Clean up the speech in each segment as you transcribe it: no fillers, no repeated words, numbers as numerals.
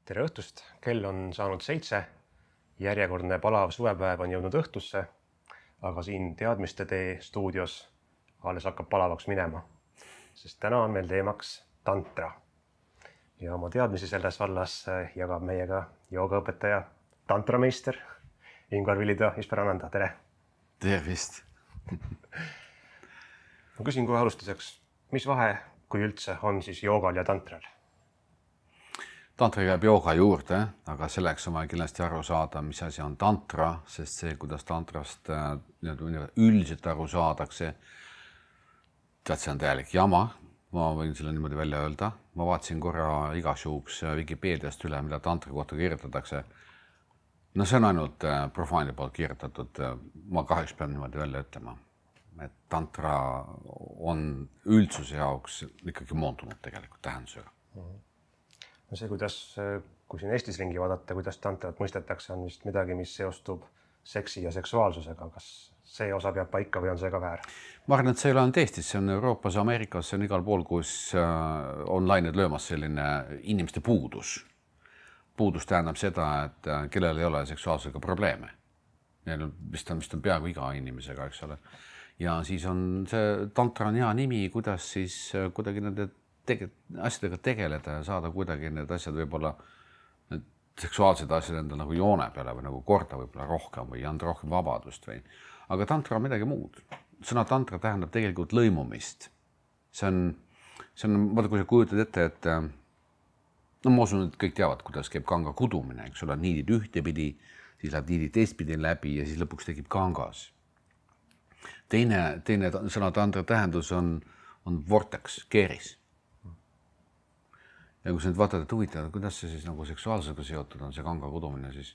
Tere õhtust, kell on saanud 7, järjekordne palav suvepäev on jõudnud õhtusse, aga siin teadmiste tee stuudios alles hakkab palavaks minema, sest täna on meil teemaks tantra. Ja oma teadmisi selles vallas jagab meiega joogaõpetaja, tantrameister Ingvar Vilido Isperananda, tere! Tervist! Ma küsin kohe alustuseks, mis vahe, kui üldse on siis joogal ja tantral? Tantra käib jooga juurde, aga selleks on vaja kindlasti aru saada, mis asi on tantra, sest see, kuidas tantrast üldiselt aru saadakse, tead, see on täielik jama. Ma võin selle niimoodi välja öelda. Ma vaatasin korra igaks juhuks Wikipeediast üle, mida tantra kohta kirjutatakse. No see on ainult profaani poolt kirjutatud. Ma kahjuks pean niimoodi välja ütlema, et tantra on üldsuse jaoks ikkagi moondunud tegelikult tähendusega. No see, kui siin Eestis ringi vaadata, kuidas tantrat mõistetakse, on vist midagi, mis seostub seksi ja seksuaalsusega. Kas see osa peab paika või on see ka väär? Ma arvan, et see ei ole ainult Eestis, see on Euroopas, Ameerikas, see on igal pool, kus on lained löömas selline inimeste puudus. Puudus tähendab seda, et kellel ei ole seksuaalsusega probleeme. Vist on peaaegu iga inimesega, eks ole. Ja siis on see tantra on hea nimi, kuidas siis kuidagi nende asjadega tegeleda ja saada kuidagi need asjad võib-olla seksuaalsed asjad enda nagu joone peale või nagu korda võib-olla rohkem või anda rohkem vabadust või. Aga tantra on midagi muud. Sõna tantra tähendab tegelikult lõimumist. See on, vaata, kui sa kujutad ette, et no ma usun, et kõik teavad, kuidas käib kanga kudumine, eks ole, niidid ühtepidi, siis läheb niidid teistpidi läbi ja siis lõpuks tekib kangas. Teine sõna tantra tähendus on vortex, keeris. Ja kui sa nüüd vaatad, et huvitavad, kuidas see siis nagu seksuaalsusega seotud on, see kanga kudumine siis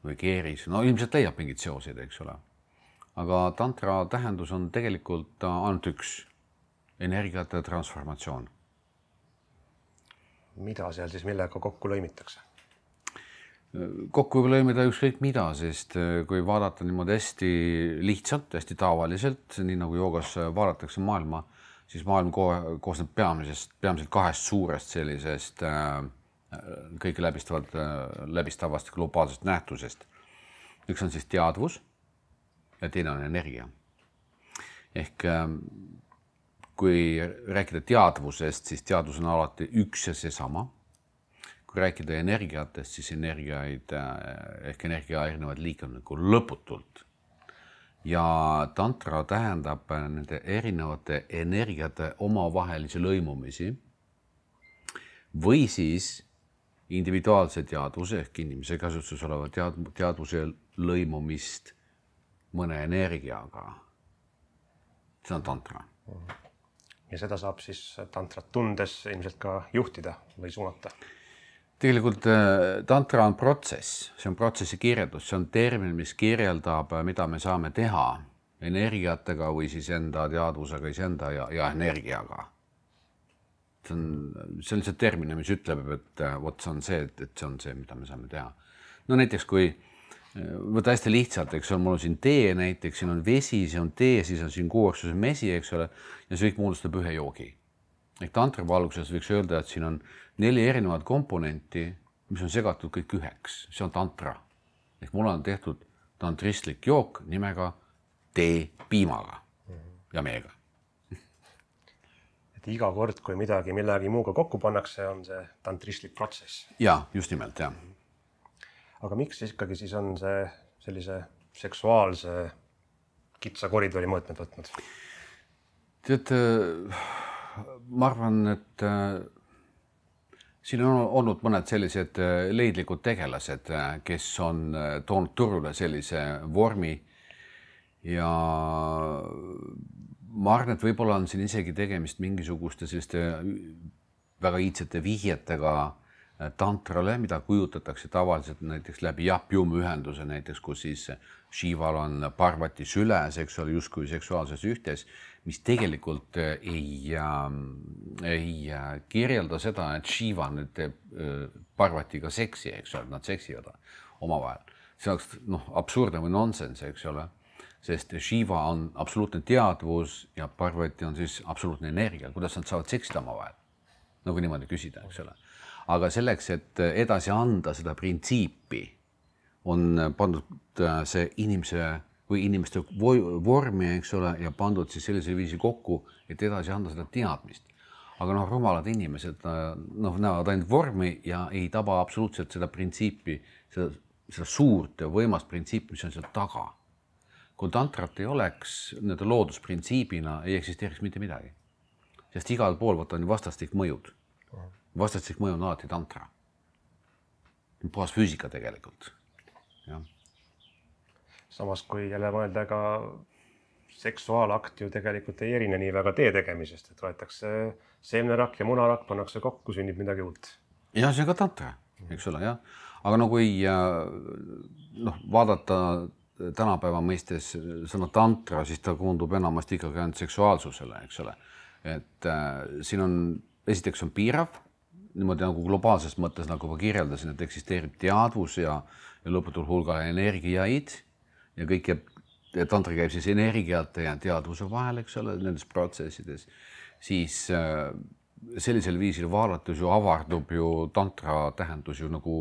või keeris, no ilmselt leiab mingid seoseid, eks ole. Aga tantra tähendus on tegelikult ainult üks, energiate transformatsioon. Mida seal siis millega kokku lõimitakse? Kokku võib lõimida ükskõik mida, sest kui vaadata niimoodi hästi lihtsalt, hästi tavaliselt, nii nagu joogas vaadatakse maailma, siis maailm koosneb peamiselt kahest suurest sellisest kõige läbistavast globaalsest nähtusest. Üks on siis teadvus ja teine on energia. Ehk kui rääkida teadvusest, siis teadvus on alati üks ja seesama. Kui rääkida energiatest, siis energia erinevad liikmed nagu lõputult. Ja tantra tähendab nende erinevate energiate omavahelisi lõimumisi või siis individuaalse teadvuse ehk inimese kasutuses oleva teadvuse lõimumist mõne energiaga. See on tantra. Ja seda saab siis tantrat tundes ilmselt ka juhtida või suunata? Tegelikult tantra on protsess, see on protsessi kirjeldus, see on termin, mis kirjeldab, mida me saame teha energiatega või siis enda teadvusega, iseenda ja energiaga. See on see termin, mis ütleb, et see on see, mida me saame teha. No näiteks kui võtta hästi lihtsalt, eks on, mul on siin tee näiteks, siin on vesi, see on tee, siis on siin koossus mesi, eks ole, ja see kõik moodustab ühe joogi. Tantra valguses võiks öelda, et siin on 4 erinevat komponenti, mis on segatud kõik üheks. See on tantra. Mul on tehtud tantristlik jook nimega tee piimaga ja meega. Et iga kord, kui millegi muuga kokku pannakse, on see tantristlik protsess. Ja, just nimelt, jah. Aga miks ikkagi siis on see sellise seksuaalse kitsa koridori mõõtmed võtnud? Tead, ma arvan, et siin on olnud mõned sellised leidlikud tegelased, kes on toonud turule sellise vormi ja ma arvan, et võib-olla on siin isegi tegemist mingisuguste selliste väga iidsete vihjetega tantrale, mida kujutatakse tavaliselt näiteks läbi Jap-Jum ühenduse, näiteks kus siis Shival on Parvati süles, eks ole, justkui seksuaalses ühtes, mis tegelikult ei kirjelda seda, et Shiva nüüd teeb Parvatiga seksi, eks ole, nad seksivad omavahel. See on absurdne või nonsense, eks ole, sest Shiva on absoluutne teadvus ja Parvati on siis absoluutne energia. Kuidas nad saavad seksida omavahel? Nagu niimoodi küsida, eks ole. aga selleks, et edasi anda seda printsiipi, on pandud see inimeste vormi, eks ole, ja pandud siis sellise viisi kokku, et edasi anda seda teadmist. Aga rumalad inimesed näevad ainult vormi ja ei taba absoluutselt seda printsiipi, seda suurt ja võimast printsiipi, mis on seal taga. Kui tantrat ei oleks, loodusprintsiibina ei eksisteeriks mitte midagi. Sest igal pool on vastastik mõjud. Vastastik mõju on alati tantra. Puhas füüsika tegelikult. Ja. Samas, kui jälle mõelda, ka seksuaalakt ju tegelikult ei erine nii väga tee tegemisest, et võetakse seemnerakk ja munarakk, pannakse kokku, sünnib midagi uut. Ja see on ka tantra, eks ole, jah. Aga kui vaadata tänapäeva mõistes sõna tantra, siis ta koondub enamasti ikkagi ainult seksuaalsusele, eks ole. Et siin on, esiteks on piirav, niimoodi nagu globaalses mõttes, nagu ma kirjeldasin, et eksisteerib teadvus ja lõputul hulgal energiaid ja kõik tantra käib siis energiate ja teadvuse vahel, eks ole, nendes protsessides, siis sellisel viisil vaadates ju avardub ju tantra tähendus ju nagu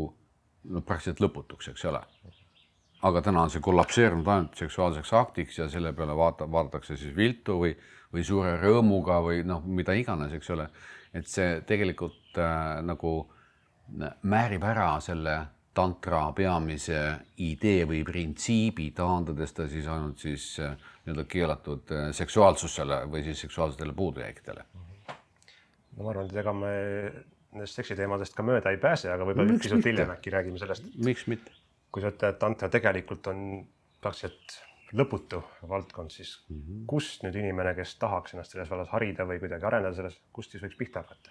praktiliselt lõputuks, eks ole. Aga täna on see kollapseerunud ainult seksuaalseks aktiks ja selle peale vaadatakse siis viltu või suure rõõmuga või mida iganes, eks ole. Et see tegelikult nagu määrib ära selle tantra peamise idee või printsiibi, taandades ta siis ainult siis keelatud seksuaalsusele või siis seksuaalsetele puudujääkidele. No ma arvan, et ega me nendest seksiteemadest ka mööda ei pääse, aga võib-olla pisut hiljem äkki räägime sellest. Miks mitte? Kui sa ütled, et tantra tegelikult on praktiliselt lõputu valdkond, siis kust nüüd inimene, kes tahaks ennast selles vallas harida või kuidagi arendada selles, kust siis võiks pihta hakata?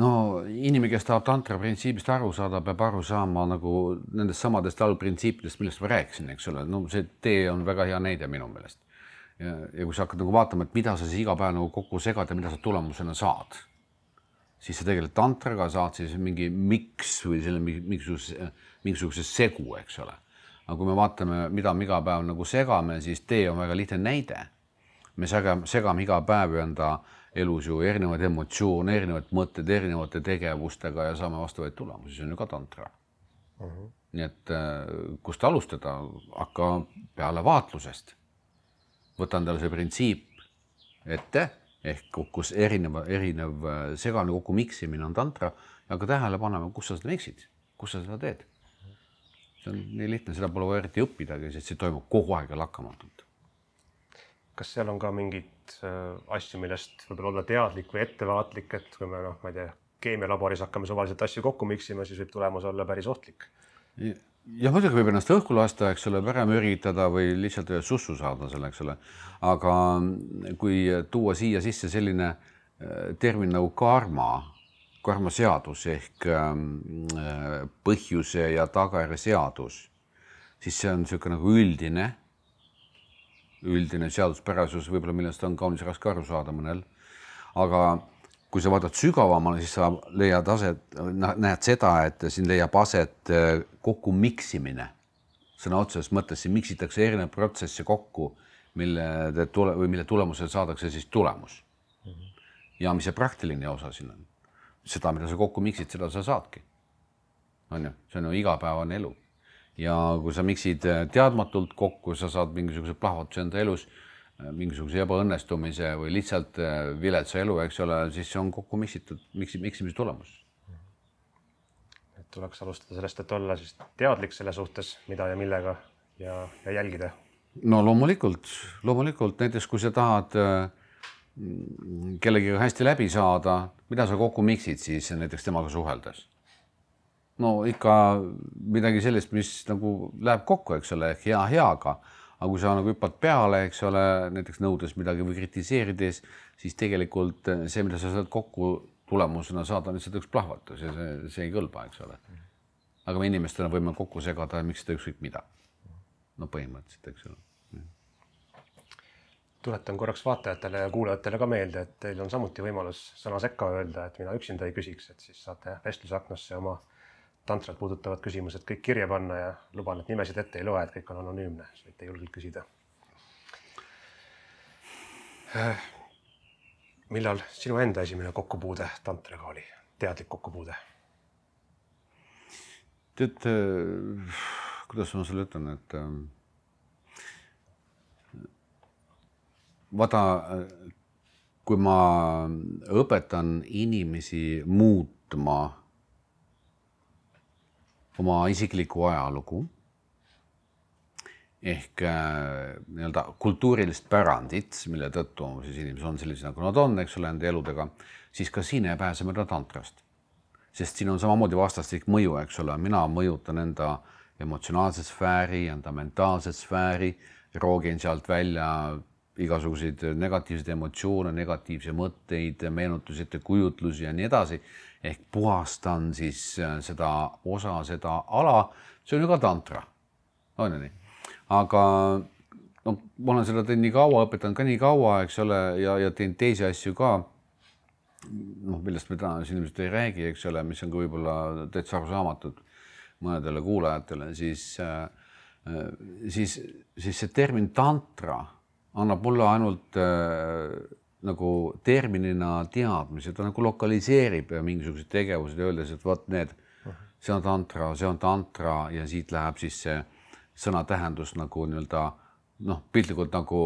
No inimene, kes tahab tantra printsiibist aru saada, peab aru saama nagu nendest samadest allprintsiipidest, millest ma rääkisin, eks ole. No see tee on väga hea näide minu meelest. Ja kui sa hakkad nagu vaatama, et mida sa siis iga päev nagu kokku segad ja mida sa tulemusena saad, siis sa tegelikult tantraga saad siis mingi miks või selle mingisuguse segu, eks ole. Aga kui me vaatame, mida me iga päev nagu segame, siis tee on väga lihtne näide. Me segame iga päev enda elus ju erinevaid emotsioone, erinevad mõtted, erinevate tegevustega ja saame vastavaid tulemusi. See on ju ka tantra. Nii et kust alustada, hakka peale vaatlusest. Võtan talle see printsiip ette, ehk kus erinev segamine kokku miksimine on tantra ja ka tähele panema, kus sa seda miksid, kus sa seda teed. See on nii lihtne, seda pole eriti õppidagi, sest see toimub kogu aeg ja lakkamatult. Kas seal on ka mingid asju, millest võib olla teadlik või ettevaatlik, et kui me, ma ei tea, keemialaboris hakkame suvaliselt asju kokku miksima, siis võib tulemus olla päris ohtlik? Ja muidugi võib ennast õhku lasta, eks ole, pärem üritada või lihtsalt sussu saada selle, eks ole. Aga kui tuua siia sisse selline termin nagu karmaseadus ehk põhjuse ja tagajärje seadus, siis see on niisugune nagu üldine seaduspärasus, võib-olla millest on kaunis raske aru saada mõnel. Aga kui sa vaatad sügavamale, siis sa näed seda, et siin leiab aset kokku miksimine. Sõna otseses mõttes siin miksitakse erinev protsessi kokku, mille tulemusel saadakse siis tulemus. Ja mis see praktiline osa siin on? Seda, mida sa kokku miksid, seda sa saadki. See on ju igapäevane elu. Ja kui sa miksid teadmatult kokku, sa saad mingisuguse plahvatuse enda elus, mingisuguse ebaõnnestumise või lihtsalt viletsa elu, eks ole, siis see on kokku miksimise tulemus. Tuleks alustada sellest, et olla siis teadlik selle suhtes, mida ja millega ja jälgida. No loomulikult. Näiteks kui sa tahad kellegiga hästi läbi saada, mida sa kokku miksid siis näiteks temaga suheldes? No ikka midagi sellist, mis nagu läheb kokku, eks ole, ehk heaga. Aga kui sa nagu hüppad peale, eks ole, näiteks nõudes midagi või kritiseerides, siis tegelikult see, mida sa saad kokku tulemusena saada, on lihtsalt üks plahvatus ja see ei kõlba, eks ole. Aga me inimestena võime kokku segada ja miks seda ükskõik mida. No põhimõtteliselt, eks ole. Tuletan korraks vaatajatele ja kuulajatele ka meelde, et teil on samuti võimalus sõna sekka öelda, et mina üksinda ei küsiks, et siis saate vestlusaknasse oma tantrat puudutavad küsimused kõik kirja panna ja luban, et nimesid ette ei loe, et kõik on anonüümne, siis võite julgelt küsida. Millal sinu enda esimene kokkupuude tantraga oli? Teadlik kokkupuude? tead, kuidas ma sulle ütlen, et vaata, kui ma õpetan inimesi muutma oma isiklikku ajalugu ehk nii-öelda kultuurilist pärandit, mille tõttu siis inimesed on sellised, nagu nad on, eks ole, enda eludega, siis ka siin ei pääse mööda tantrast. Sest siin on samamoodi vastastik mõju, eks ole, mina mõjutan enda emotsionaalset sfääri, enda mentaalset sfääri, roogin sealt välja igasuguseid negatiivseid emotsioone, negatiivse mõtteid, meenutusid, kujutlusi ja nii edasi. Ehk puhastan siis seda osa, seda ala, see on ju ka tantra. On ju nii? Aga no, ma olen seda teinud nii kaua, õpetan ka nii kaua, eks ole, ja teen teisi asju ka, millest me täna inimesed ei räägi, eks ole, mis on ka võib-olla täitsa arusaamatud mõnedele kuulajatele, siis see termin tantra annab mulle ainult nagu terminina teadmise, ta nagu lokaliseerib mingisugused tegevused, öeldes, et vaat need, see on tantra ja siit läheb siis see sõna tähendus nagu nii-öelda piltlikult nagu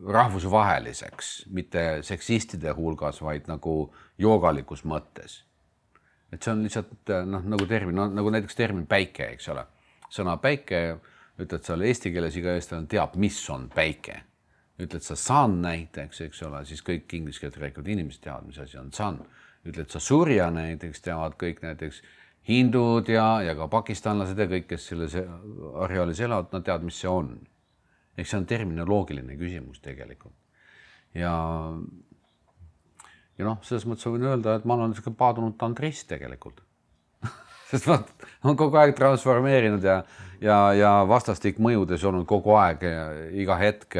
rahvusvaheliseks, mitte seksistide hulgas, vaid nagu joogalikus mõttes. Et see on lihtsalt nagu termin, nagu näiteks termin päike, eks ole. Sõna päike, ütled seal eesti keeles iga eestlane teab, mis on päike. Ütled sa sun näiteks, eks ole, siis kõik inglise keelt rääkivad inimesed teavad, mis asi on sun. Ütled sa surja näiteks, teavad kõik näiteks hindud ja ka pakistanlased ja kõik, kes selles areaalis elavad, nad teavad, mis see on. Eks see on terminoloogiline küsimus tegelikult. Ja selles mõttes võin öelda, et ma olen paadunud tantrist tegelikult. Sest ma olen kogu aeg transformeerinud ja vastastik mõjudes olnud kogu aeg, iga hetk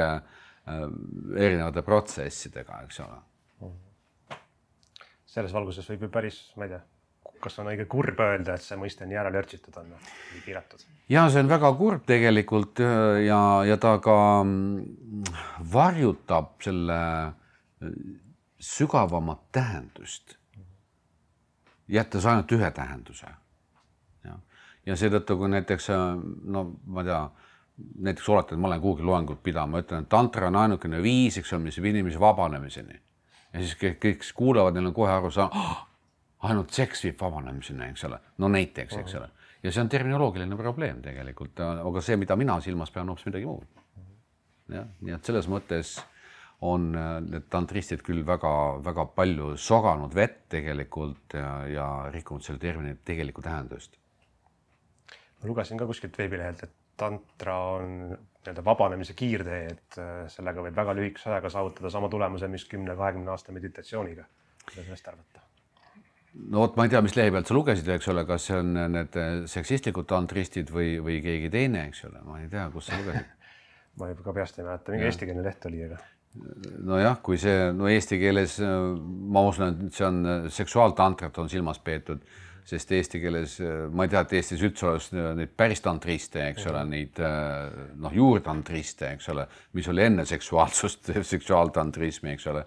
erinevate protsessidega, eks ole. Selles valguses võib ju päris, ma ei tea, kas on õige kurb öelda, et see mõiste on nii ära lörtsitud on või piiratud? Ja see on väga kurb tegelikult ja ta ka varjutab selle sügavamat tähendust, jättes ainult ühe tähenduse. Ja seetõttu, kui näiteks, ma tea, näiteks olete, et ma olen kuhugi loengut pidama, ütlen, et tantra on ainukene viis, eks on, mis inimese vabanemiseni. Ja siis kõik kuulevad, neil on kohe aru saa, ainult seks viib vabanemiseni, eks ole. No näiteks, eks ole. Ja see on terminoloogiline probleem tegelikult, aga see, mida mina silmas pean, hoopis midagi muud. Nii et selles mõttes on need tantristid küll väga palju soganud vett tegelikult ja rikkunud selle termini tegeliku tähendust. Ma lugesin ka kuskilt veebilehelt, et tantra on vabanemise kiirtee, et sellega võib väga lühikese ajaga saavutada sama tulemuse, mis 10-20 aasta meditatsiooniga. Mida sellest arvata? No ma ei tea, mis lehe pealt sa lugesid, eks ole, kas see on need seksistlikud tantristid või keegi teine, eks ole, ma ei tea, kus sa lugesid. Ma juba ka peast ei mäleta, mingi eestikeelne leht oli, aga. Nojah, kui see, eesti keeles, ma usun, et see on seksuaaltantrat on silmas peetud, sest eesti keeles, ma ei tea, et Eestis üldse oleks neid päris tantriste, eks ole, neid juurtantriste, eks ole, mis oli enne seksuaalsust, seksuaaltantrismi, eks ole.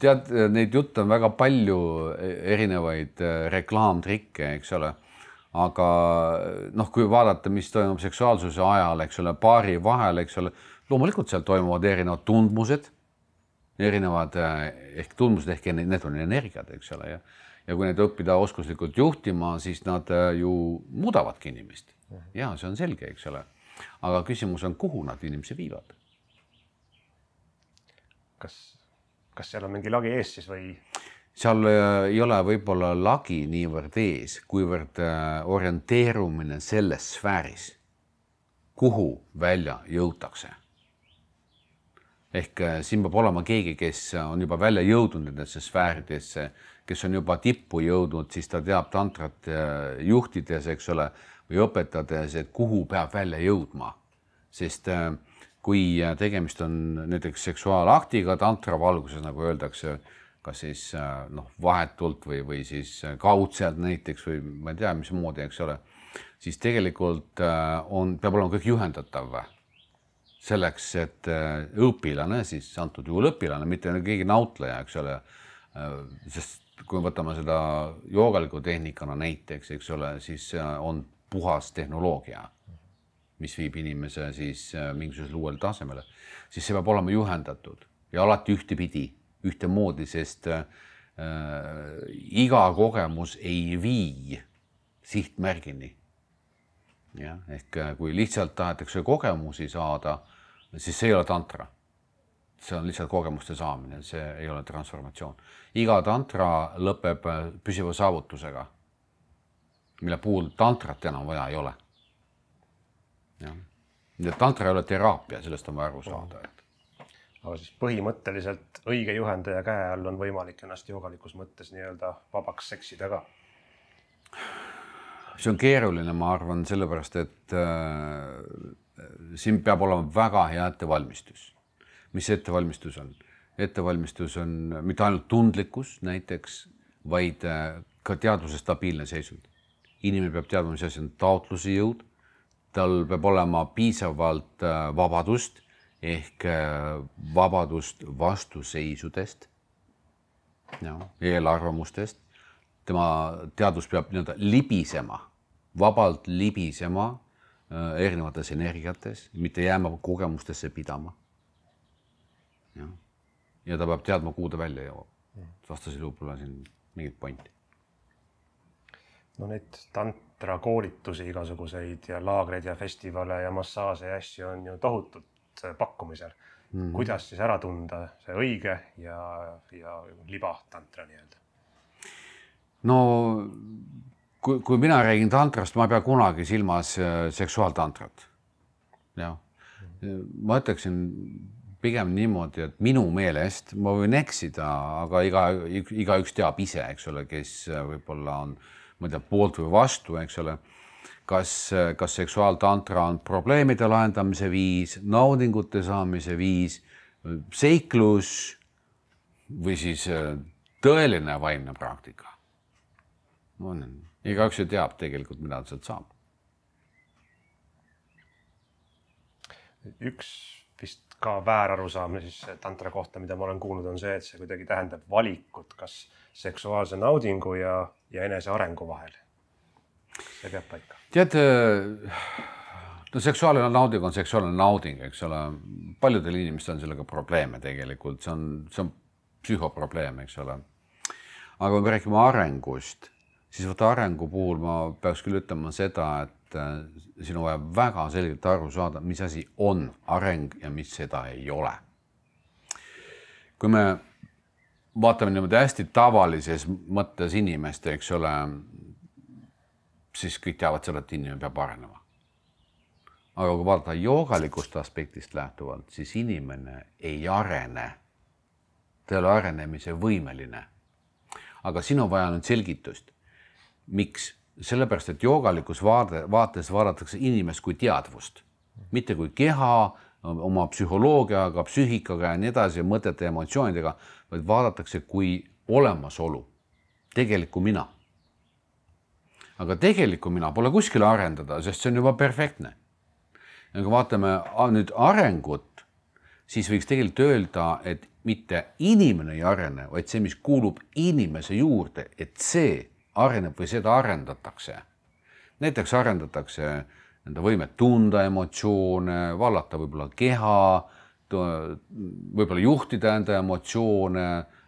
Tead, neid jutte on väga palju erinevaid reklaamtrikke, eks ole, aga kui vaadata, mis toimub seksuaalsuse ajal, eks ole, paari vahel, eks ole, loomulikult seal toimuvad erinevad tundmused, ehk tundmused ehk need on energiad, eks ole, ja kui neid õppida oskuslikult juhtima, siis nad ju muudavadki inimest. Ja see on selge, eks ole, aga küsimus on, kuhu nad inimesi viivad? Kas seal on mingi lagi ees siis või? Seal ei ole võib-olla lagi niivõrd ees, kuivõrd orienteerumine selles sfääris, kuhu välja jõutakse. Ehk siin peab olema keegi, kes on juba välja jõudnud nendesse sfääridesse, kes on juba tippu jõudnud, siis ta teab tantrat juhtides, eks ole, või õpetades, et kuhu peab välja jõudma. Sest kui tegemist on näiteks seksuaalaktiga tantra valguses, nagu öeldakse, kas siis vahetult või siis kaudselt näiteks või ma ei tea, mis moodi, eks ole, siis tegelikult peab olema kõik juhendatav selleks, et õpilane, siis antud juhul õpilane, mitte keegi nautleja, eks ole, sest kui võtame seda joogaliku tehnikana näiteks, eks ole, siis on puhas tehnoloogia, mis viib inimese siis mingisugusele uuele tasemele, siis see peab olema juhendatud ja alati ühtepidi, ühtemoodi, sest iga kogemus ei vii sihtmärgini. Ja, ehk kui lihtsalt tahetakse kogemusi saada, siis see ei ole tantra. See on lihtsalt kogemuste saamine, see ei ole transformatsioon. Iga tantra lõpeb püsiva saavutusega, mille puhul tantrat enam vaja ei ole. Ja. Tantra ei ole teraapia, sellest on vaja aru saada. Aga siis põhimõtteliselt õige juhendaja käe all on võimalik ennast joogalikus mõttes nii-öelda vabaks seksida ka. See on keeruline, ma arvan, sellepärast, et siin peab olema väga hea ettevalmistus. Mis ettevalmistus on? Ettevalmistus on mitte ainult tundlikkus näiteks, vaid ka teadvuse stabiilne seisund. Inimene peab teadma, mis asi on taotluse jõud, tal peab olema piisavalt vabadust ehk vabadust vastuseisudest, eelarvamustest. Tema teadvus peab libisema, vabalt libisema erinevates energiates, mitte jääma kogemustesse pidama. Ja ta peab teadma, kuhu ta välja jõuab. Vastasel juhul pole siin mingit pointi. No neid tantra koolitusi igasuguseid ja laagreid ja festivale ja massaase ja asju on ju tohutut pakkumisel. Kuidas siis ära tunda see õige ja liba tantra nii-öelda? No, kui mina räägin tantrast, ma ei pea kunagi silmas seksuaaltantrat. Ja. Ma ütleksin pigem niimoodi, et minu meelest, ma võin eksida, aga igaüks teab ise, eks ole, kes võib-olla on poolt või vastu, eks ole, kas seksuaaltantra on probleemide lahendamise viis, naudingute saamise viis, seiklus või siis tõeline vaimne praktika. Igaüks ju teab tegelikult, mida sealt saab. Üks vist ka väärarusaamine siis tantra kohta, mida ma olen kuulnud, on see, et see kuidagi tähendab valikut, kas seksuaalse naudingu ja enese arengu vahel. See peab paika. Tead, seksuaalne nauding on seksuaalne nauding, eks ole. Paljudel inimestel on sellega probleeme tegelikult. See on psühhoprobleem, eks ole. Aga kui me räägime arengust, siis arengu puhul ma peaks küll ütlema seda, et siin on vaja väga selgelt aru saada, mis asi on areng ja mis seda ei ole. Kui me vaatame niimoodi hästi tavalises mõttes inimest, eks ole, siis kõik teavad seda, et inimene peab arenema. Aga kui vaadata joogalikust aspektist lähtuvalt, siis inimene ei arene. Ta ei ole arenemise võimeline. Aga siin on vaja nüüd selgitust. Miks? Sellepärast, et joogalikus vaates vaadatakse inimest kui teadvust. Mitte kui keha, oma psühholoogiaga, psüühikaga ja nii edasi, mõtete ja emotsioonidega, vaid vaadatakse kui olemasolu, tegelikku mina. Aga tegelikku mina pole kuskile arendada, sest see on juba perfektne. Ja kui vaatame nüüd arengut, siis võiks tegelikult öelda, et mitte inimene ei arene, vaid see, mis kuulub inimese juurde, et see areneb või seda arendatakse. Näiteks arendatakse enda võimet tunda emotsioone, vallata võib-olla keha, võib-olla juhtida enda emotsioone,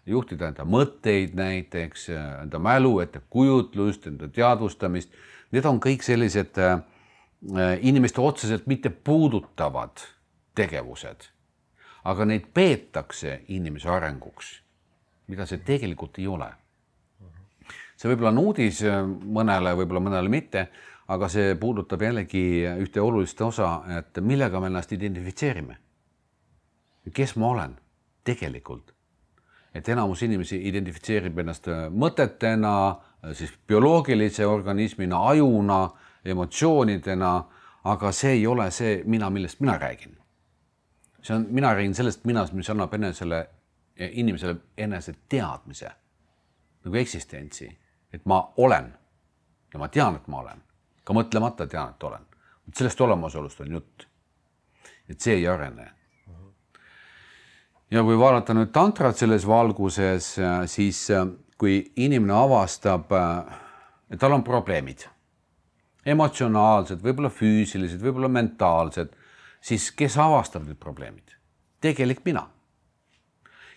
juhtida enda mõtteid näiteks, enda mälu, enda kujutlust, enda teadvustamist. Need on kõik sellised inimeste otseselt mitte puudutavad tegevused, aga neid peetakse inimese arenguks, mida see tegelikult ei ole. See võib-olla on uudis võib-olla mõnele mitte, aga see puudutab jällegi ühte olulist osa, et millega me ennast identifitseerime. Kes ma olen tegelikult? Et enamus inimesi identifitseerib ennast mõtetena, siis bioloogilise organismina, ajuna, emotsioonidena, aga see ei ole see mina, millest mina räägin. Mina räägin sellest minast, mis annab inimesele enese teadmise, nagu eksistentsi. Et ma olen ja ma tean, et ma olen. Ka mõtlemata tean, et olen. Sellest olemasolust on jutt. Et see ei arene. Ja kui vaadata nüüd tantrat selles valguses, siis kui inimene avastab, et tal on probleemid, emotsionaalsed, võib-olla füüsilised, võib-olla mentaalsed, siis kes avastab need probleemid? Tegelik mina.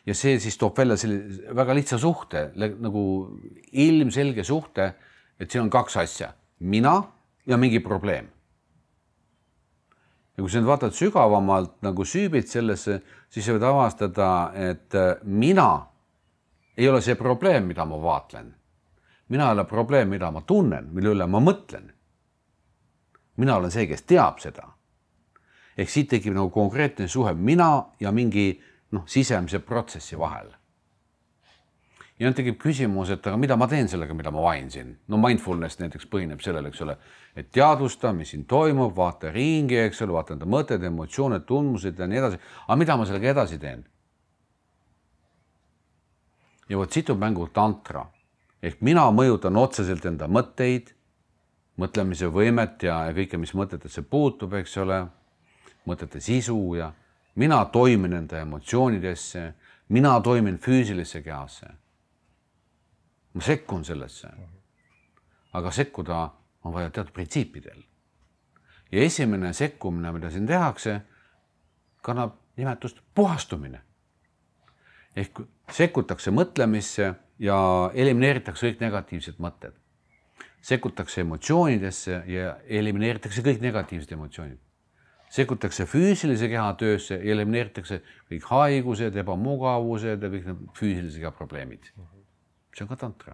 Ja see siis toob välja selle väga lihtsa suhte, nagu ilmselge suhte, et siin on kaks asja. Mina ja mingi probleem. Ja kui sa nüüd vaatad sügavamalt nagu süübid sellesse, siis sa võid avastada, et mina ei ole see probleem, mida ma vaatlen. Mina ei ole probleem, mida ma tunnen, mille üle ma mõtlen. Mina olen see, kes teab seda. Ehk siit tekib nagu konkreetne suhe mina ja mingi sisemise protsessi vahel. Ja nüüd tekib küsimus, et aga mida ma teen sellega, mida ma vainsin? Mindfulness näiteks põhineb sellele, eks ole, et teadvusta, mis siin toimub, vaata ringi, eks ole, vaata enda mõtted, emotsioonid, tundmused ja nii edasi. Aga mida ma sellega edasi teen? Ja siit on mängu tantra. Ehk mina mõjutan otseselt enda mõtteid, mõtlemise võimet ja kõike, mis mõtetesse puutub, eks ole, mõtete sisu ja mina toimin enda emotsioonidesse, mina toimin füüsilisse kehasse. Ma sekkun sellesse, aga sekkuda on vaja teatud printsiipidel. Ja esimene sekkumine, mida siin tehakse, kannab nimetust puhastumine. Ehk sekkutakse mõtlemisse ja elimineeritakse kõik negatiivsed mõtted. Sekkutakse emotsioonidesse ja elimineeritakse kõik negatiivsed emotsioonid. Sekkutakse füüsilise keha töösse ja elimineeritakse kõik haigused, ebamugavused ja kõik need füüsilise keha probleemid. See on ka tantra.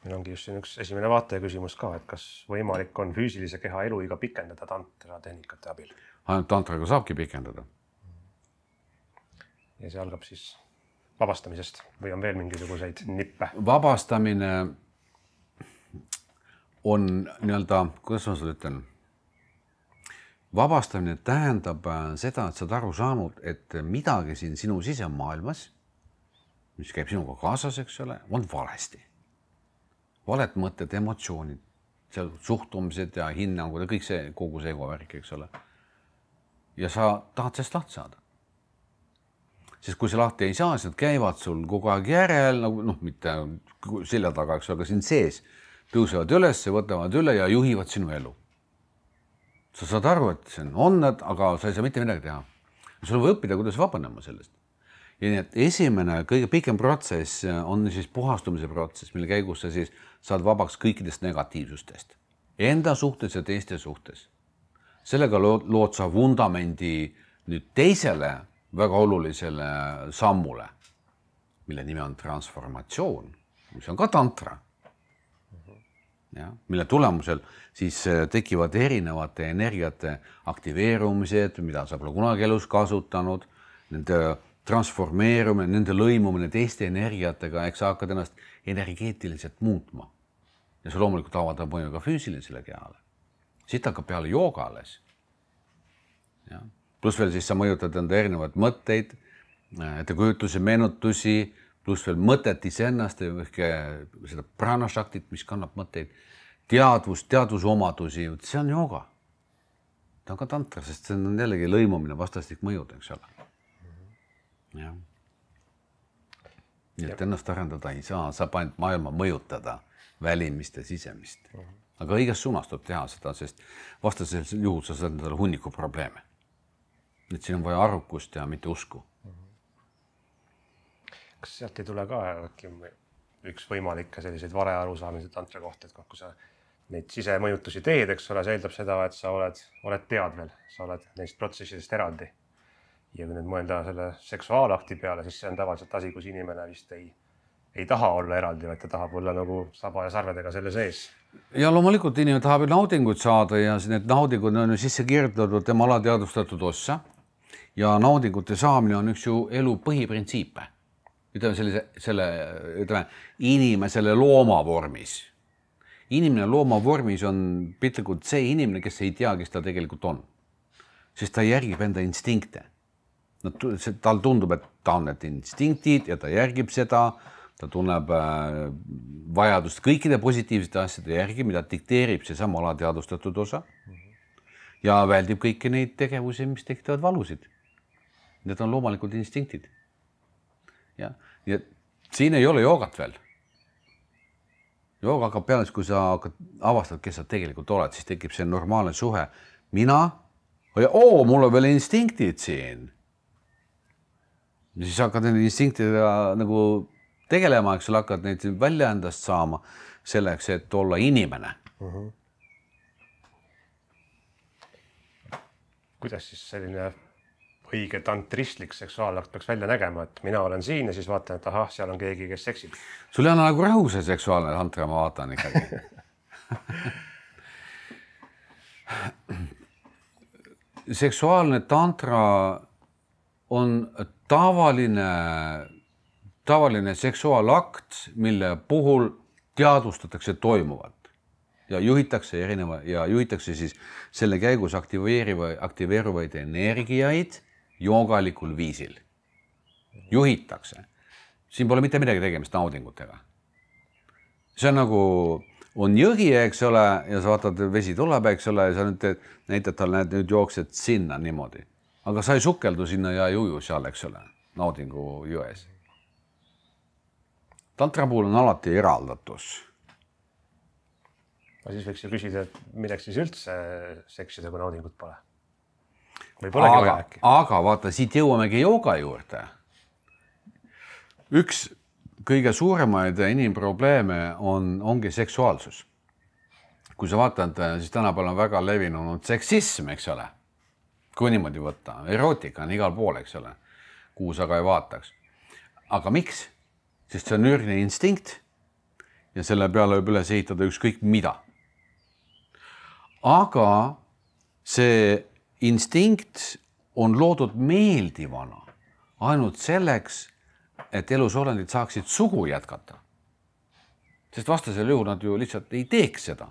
Meil ongi just siin üks esimene vaataja küsimus ka, et kas võimalik on füüsilise keha eluiga pikendada tantra tehnikate abil? Ainult tantraga saabki pikendada. Ja see algab siis vabastamisest või on veel mingisuguseid nippe? Vabastamine on nii-öelda, kuidas ma seda ütlen? Vabastamine tähendab seda, et sa oled aru saanud, et midagi siin sinu sisemaailmas, mis käib sinuga kaasas, eks ole, on valesti. Valed mõtted, emotsioonid, suhtumised ja hinnangud ja kõik see, kogu see egovärk, eks ole. Ja sa tahad sellest lahti saada. Sest kui sa lahti ei saa, siis nad käivad sul kogu aeg järel, nagu mitte selja taga, eks ole, aga siin sees tõusevad üles, võtavad üle ja juhivad sinu elu. Sa saad aru, et see on need, aga sa ei saa mitte midagi teha. Sul võib õppida, kuidas vabanema sellest. Ja nii, et esimene, kõige pikem protsess on siis puhastumise protsess, mille käigus sa siis saad vabaks kõikidest negatiivsustest. Enda suhtes ja teiste suhtes. Sellega lood sa vundamendi nüüd teisele väga olulisele sammule, mille nimi on transformatsioon, mis on ka tantra. Ja, mille tulemusel siis tekivad erinevate energiate aktiveerumised, mida sa pole kunagi elus kasutanud, nende transformeerumine, nende lõimumine teiste energiatega, eks sa hakkad ennast energeetiliselt muutma. Ja see loomulikult avaldab mõju ka füüsilisele kehale. Siit hakkab peale jooga alles. Ja. Pluss veel siis sa mõjutad enda erinevad mõtteid, ettekujutlusi, meenutusi, pluss veel mõtet iseennast ja seda pranashaktit, mis kannab mõtteid, teadvusomadusi, see on jooga. Ta on ka tantra, sest see on jällegi lõimumine, vastastik mõjud, eks ole. Ja. Nii et ennast arendada ei saa, saab ainult maailma mõjutada välimist ja sisemist. Aga õiges suunas tuleb teha seda, sest vastasel juhul sa saad endale hunniku probleeme. Et siin on vaja arukust ja mitte usku. Kas sealt ei tule ka üks võimalikke selliseid vare arusaamise tantra kohta, et kui sa neid sisemõjutusi teed, eks ole, see eeldab seda, et sa oled teadvel, sa oled neist protsessidest eraldi. Ja kui nüüd mõelda selle seksuaalakti peale, siis see on tavaliselt asi, kus inimene vist ei taha olla eraldi, vaid ta tahab olla nagu saba ja sarvedega selle sees. Ja loomulikult inimene tahab naudinguid saada ja need naudingud on sisse kirjutatud tema alateadvustatud ossa. Ja naudingute saamine on üks ju elu põhiprintsiipe. Ütleme, inimesele looma vormis. Inimene looma vormis on piltlikult see inimene, kes ei tea, kes ta tegelikult on. Sest ta järgib enda instinkte. Tal tundub, et ta on need instinktid ja ta järgib seda, ta tunneb vajadust kõikide positiivsete asjade järgi, mida dikteerib see sama alateadvustatud osa ja väldib kõiki neid tegevusi, mis tekitavad valusid. Need on loomulikult instinktid. Ja siin ei ole joogat veel. Jooga hakkab peale, kui sa avastad, kes sa tegelikult oled, siis tekib see normaalne suhe. Mina, mul on veel instinktid siin. Ja siis hakkad nende instinktidega nagu tegelema, eks sa hakkad neid välja endast saama selleks, et olla inimene. Kuidas siis selline õige tantristlik seksuaalakt peaks välja nägema, et mina olen siin ja siis vaatan, et ahah, seal on keegi, kes seksib. Sul ei ole nagu rahu see seksuaalne tantra, ma vaatan ikkagi. Seksuaalne tantra on tavaline seksuaalakt, mille puhul teadvustatakse toimuvat ja juhitakse siis selle käigus aktiveeruvaid energiaid joogalikul viisil. Juhitakse. Siin pole mitte midagi tegemist naudingutega. See on nagu, on jõgi, eks ole, ja sa vaatad, vesi tuleb, eks ole, ja sa nüüd näitad talle, nüüd jooksed sinna niimoodi. Aga sa ei sukeldu sinna ja ei uju seal, eks ole, naudingu jões. Tantra puhul on alati eraldatus. Ma siis võiks ju küsida, et milleks siis üldse seksida, kui naudingut pole? Või polegi vaja äkki? Aga vaata, siit jõuamegi jooga juurde. Üks kõige suuremaid inimprobleeme ongi seksuaalsus. Kui sa vaatad, siis tänapäeval on väga levinud seksism, eks ole. Kui niimoodi võtta, erootika on igal pool, eks ole, kuhu sa ka ei vaataks. Aga miks? Sest see on üürne instinkt ja selle peale võib üles ehitada ükskõik mida. Aga see instinkt on loodud meeldivana ainult selleks, et elusolendid saaksid sugu jätkata. Sest vastasel juhul nad ju lihtsalt ei teeks seda.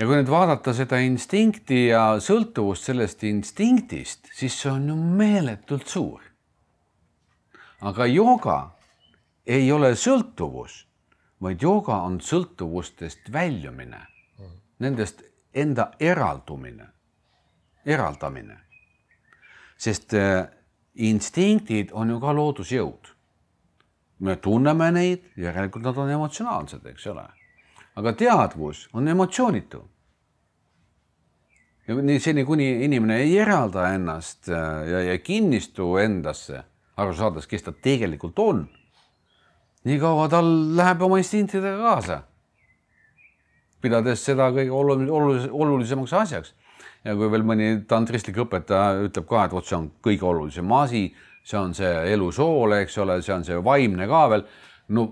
Ja kui nüüd vaadata seda instinkti ja sõltuvust sellest instinktist, siis see on ju meeletult suur. Aga jooga ei ole sõltuvus, vaid jooga on sõltuvustest väljumine, nendest enda eraldamine. Sest instinktid on ju ka loodusjõud. Me tunneme neid, järelikult nad on emotsionaalsed, eks ole. Aga teadvus on emotsioonitu. Ja seni, kuni inimene ei eralda ennast ja kinnistu endasse, aru saades, kes ta tegelikult on, nii kaua tal läheb oma instinktidega kaasa, pidades seda kõige olulisemaks asjaks. Ja kui veel mõni tantristlik õpetaja ütleb ka, et see on kõige olulisem asi, see on see elusool, eks ole, see on see vaimne ka veel, no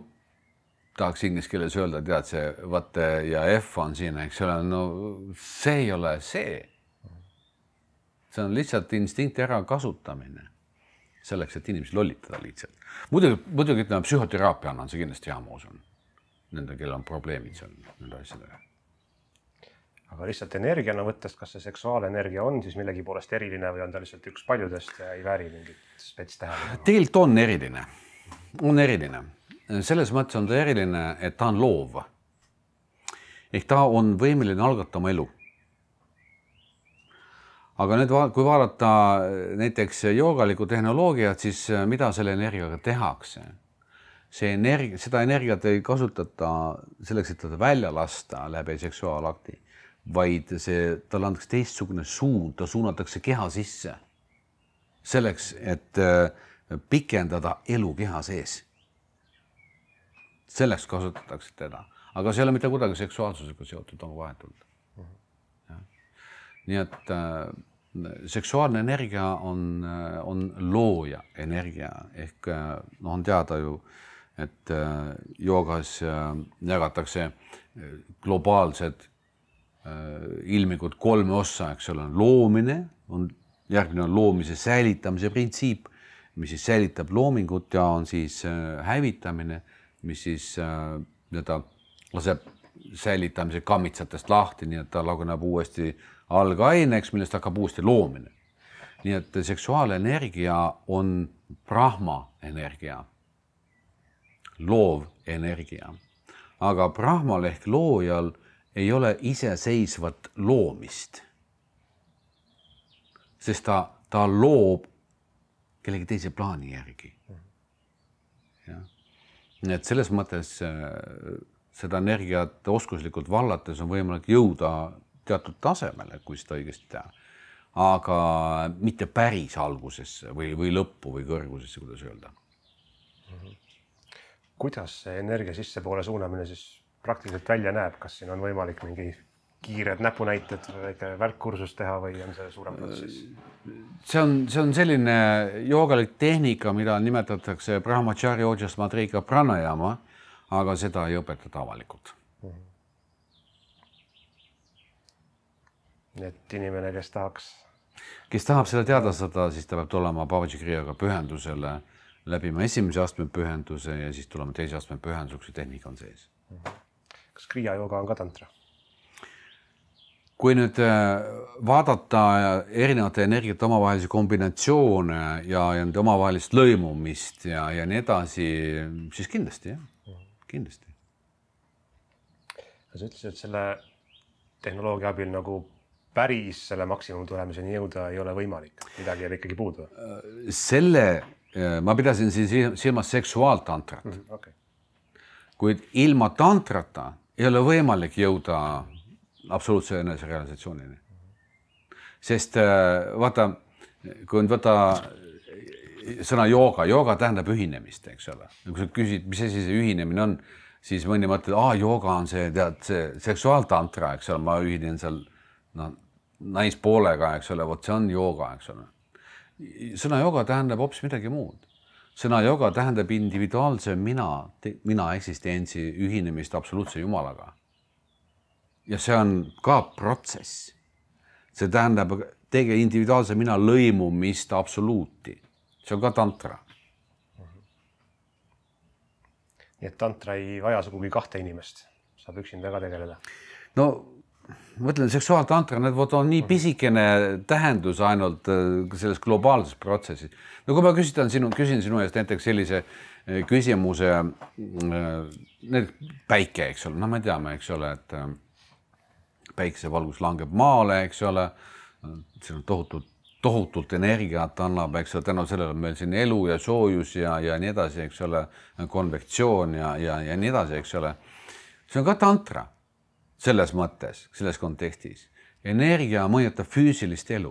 tahaks inglise keeles öelda, tead see võtte ja F on siin, eks ole, no see ei ole see. See on lihtsalt instinkti ära kasutamine selleks, et inimesi lollitada lihtsalt. Muidugi ütleme, psühhoteraapia on see kindlasti hea, ma usun. Nende, kellel on probleemid seal nende asjadega. Aga lihtsalt energiana võttes, kas see seksuaalenergia on siis millegi poolest eriline või on ta lihtsalt üks paljudest ja ei vääri mingit spets tähelepanu? Tegelikult on eriline. On eriline. Selles mõttes on ta eriline, et ta on loov. Ehk ta on võimeline algatama elu. Aga nüüd, kui vaadata näiteks joogaliku tehnoloogiat, siis mida selle energiaga tehakse? Seda energiat ei kasutata selleks, et teda välja lasta läbi seksuaalakti, vaid tal antakse teistsugune suund, ta suunatakse keha sisse. Selleks, et pikendada elu keha sees. Selleks kasutatakse teda. Aga see ei ole mitte kuidagi seksuaalsusega seotud, on vahetult. Nii et seksuaalne energia on looja energia. Ehk on teada ju, et joogas jagatakse globaalsed ilmingud 3 ossa, eks ole, loomine, järgmine on loomise säilitamise printsiip, mis siis säilitab loomingut ja on siis hävitamine, mis siis laseb säilitamise kammitsatest lahti, nii et ta laguneb uuesti algaineks, millest hakkab uuesti loomine. Nii et seksuaalenergia on brahma energia, loov energia. Aga brahmal ehk loojal ei ole iseseisvat loomist, sest ta loob kellegi teise plaani järgi. Nii et selles mõttes seda energiat oskuslikult vallates on võimalik jõuda teatud tasemele, kui seda õigesti teha. Aga mitte päris algusesse või lõppu või kõrgusesse, kuidas öelda. Kuidas see energia sissepoole suunamine siis praktiliselt välja näeb? Kas siin on võimalik mingi kiired näpunäited või välkkursus teha või on see suurem protsess? See on selline joogalik tehnika, mida nimetatakse Brahmachari Ojas Madrika pranayama, aga seda ei õpetata avalikult. Nii et inimene, kes tahab seda teada saada, siis ta peab tulema Babaji Kriyaga pühendusele, läbima esimese astme pühenduse ja siis tulema teise astme pühenduseks ja tehnika on sees. Kas Kriya jooga on ka tantra? Kui nüüd vaadata erinevate energiate omavahelisi kombinatsioone ja nende omavahelist lõimumist ja nii edasi, siis kindlasti, jah. Kindlasti. Sa ütlesid, et selle tehnoloogia abil nagu päris selle maksimum tulemiseni jõuda ei ole võimalik. Midagi jääb ikkagi puudu. Ma pidasin siin silmas seksuaaltantrat. Okay. Kuid ilma tantrata ei ole võimalik jõuda absoluutse eneserealisatsioonini. Sest vaata, kui nüüd võtta sõna jooga tähendab ühinemist, eks ole. Kui sa küsid, mis asi see ühinemine on, siis mõni mõtled, jooga on see seksuaaltantra, eks ole, ma ühinen seal naispoolega, eks ole, vot see on jooga, eks ole. Sõna jooga tähendab hoopis midagi muud. Sõna jooga tähendab individuaalse mina eksistentsi ühinemist absoluutse jumalaga. Ja see on ka protsess. See tähendab tege individuaalse mina lõimumist absoluuti. See on ka tantra. Nii et tantra ei vaja sugugi kahte inimest. Saab üksinda ka tegeleda. No, mõtlen, seksuaaltantra, need on nii pisikene tähendus ainult selles globaalses protsessis. No kui ma küsin sinu eest näiteks sellise küsimuse, päike, eks ole, no me teame, eks ole, et päikesevalgus langeb maale, eks ole, siin on tohutult energiat annab, eks ole, tänu sellele meil siin elu ja soojus ja nii edasi, eks ole, konvektsioon ja nii edasi, eks ole. See on ka tantra selles mõttes, selles kontekstis. Energia mõjutab füüsilist elu.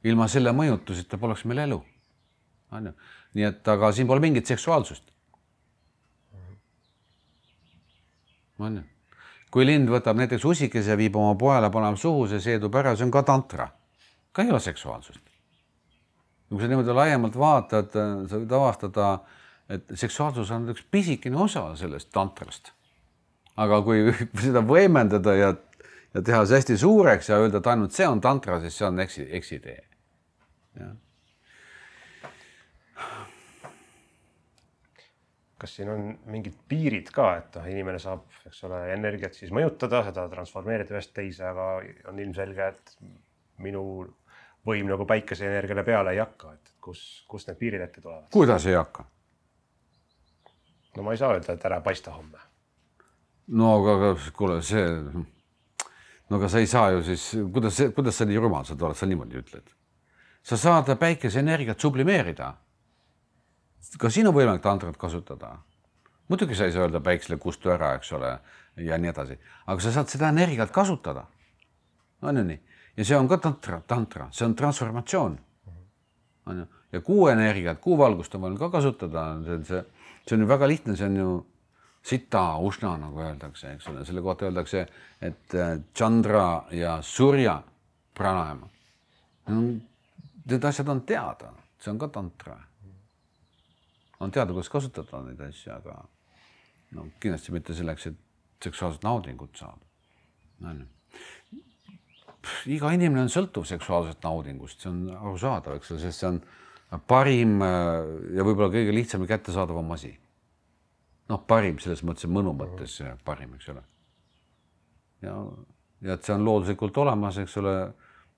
Ilma selle mõjutuseta poleks meil elu. Nii et, aga siin pole mingit seksuaalsust. Kui lind võtab näiteks usikese ja viib oma poele, paneb suhu, see seedub ära, see on ka tantra. Ka ei ole seksuaalsust. Kui sa niimoodi laiemalt vaatad, sa võid avastada, et seksuaalsus on üks pisikene osa sellest tantrast. Aga kui seda võimendada ja teha see hästi suureks ja öelda, et ainult see on tantra, siis see on eksidee. Kas siin on mingid piirid ka, et inimene saab energiat siis mõjutada, seda transformeerida ühest teise, aga on ilmselge, et minu võim nagu päikese energiale peale ei hakka. Et kus need piirid ette tulevad? Kuidas ei hakka? No ma ei saa öelda, et ära paista homme. No aga kuule, no aga sa ei saa ju siis, kuidas sa nii rumal saad olla, sa niimoodi ütled? Sa saad päikese energiat sublimeerida. Ka siin on võimalik tantrat kasutada. Muidugi sa ei saa öelda päiksele kustu ära, eks ole, ja nii edasi. Aga sa saad seda energiat kasutada. On ju nii? Ja see on ka tantra, see on transformatsioon. Ja kuu energiat, kuu valgust on võimalik ka kasutada. See on ju väga lihtne, see on ju sita, ušna, nagu öeldakse, eks ole. Selle kohta öeldakse, et Chandra ja Surya pranayama. Need asjad on teada, see on ka tantra. On teada, kuidas kasutada neid asju, aga kindlasti mitte selleks, et seksuaalset naudingut saada. Iga inimene on sõltuv seksuaalset naudingust, see on arusaadav, eks ole, sest see on parim ja võib-olla kõige lihtsam kättesaadavam asi. Parim selles mõttes mõnu mõttes parim, eks ole. Ja et see on looduslikult olemas, eks ole,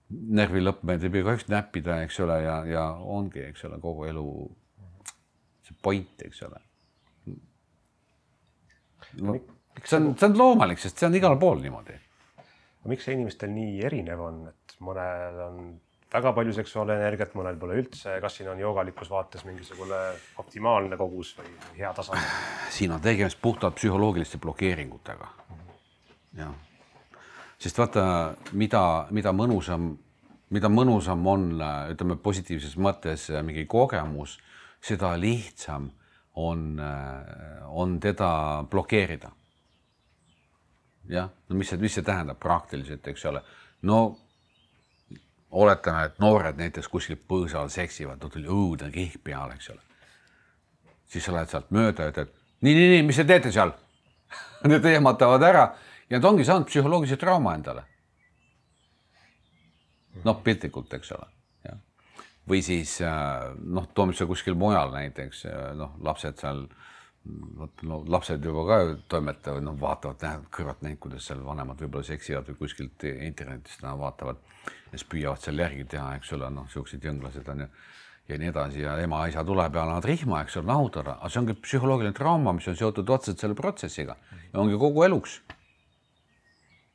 närvilõppmeid ei pea kahjuks näppida, eks ole, ja ongi, eks ole, kogu elu see point, eks ole. See on loomalik, sest see on igal pool niimoodi. Miks see inimestel nii erinev on, et mõnel on väga palju seksuaalenergiat, mõnel pole üldse, kas siin on joogalikus vaates mingisugune optimaalne kogus või hea tasand? Siin on tegemist puhtalt psühholoogiliste blokeeringutega. Ja. Sest vaata, mida mõnusam on, ütleme positiivses mõttes mingi kogemus, seda lihtsam on teda blokeerida. Jah, no mis see tähendab praktiliselt, eks ole? No oletame, et noored näiteks kuskil põõsal seksivad, no tuli õudne kihk peale, eks ole. Siis sa lähed sealt mööda, et nii, mis te teete seal? Need ehmatavad ära ja nad ongi saanud psühholoogilise trauma endale. Noh, piltlikult, eks ole. Ja. Või siis, toomib see kuskil mujal näiteks, lapsed seal, lapsed juba ka toimetavad, vaatavad, näevad kõrvat neid, kuidas seal vanemad võib-olla seksivad või kuskilt internetist vaatavad, kes püüavad seal järgi teha, eks ole, siuksed jõnglased on ja nii edasi ja ema-isa tuleb ja nad rihma, eks ole, nahutada, aga see ongi psühholoogiline trauma, mis on seotud otseselt selle protsessiga ja ongi kogu eluks.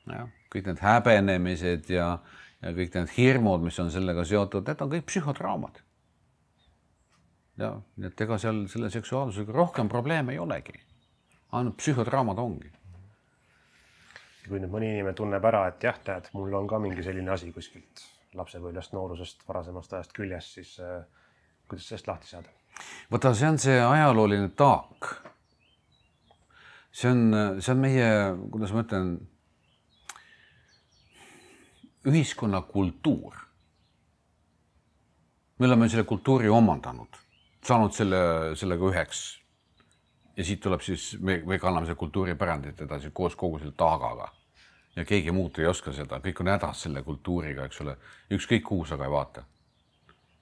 Ja, kõik need häbenemised ja kõik need hirmud, mis on sellega seotud, need on kõik psühhotraumad. Ja, et ega seal selle seksuaalsusega rohkem probleeme ei olegi. Ainult psühhotraumad ongi. Kui nüüd mõni inimene tunneb ära, et jah, tead, mul on ka mingi selline asi kuskilt lapsepõlvest, noorusest, varasemast ajast küljes, siis kuidas sellest lahti saada? Võta, see on see ajalooline taak. See on meie, kuidas ma ütlen, ühiskonna kultuur. Me oleme selle kultuuri omandanud, saanud sellega üheks ja siit tuleb siis, me kanname selle kultuuripärandit edasi koos kogu selle taagaga ja keegi muud ei oska seda, kõik on hädas selle kultuuriga, eks ole, ükskõik kuhu sa ka ei vaata.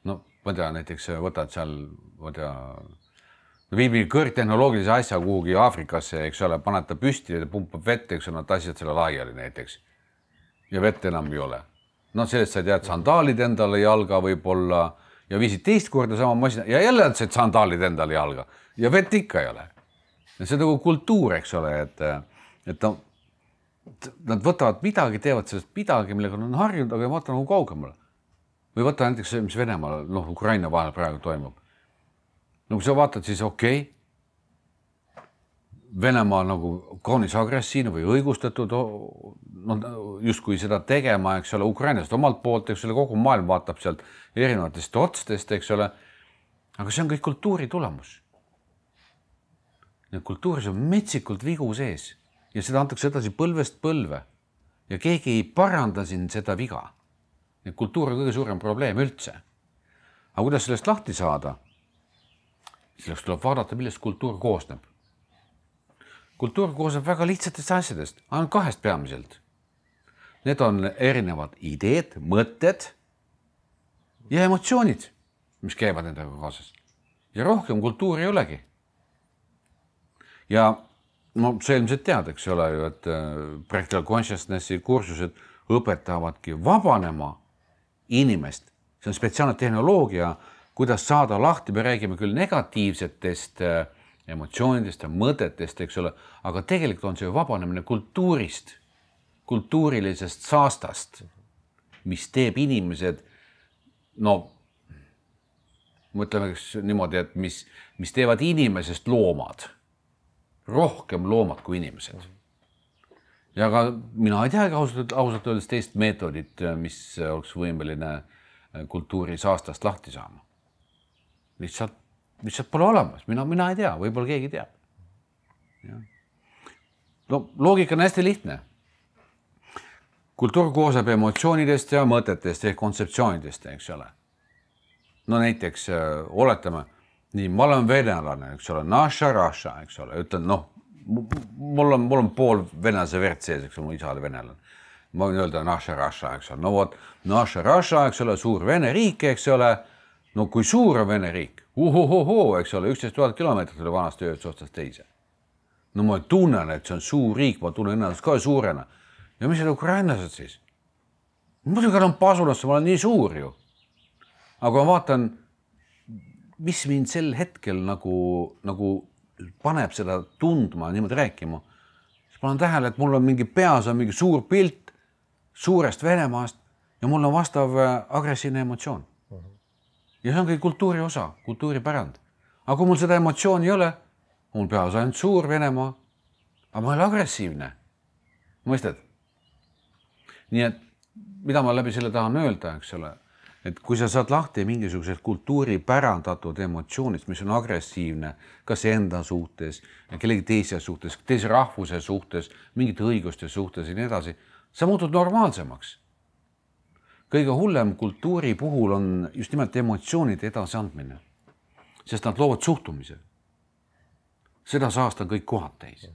No, ma tea, näiteks võtad seal, viibi kõrgtehnoloogilise asja kuhugi Aafrikasse, eks ole, paned ta püsti ja pumpab vett, eks ole, nad asjad selle laiali näiteks ja vett enam ei ole. No sellest sa tead, sandaalid endale jalga võib-olla ja viisid teist korda sama masina ja jälle on see sandaalid endale jalga ja vett ikka ei ole. Ja see on nagu kultuur, eks ole, et nad võtavad midagi, teevad sellest midagi, millega on harjunud, aga ei vaata nagu kaugemale. Või võta näiteks see, mis Venemaal, Ukraina vahel praegu toimub. No kui sa vaatad, siis okei. Venemaa nagu kaunis agressiivne või õigustatud, just kui seda tegema, eks ole, Ukrainast omalt poolt, eks ole, kogu maailm vaatab sealt erinevatest otstest, eks ole, aga see on kõik kultuuri tulemus. Ja kultuuris on metsikult vigu sees ja seda antakse edasi põlvest põlve ja keegi ei paranda siin seda viga. Ja kultuur on kõige suurem probleem üldse. Aga kuidas sellest lahti saada? Selleks tuleb vaadata, millest kultuur koosneb. Kultuur koosneb väga lihtsatest asjadest, ainult kahest peamiselt. Need on erinevad ideed, mõtted ja emotsioonid, mis käivad nendega kaasas. Ja rohkem kultuuri ei olegi. Ja sa ilmselt tead, eks ole ju, et Practical Consciousnessi kursused õpetavadki vabanema inimest. See on spetsiaalne tehnoloogia, kuidas saada lahti, me räägime küll negatiivsetest emotsioonidest ja mõtetest, eks ole, aga tegelikult on see vabanemine kultuurist, kultuurilisest saastast, mis teeb inimesed, mõtleme niimoodi, et mis teevad inimesest loomad, rohkem loomad kui inimesed. Ja ka mina ei teagi ausalt öeldes teist meetodit, mis oleks võimeline kultuuri saastast lahti saama. Lihtsalt pole olemas, mina ei tea, võib-olla keegi teab. Ja. No, loogika on hästi lihtne. Kultuur koosneb emotsioonidest ja mõtetest ehk kontseptsioonidest, eks ole. No näiteks oletame, nii, ma olen venelane, eks ole, naša, raša, eks ole, ütlen, mul on pool venelase verd sees, eks ole, mu isa oli venelane. Ma võin öelda naša, raša, eks ole, no vot, naša, raša, eks ole, suur Vene riik, eks ole, no kui suur on Vene riik, eks ole, 11 000 kilomeetrit oli vanast ühest otsast teise. No ma tunnen, et see on suur riik, ma tunnen ennast ka suurena. Ja mis need ukrainlased siis? Muidugi on pasulasse, ma olen nii suur ju. Aga ma vaatan, mis mind sel hetkel nagu paneb seda tundma, niimoodi rääkima, siis ma olen tähele, et mul on mingi peas on mingi suur pilt suurest Venemaast ja mul on vastav agressiivne emotsioon. Ja see on kõik kultuuri osa, kultuuripärand. Aga kui mul seda emotsiooni ei ole, mul peas ainult suur Venemaa, aga ma ei ole agressiivne. Mõistad? Nii et mida ma läbi selle tahan öelda, eks ole, et kui sa saad lahti mingisugused kultuuri pärandatud emotsioonid, mis on agressiivne, kas enda suhtes, kellegi teise suhtes, teise rahvuse suhtes, mingite õiguste suhtes ja nii edasi, sa muutud normaalsemaks. Kõige hullem kultuuri puhul on just nimelt emotsioonide edasiandmine, sest nad loovad suhtumise. Seda saast on kõik kohad täis.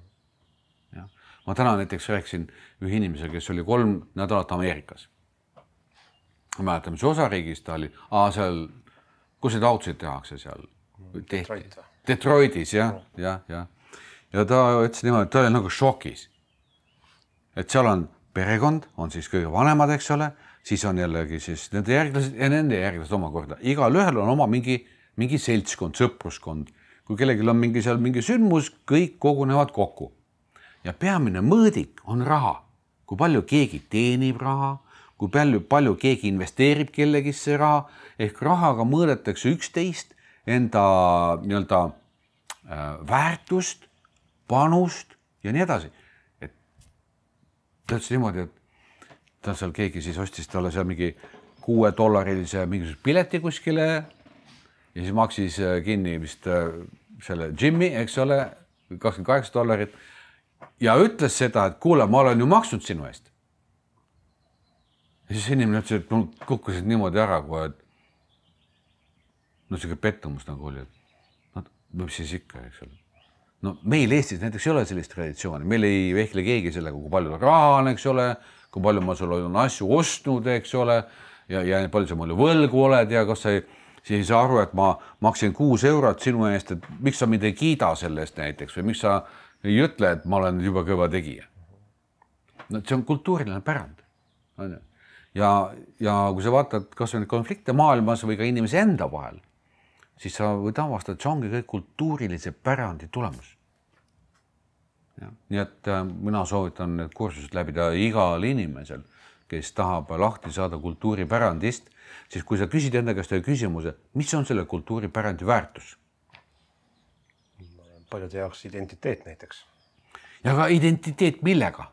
Ja. Ma täna näiteks rääkisin ühe inimesega, kes oli 3 nädalat Ameerikas. Ma mäletan, mis osariigis ta oli, seal, kus need autosid tehakse seal? Detroitis, jah. Ja ta ütles niimoodi, et ta oli nagu šokis. Et seal on perekond, on siis kõige vanemad, eks ole, siis on jällegi siis nende järglased ja nende järglased omakorda. Igal ühel on oma mingi seltskond, sõpruskond. Kui kellelgi on mingi sündmus, kõik kogunevad kokku. Ja peamine mõõdik on raha. Kui palju keegi teenib raha, kui palju keegi investeerib kellegisse raha, ehk rahaga mõõdetakse üksteist enda nii-öelda väärtust, panust ja nii edasi. Et ta ütles niimoodi, et ta seal keegi siis ostis talle seal mingi $6 mingisuguse pileti kuskile ja siis maksis kinni vist selle Jimmy, eks ole, $28 ja ütles seda, et kuule, ma olen ju maksnud sinu eest. Ja siis inimene ütles, et mul kukkusid niimoodi ära, kui et no selline pettumus nagu oli, et mis siis ikka, eks ole. No meil Eestis näiteks ei ole sellist traditsiooni, meil ei vehkle keegi sellega, kui palju raha on, eks ole, kui palju ma sul on asju ostnud, eks ole, ja palju sa mulle võlgu oled ja kas sa ei saa aru, et ma maksin €6 sinu eest, et miks sa mind ei kiida sellest näiteks või miks sa ei ütle, et ma olen juba kõva tegija. No see on kultuuriline pärand. Ja kui sa vaatad kas või neid konflikte maailmas või ka inimese enda vahel, siis sa võid avastada, et see ongi kõik kultuurilise pärandi tulemus. Ja, nii et mina soovitan need kursused läbida igal inimesel, kes tahab lahti saada kultuuripärandist, siis kui sa küsid enda käest küsimuse, mis on selle kultuuripärandi väärtus? Paljude jaoks identiteet näiteks. Ja ka identiteet millega?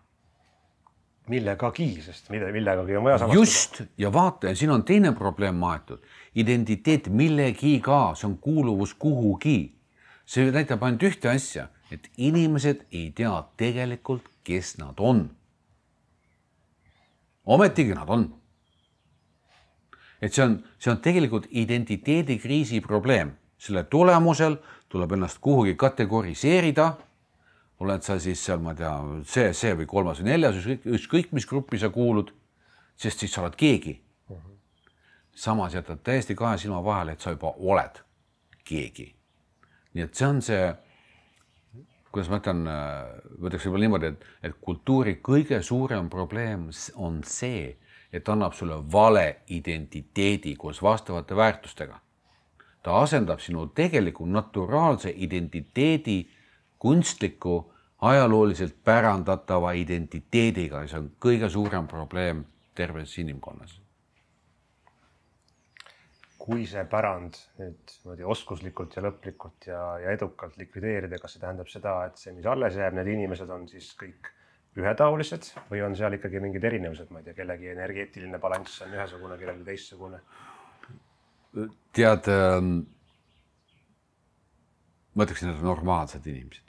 Millegagi, sest millegagi on vaja samastada. Just, ja vaata, ja siin on teine probleem maetud. Identiteet millegiga, see on kuuluvus kuhugi. See näitab ainult ühte asja, et inimesed ei tea tegelikult, kes nad on. Ometigi nad on. Et see on tegelikult identiteedikriisi probleem. Selle tulemusel tuleb ennast kuhugi kategoriseerida. Oled sa siis seal, ma tea, see või 3. või 4. ükskõik mis gruppi sa kuulud, sest siis sa oled keegi. Samas jätad täiesti 2 silma vahele, et sa juba oled keegi. Nii et see on see, kuidas ma ütlen, võtaks juba niimoodi, et kultuuri kõige suurem probleem on see, et annab sulle vale identiteedi koos vastavate väärtustega. Ta asendab sinu tegeliku naturaalse identiteedi kunstliku ajalooliselt pärandatava identiteediga ja see on kõige suurem probleem terves inimkonnas. Kui see pärand nüüd oskuslikult ja lõplikult ja edukalt likvideerida, kas see tähendab seda, et see, mis alles jääb, need inimesed on siis kõik ühetaolised või on seal ikkagi mingid erinevused, ma ei tea, kellegi energeetiline balanss on ühesugune, kellegi teistsugune? Tead, ma ütleksin, et normaalsed inimesed.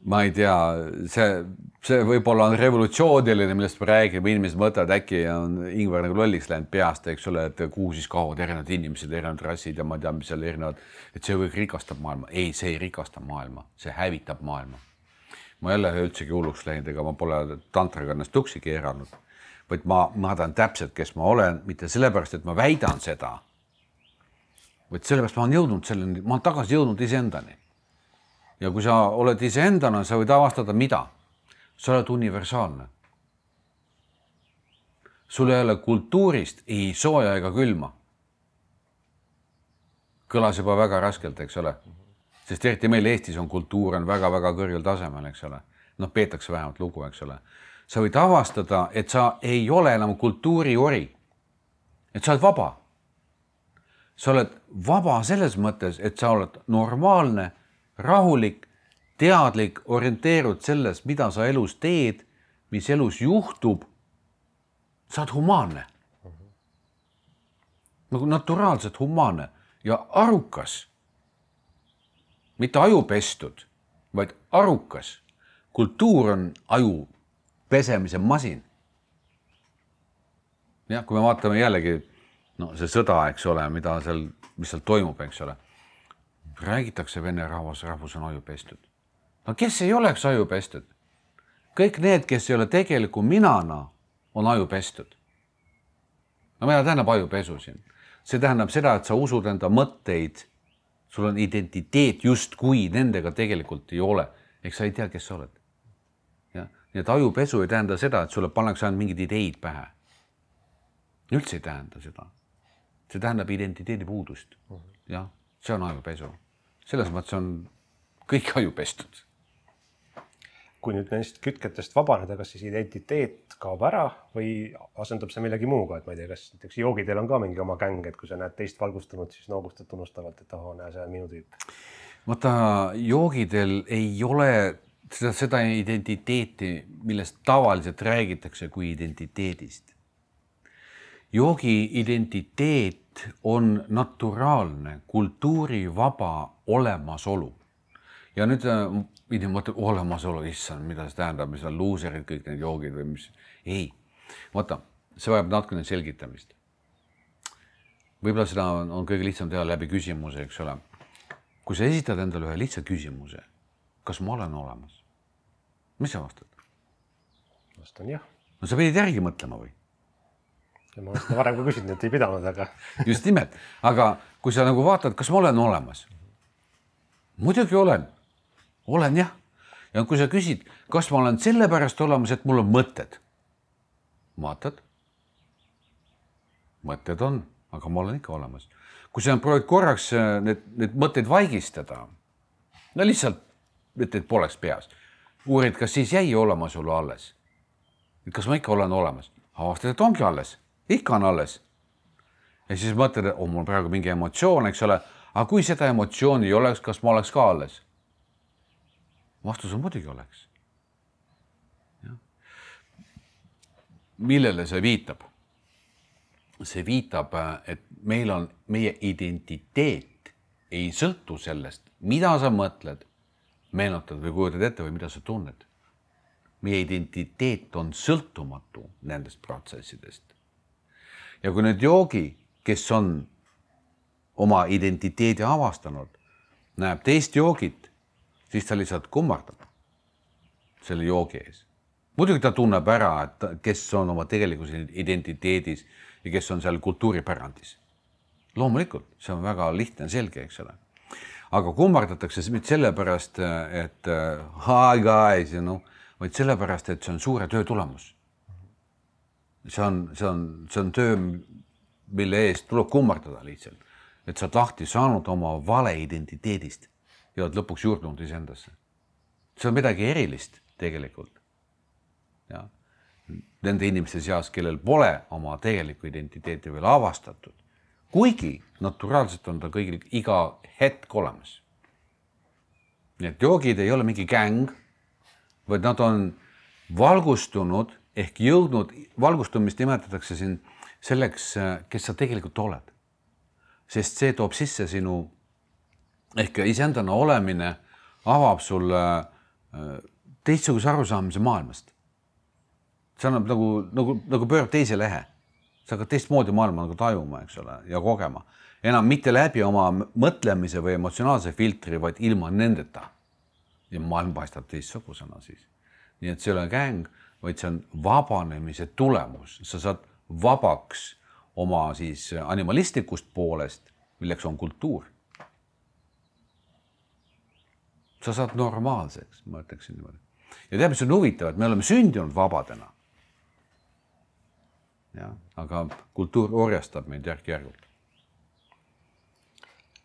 Ma ei tea, see võib-olla on revolutsiooniline, millest me räägime, inimesed mõtavad, äkki on Ingvar nagu lolliks läinud peast, eks ole, et kuhu siis kaovad erinevad inimesed, erinevad rassid ja ma ei tea, mis seal erinevad, et see kõik rikastab maailma. Ei, see ei rikasta maailma, see hävitab maailma. Ma jälle üldsegi hulluks läinud, ega ma pole tantraga ennast tuksi keeranud, vaid ma tean täpselt, kes ma olen, mitte sellepärast, et ma väidan seda, vaid sellepärast ma olen jõudnud selleni, ma olen tagasi jõudnud iseendani. Ja kui sa oled iseendana, sa võid avastada mida? Sa oled universaalne. Sul ei ole kultuurist ei sooja ega külma. Kõlas juba väga raskelt, eks ole. Sest eriti meil Eestis on kultuur on väga-väga kõrgel tasemel, eks ole. Noh, peetakse vähemalt lugu, eks ole. sa võid avastada, et sa ei ole enam kultuuriori. Et sa oled vaba. Sa oled vaba selles mõttes, et sa oled normaalne, rahulik, teadlik, orienteerud selles, mida sa elus teed, mis elus juhtub. Sa oled humaanne. Nagu naturaalselt humaanne ja arukas. Mitte ajupestud, vaid arukas. Kultuur on aju pesemise masin. Ja, kui me vaatame jällegi see sõda, eks ole, mis seal toimub, eks ole. Räägitakse vene rahvus on ajupestud. No kes ei oleks ajupestud? Kõik need, kes ei ole tegeliku minana, on ajupestud. No mida tähendab ajupesu siin? See tähendab seda, et sa usud enda mõtteid, sul on identiteet just kui nendega tegelikult ei ole. Ehk sa ei tea, kes sa oled. Ja? Nii et ajupesu ei tähenda seda, et sulle pannakse ainult mingid ideid pähe. Üldse ei tähenda seda. See tähendab identiteedi puudust. Ja, see on ajupesu. Selles mõttes on kõik ajupestud. Kui nüüd neist kütketest vabaneda, kas siis identiteet kaob ära või asendab see millegi muuga? Et ma ei tea, kas näiteks joogidel on ka mingi oma gäng, et kui sa näed teist valgustunud, siis noogustad tunnustavalt, et see on minu tüüp. Vaata, joogidel ei ole seda identiteeti, millest tavaliselt räägitakse kui identiteedist. Joogi identiteet on naturaalne, kultuurivaba olemasolu. Ja nüüd inimene mõtleb, olemasolu, issand, mida see tähendab, mis on luuserid, kõik need joogid või mis. Ei, vaata, see vajab natukene selgitamist. Võib-olla seda on kõige lihtsam teha läbi küsimuse, eks ole. Kui sa esitad endale ühe lihtsa küsimuse, kas ma olen olemas? Mis sa vastad? Vastan jah. No sa pidid järgi mõtlema või? Ja ma olen seda varem ka küsinud, et ei pidanud, aga... Just nimelt. Aga kui sa nagu vaatad, kas ma olen olemas? Muidugi olen. Olen jah. Ja kui sa küsid, kas ma olen sellepärast olemas, et mul on mõtted? Vaatad? Mõtted on, aga ma olen ikka olemas. Kui sa proovid korraks need mõtteid vaigistada, no lihtsalt, et poleks peas. Uurid, kas siis jäi olemasolu alles? Kas ma ikka olen olemas? Avastad, et ongi alles. Ikka on alles. Ja siis mõtled, et mul praegu mingi emotsioon, eks ole. Aga kui seda emotsiooni ei oleks, kas ma oleks ka alles? Vastus on muidugi oleks. Ja. Millele see viitab? See viitab, et meie identiteet ei sõltu sellest, mida sa mõtled, meenutad või kujutad ette või mida sa tunned. Meie identiteet on sõltumatu nendest protsessidest. Ja kui nüüd joogi, kes on oma identiteedi avastanud, näeb teist joogit, siis ta lihtsalt kummardab selle joogi ees. Muidugi ta tunneb ära, et kes on oma tegelikus identiteedis ja kes on seal kultuuripärandis. Loomulikult, see on väga lihtne ja selge, eks ole. Aga kummardatakse mitte sellepärast, et hi guys, vaid sellepärast, et see on suure töö tulemus. See on töö, mille eest tuleb kummardada lihtsalt. Et sa oled lahti saanud oma vale identiteedist ja oled lõpuks juurdunud iseendasse. See on midagi erilist tegelikult. Ja. Nende inimeste seas, kellel pole oma tegelikku identiteeti veel avastatud. Kuigi naturaalselt on ta kõigil iga hetk olemas. Nii et joogid ei ole mingi gäng, vaid nad on valgustunud ehk jõudnud, valgustumist nimetatakse siin selleks, kes sa tegelikult oled. Sest see toob sisse sinu ehk iseendana olemine avab sulle teistsuguse arusaamise maailmast. See annab nagu pöörab teise lehe. Sa hakkad teistmoodi maailma nagu tajuma, eks ole, ja kogema. Enam mitte läbi oma mõtlemise või emotsionaalse filtri, vaid ilma nendeta. Ja maailm paistab teistsugusena siis. Nii et see ei ole gäng, vaid see on vabanemise tulemus. Sa saad vabaks oma siis animalistlikust poolest, milleks on kultuur. Sa saad normaalseks, ma ütleksin niimoodi. Ja tead, mis on huvitav, et me oleme sündinud vabadena. Ja, aga kultuur orjastab meid järk-järgult.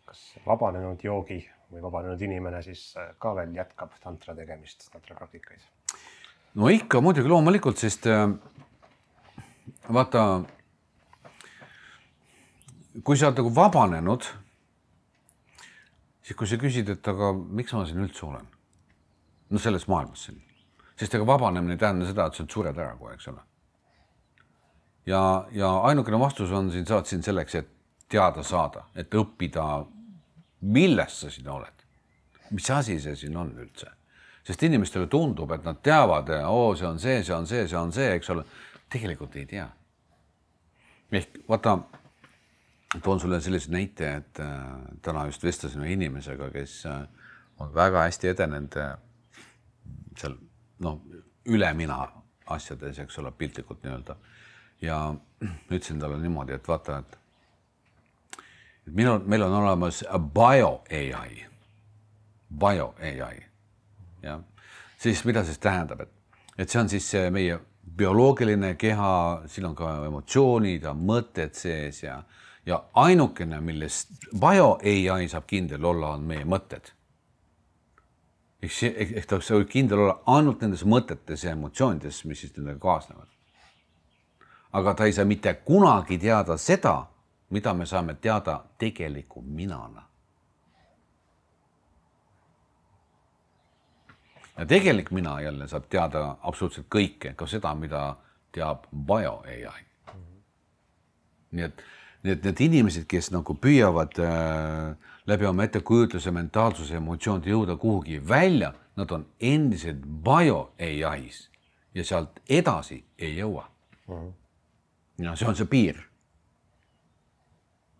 Kas vabanenud joogi või vabanenud inimene siis ka veel jätkab tantra tegemist, tantra praktikaid? no ikka muidugi loomulikult, sest vaata, kui sa oled nagu vabanenud, siis kui sa küsid, et aga miks ma siin üldse olen? No selles maailmas siin. Sest ega vabanemine ei tähenda seda, et sa sured ära kohe, eks ole. Ja ainukene vastus on siin, saad siin selleks, et teada saada, et õppida, millest sa siin oled. Mis asi see siin on üldse? Sest inimestele tundub, et nad teavad, see on see, see on see, see on see, eks ole. Tegelikult ei tea. Ehk vaata, toon sulle sellise näite, et täna just vestlasime inimesega, kes on väga hästi edenenud seal, üle mina asjades, eks ole, piltlikult nii-öelda. Ja ütlesin talle niimoodi, et vaata, et meil on olemas bio-AI. Bio-AI. Ja siis mida siis tähendab, et see on siis meie bioloogiline keha, siin on ka emotsioonid ja mõtted sees ja ainukene, millest bio-AI saab kindel olla, on meie mõtted. Ehk ta võib kindel olla ainult nendes mõtetes ja emotsioonides, mis siis nendega kaasnevad. Aga ta ei saa mitte kunagi teada seda, mida me saame teada tegeliku minana. Ja tegelik mina jälle saab teada absoluutselt kõike, ka seda, mida teab bio-AI. Nii et need inimesed, kes nagu püüavad läbi oma ettekujutluse, mentaalsuse, emotsioonide jõuda kuhugi välja, nad on endised bio-AIs ja sealt edasi ei jõua. Ja see on see piir.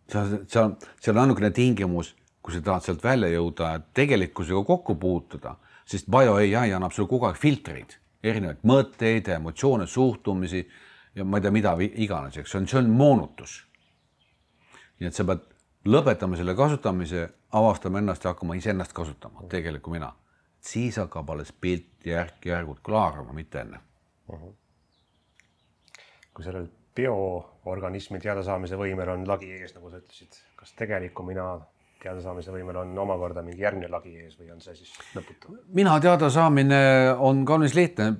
See on ainukene tingimus, kui sa tahad sealt välja jõuda, et tegelikkusega kokku puutuda, sest bio-AI annab sulle kogu aeg filtreid, erinevaid mõtteid, emotsioone, suhtumisi ja ma ei tea, mida iganes, eks see on moonutus. Nii et sa pead lõpetama selle kasutamise, avastama ennast ja hakkama iseennast kasutama, tegeliku mina. Siis hakkab alles pilt järk-järgult klaarama, mitte enne. Kui sellel bioorganismi teadasaamise võimel on lagi ees, nagu sa ütlesid, kas tegeliku mina teadasaamise võimel on omakorda mingi järgmine lagi ees või on see siis lõputu? Mina teadasaamine on kaunis lihtne,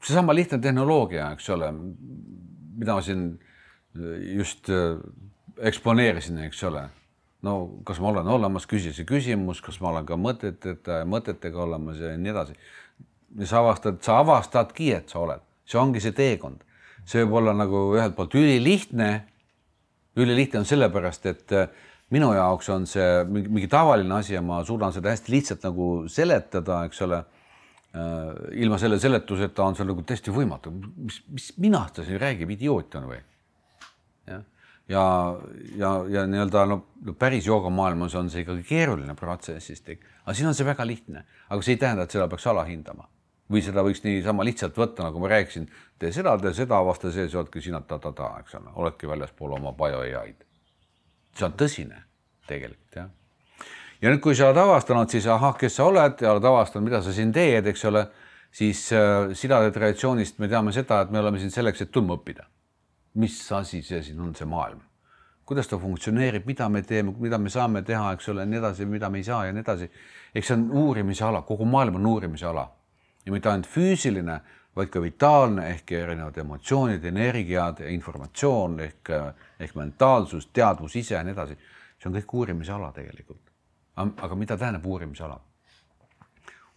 seesama lihtne tehnoloogia, eks ole, mida ma siin just eksponeerisin, eks ole. No kas ma olen olemas, küsi see küsimus, kas ma olen ka mõtetega olemas ja nii edasi. Sa avastadki, et sa oled. See ongi see teekond. See võib olla nagu ühelt poolt ülilihtne on sellepärast, et minu jaoks on see mingi tavaline asi ja ma suudan seda hästi lihtsalt nagu seletada, eks ole, ilma selle seletuseta on see nagu tõesti võimatu. Mis minast ta siin räägib, idioot on või? Ja nii-öelda päris joogamaailmas on see ikkagi keeruline protsess, aga siin on see väga lihtne, aga see ei tähenda, et seda peaks alahindama. Või seda võiks nii sama lihtsalt võtta, nagu ma rääkisin, tee seda, avasta see, oledki sina eks ole, oledki väljaspool oma bio-AI-d. See on tõsine tegelikult, jah. Ja nüüd, kui sa oled avastanud, siis kes sa oled ja oled avastanud, mida sa siin teed, eks ole, siis sidade traditsioonist me teame seda, et me oleme siin selleks, et tundma õppida. Mis asi see siin on see maailm? Kuidas ta funktsioneerib, mida me teeme, mida me saame teha, eks ole, nii edasi, mida me ei saa ja nii edasi. Eks see on uurimise ala, kogu maailm on uurimise ala. Ja mitte ainult füüsiline, vaid ka vitaalne ehk erinevad emotsioonid, energiad, informatsioon ehk mentaalsus, teadvus ise ja nii edasi. See on kõik uurimise ala tegelikult. Aga mida tähendab uurimise ala?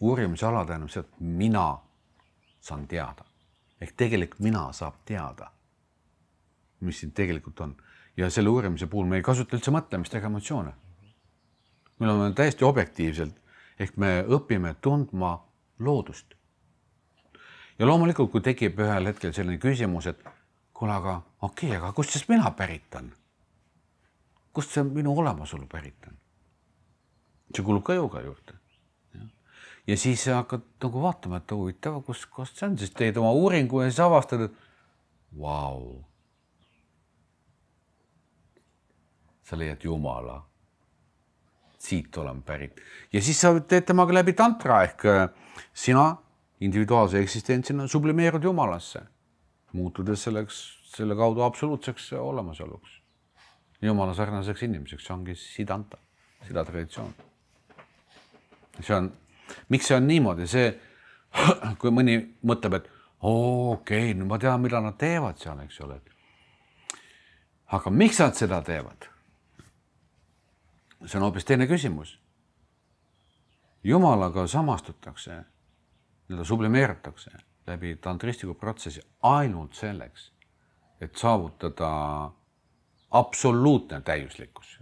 Uurimise ala tähendab see, et mina saan teada. Ehk tegelikult mina saab teada, mis siin tegelikult on. Ja selle uurimise puhul me ei kasuta üldse mõtlemist ega emotsioone. Me oleme täiesti objektiivselt, ehk me õpime tundma loodust. Ja loomulikult, kui tekib ühel hetkel selline küsimus, et kuule, aga kust siis mina pärit on? Kust see minu olemasolu pärit on? See kulub ka jooga juurde. Ja siis hakkad nagu vaatama, et huvitav, kust see on, siis teed oma uuringu ja siis avastad, et vau, sa leiad Jumala. Siit olen pärit. Ja siis sa teed temaga läbi tantra ehk sina individuaalse eksistentsina sublimeerud Jumalasse, muutudes selle kaudu absoluutseks olemasoluks. Jumala sarnaseks inimeseks, see ongi sida traditsioon. Miks see on niimoodi? kui mõni mõtleb, et okei, no ma tean, mida nad teevad seal, eks ole. Aga miks nad seda teevad? See on hoopis teine küsimus. Jumalaga samastutakse, sublimeeritakse läbi tantristiku protsessi ainult selleks, et saavutada absoluutne täiuslikkus.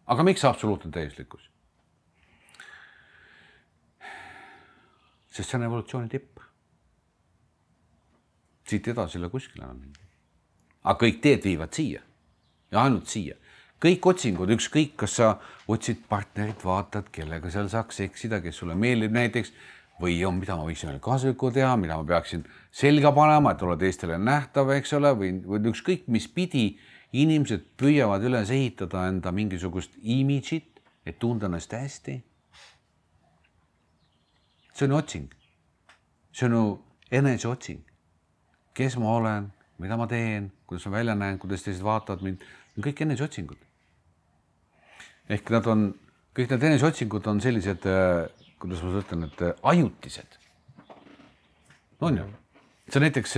Aga miks absoluutne täiuslikkus? Sest see on evolutsiooni tipp. Siit edasi ei ole kuskil enam mingi. Aga kõik teed viivad siia ja ainult siia. Kõik otsingud, ükskõik, kas sa otsid partnerit, vaatad, kellega seal saaks eksida, kes sulle meeldib näiteks, või on, mida ma võiksin veel kasulikku teha, mida ma peaksin selga panema, et olla teistele nähtav, eks ole, või ükskõik, mis pidi inimesed püüavad üles ehitada enda mingisugust imidžit, et tunda ennast hästi. See on otsing. See on eneseotsing. Kes ma olen, mida ma teen, kuidas ma välja näen, kuidas teised vaatavad mind, kõik eneseotsingud. Ehk kõik need eneseotsingud on sellised, kuidas ma ütlen, et ajutised. On ju? Sa näiteks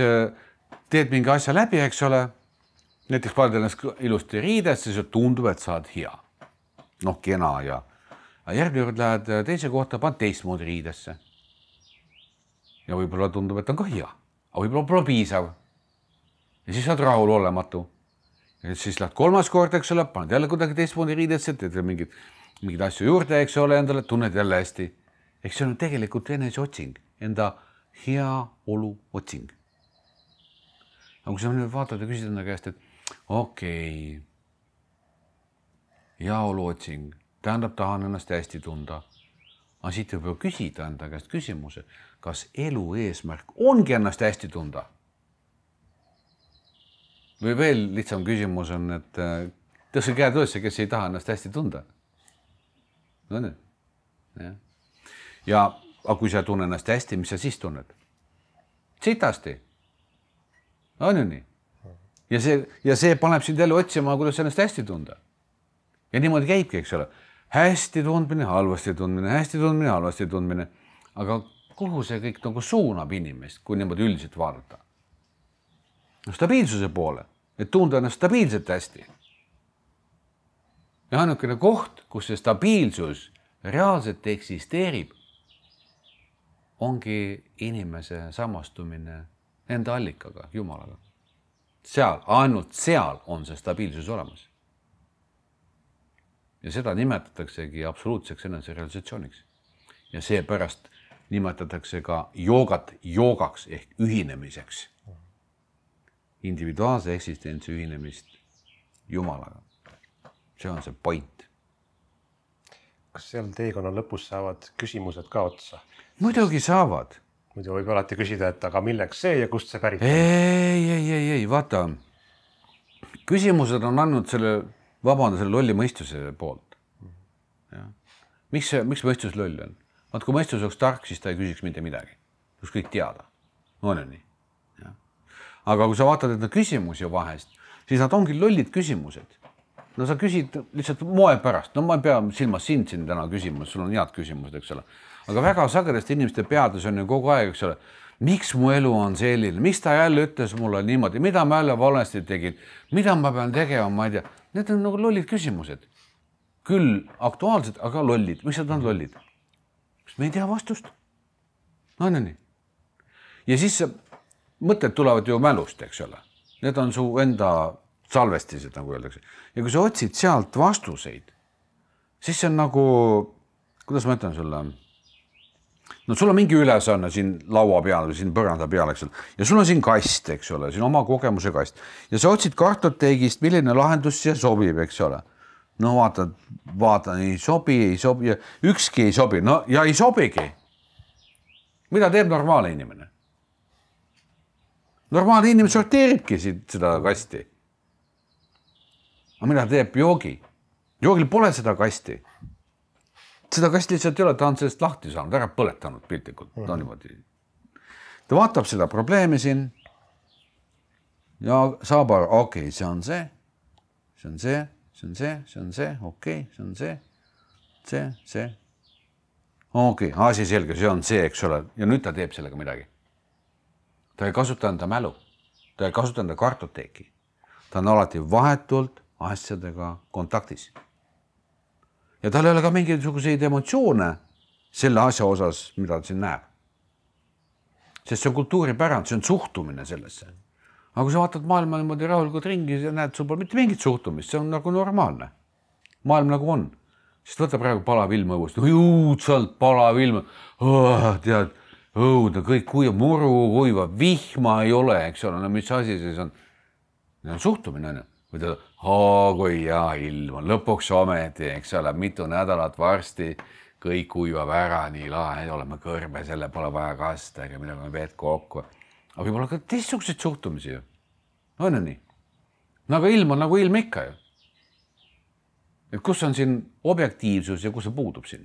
teed mingi asja läbi, eks ole, näiteks paned ennast ilusti riidesse, siis tundub, et saad hea. Kena ja järgmine kord lähed teise kohta, paned teistmoodi riidesse. Ja võib-olla tundub, et on ka hea, aga võib-olla pole piisav. Ja siis saad rahul olematu. Ja siis lähed kolmas kord, eks ole, paned jälle kuidagi teistmoodi riidesse, teed mingid asju juurde, eks ole, endale tunned jälle hästi. Ehk see on tegelikult eneseotsing, enda hea olu otsing. Aga kui sa nüüd vaatad ja küsid enda käest, et okei, hea olu otsing, tähendab tahan ennast hästi tunda. Aga siit võib küsida enda käest küsimuse, kas elu eesmärk ongi ennast hästi tunda? Või veel lihtsam küsimus on, et tõuse käed üles, kes ei taha ennast hästi tunda. No nii. Ja kui sa tunne ennast hästi, mis sa siis tunned? Sitasti. On ju nii? Ja see paneb sind jälle otsima, kuidas ennast hästi tunda. Ja niimoodi käibki, eks ole. Hästi tundmine, halvasti tundmine, hästi tundmine, halvasti tundmine. Aga kuhu see kõik nagu suunab inimest, kui niimoodi üldiselt vaadata? Stabiilsuse poole, et tunda ennast stabiilselt hästi. Ja ainukene koht, kus see stabiilsus reaalselt eksisteerib, ongi inimese samastumine enda allikaga, Jumalaga. Ainult seal on see stabiilsus olemas. Ja seda nimetataksegi absoluutseks eneserealisatsiooniks. Ja seepärast nimetatakse ka joogat joogaks ehk ühinemiseks. Individuaalse eksistentsi ühinemist Jumalaga. See on see point. Kas seal teekonna lõpus saavad küsimused ka otsa? Muidugi saavad. Muidu võib alati küsida, et aga milleks see ja kust see pärit on? Ei, vaata. Küsimused on andnud selle lolli mõistuse poolt. Ja. Miks mõistus loll on? Vaat kui mõistus oleks tark, siis ta ei küsiks mitte midagi. Kus kõik teada. On ju nii. Ja. Aga kui sa vaatad enda küsimusi vahest, siis nad ongi lollid küsimused. No sa küsid lihtsalt moe pärast. No ma ei pea silmas sind siin täna küsimus, sul on head küsimused, eks ole. Aga väga sagedasti inimeste peades on ju kogu aeg, eks ole, miks mu elu on selline, miks ta jälle ütles mulle niimoodi, mida ma jälle valesti tegin, mida ma pean tegema, ma ei tea. Need on nagu lollid küsimused. Küll aktuaalsed, aga lollid. Miks nad on lollid? Me ei tea vastust. No nii. Ja siis mõtted tulevad ju mälust, eks ole. Need on su enda salvestised, nagu öeldakse. Ja kui sa otsid sealt vastuseid, siis see on nagu, kuidas ma ütlen sulle, no sul on mingi ülesanne siin laua peal või siin põranda peal, eks ole. Ja sul on siin kast, eks ole, siin oma kogemuse kast. Ja sa otsid kartoteegist, milline lahendus siia sobib, eks ole. No vaata, ei sobi ja ükski ei sobi. No ja ei sobigi. Mida teeb normaalne inimene? Normaalne inimene sorteeribki seda kasti. Aga mida teeb joogi? Joogil pole seda kasti. Seda kasti lihtsalt ei ole, ta on sellest lahti saanud, ära põletanud piltlikult. Ta vaatab seda probleemi siin ja saab aru, okei, see on see, see on see, see on see, see on see, okei, see on see. okei, asi selge, see on see, eks ole, ja nüüd ta teeb sellega midagi. Ta ei kasuta enda mälu, ta ei kasuta enda kartoteeki. Ta on alati vahetult asjadega kontaktis. Ja tal ei ole ka mingisuguseid emotsioone selle asja osas, mida ta siin näeb. Sest see on kultuuripärand, see on suhtumine sellesse. Aga kui sa vaatad maailma niimoodi rahulikult ringi ja näed, sul pole mitte mingit suhtumist, see on nagu normaalne. Maailm nagu on. Sest võta praegu palav ilm õuest, õudselt palav ilm, tead, õudne, kõik kuiva, muru kuiva, vihma ei ole, eks ole, no mis asi siis on? See on suhtumine, on ju. Või tead, kui hea ilm on, lõpuks ometi, eks ole, mitu nädalat varsti, kõik kuivab ära, nii lahe, oleme kõrbe, selle pole vaja kasta, ega mida me veed kokku. Aga võib-olla ka teistsuguseid suhtumisi ju. On ju nii? Nagu ilm on nagu ilm ikka ju. Et kus on siin objektiivsus ja kus see puudub siin?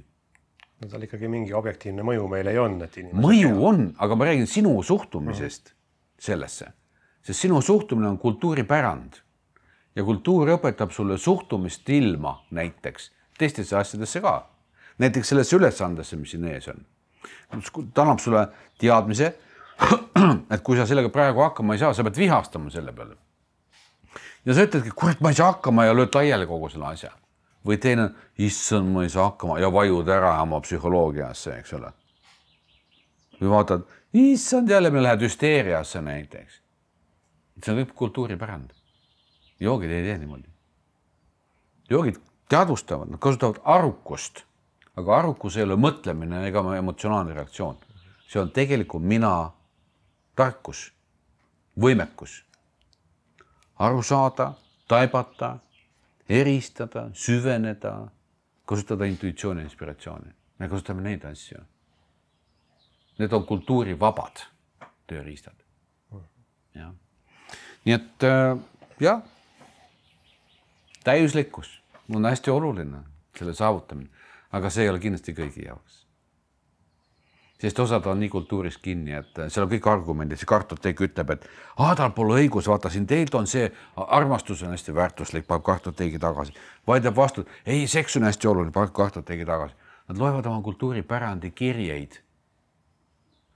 No tal ikkagi mingi objektiivne mõju meil ei on. Et mõju on, aga ma räägin sinu suhtumisest sellesse. Sest sinu suhtumine on kultuuripärand. Ja kultuur õpetab sulle suhtumist ilma näiteks teistesse asjadesse ka. Näiteks sellesse ülesandesse, mis siin ees on. Ta annab sulle teadmise, et kui sa sellega praegu hakkama ei saa, sa pead vihastama selle peale. Ja sa ütledki, kurat, ma ei saa hakkama ja lööd laiali kogu selle asja. Või teine, issand, ma ei saa hakkama ja vajud ära oma psühholoogiasse, eks ole. Või vaatad, issand, jälle me lähed hüsteeriasse näiteks. See on kõik kultuuripärand. Joogid ei tee niimoodi. Joogid teadvustavad, nad kasutavad arukust, aga arukus ei ole mõtlemine ega emotsionaalne reaktsioon. See on tegelikult mina tarkus, võimekus. Aru saada, taibata, eristada, süveneda, kasutada intuitsiooni ja inspiratsiooni. Me kasutame neid asju. Need on kultuurivabad tööriistad. Ja. Nii et jah, täiuslikkus on hästi oluline selle saavutamine, aga see ei ole kindlasti kõigi jaoks. Sest osad on nii kultuuris kinni, et seal on kõik argumendid, see kartoteek ütleb, et tal pole õigus, vaata siin teilt on see, armastus on hästi väärtuslik, paneb kartoteegi tagasi. Vaidab vastu, ei, seks on hästi oluline, paneb kartoteegi tagasi. Nad loevad oma kultuuripärandi kirjeid.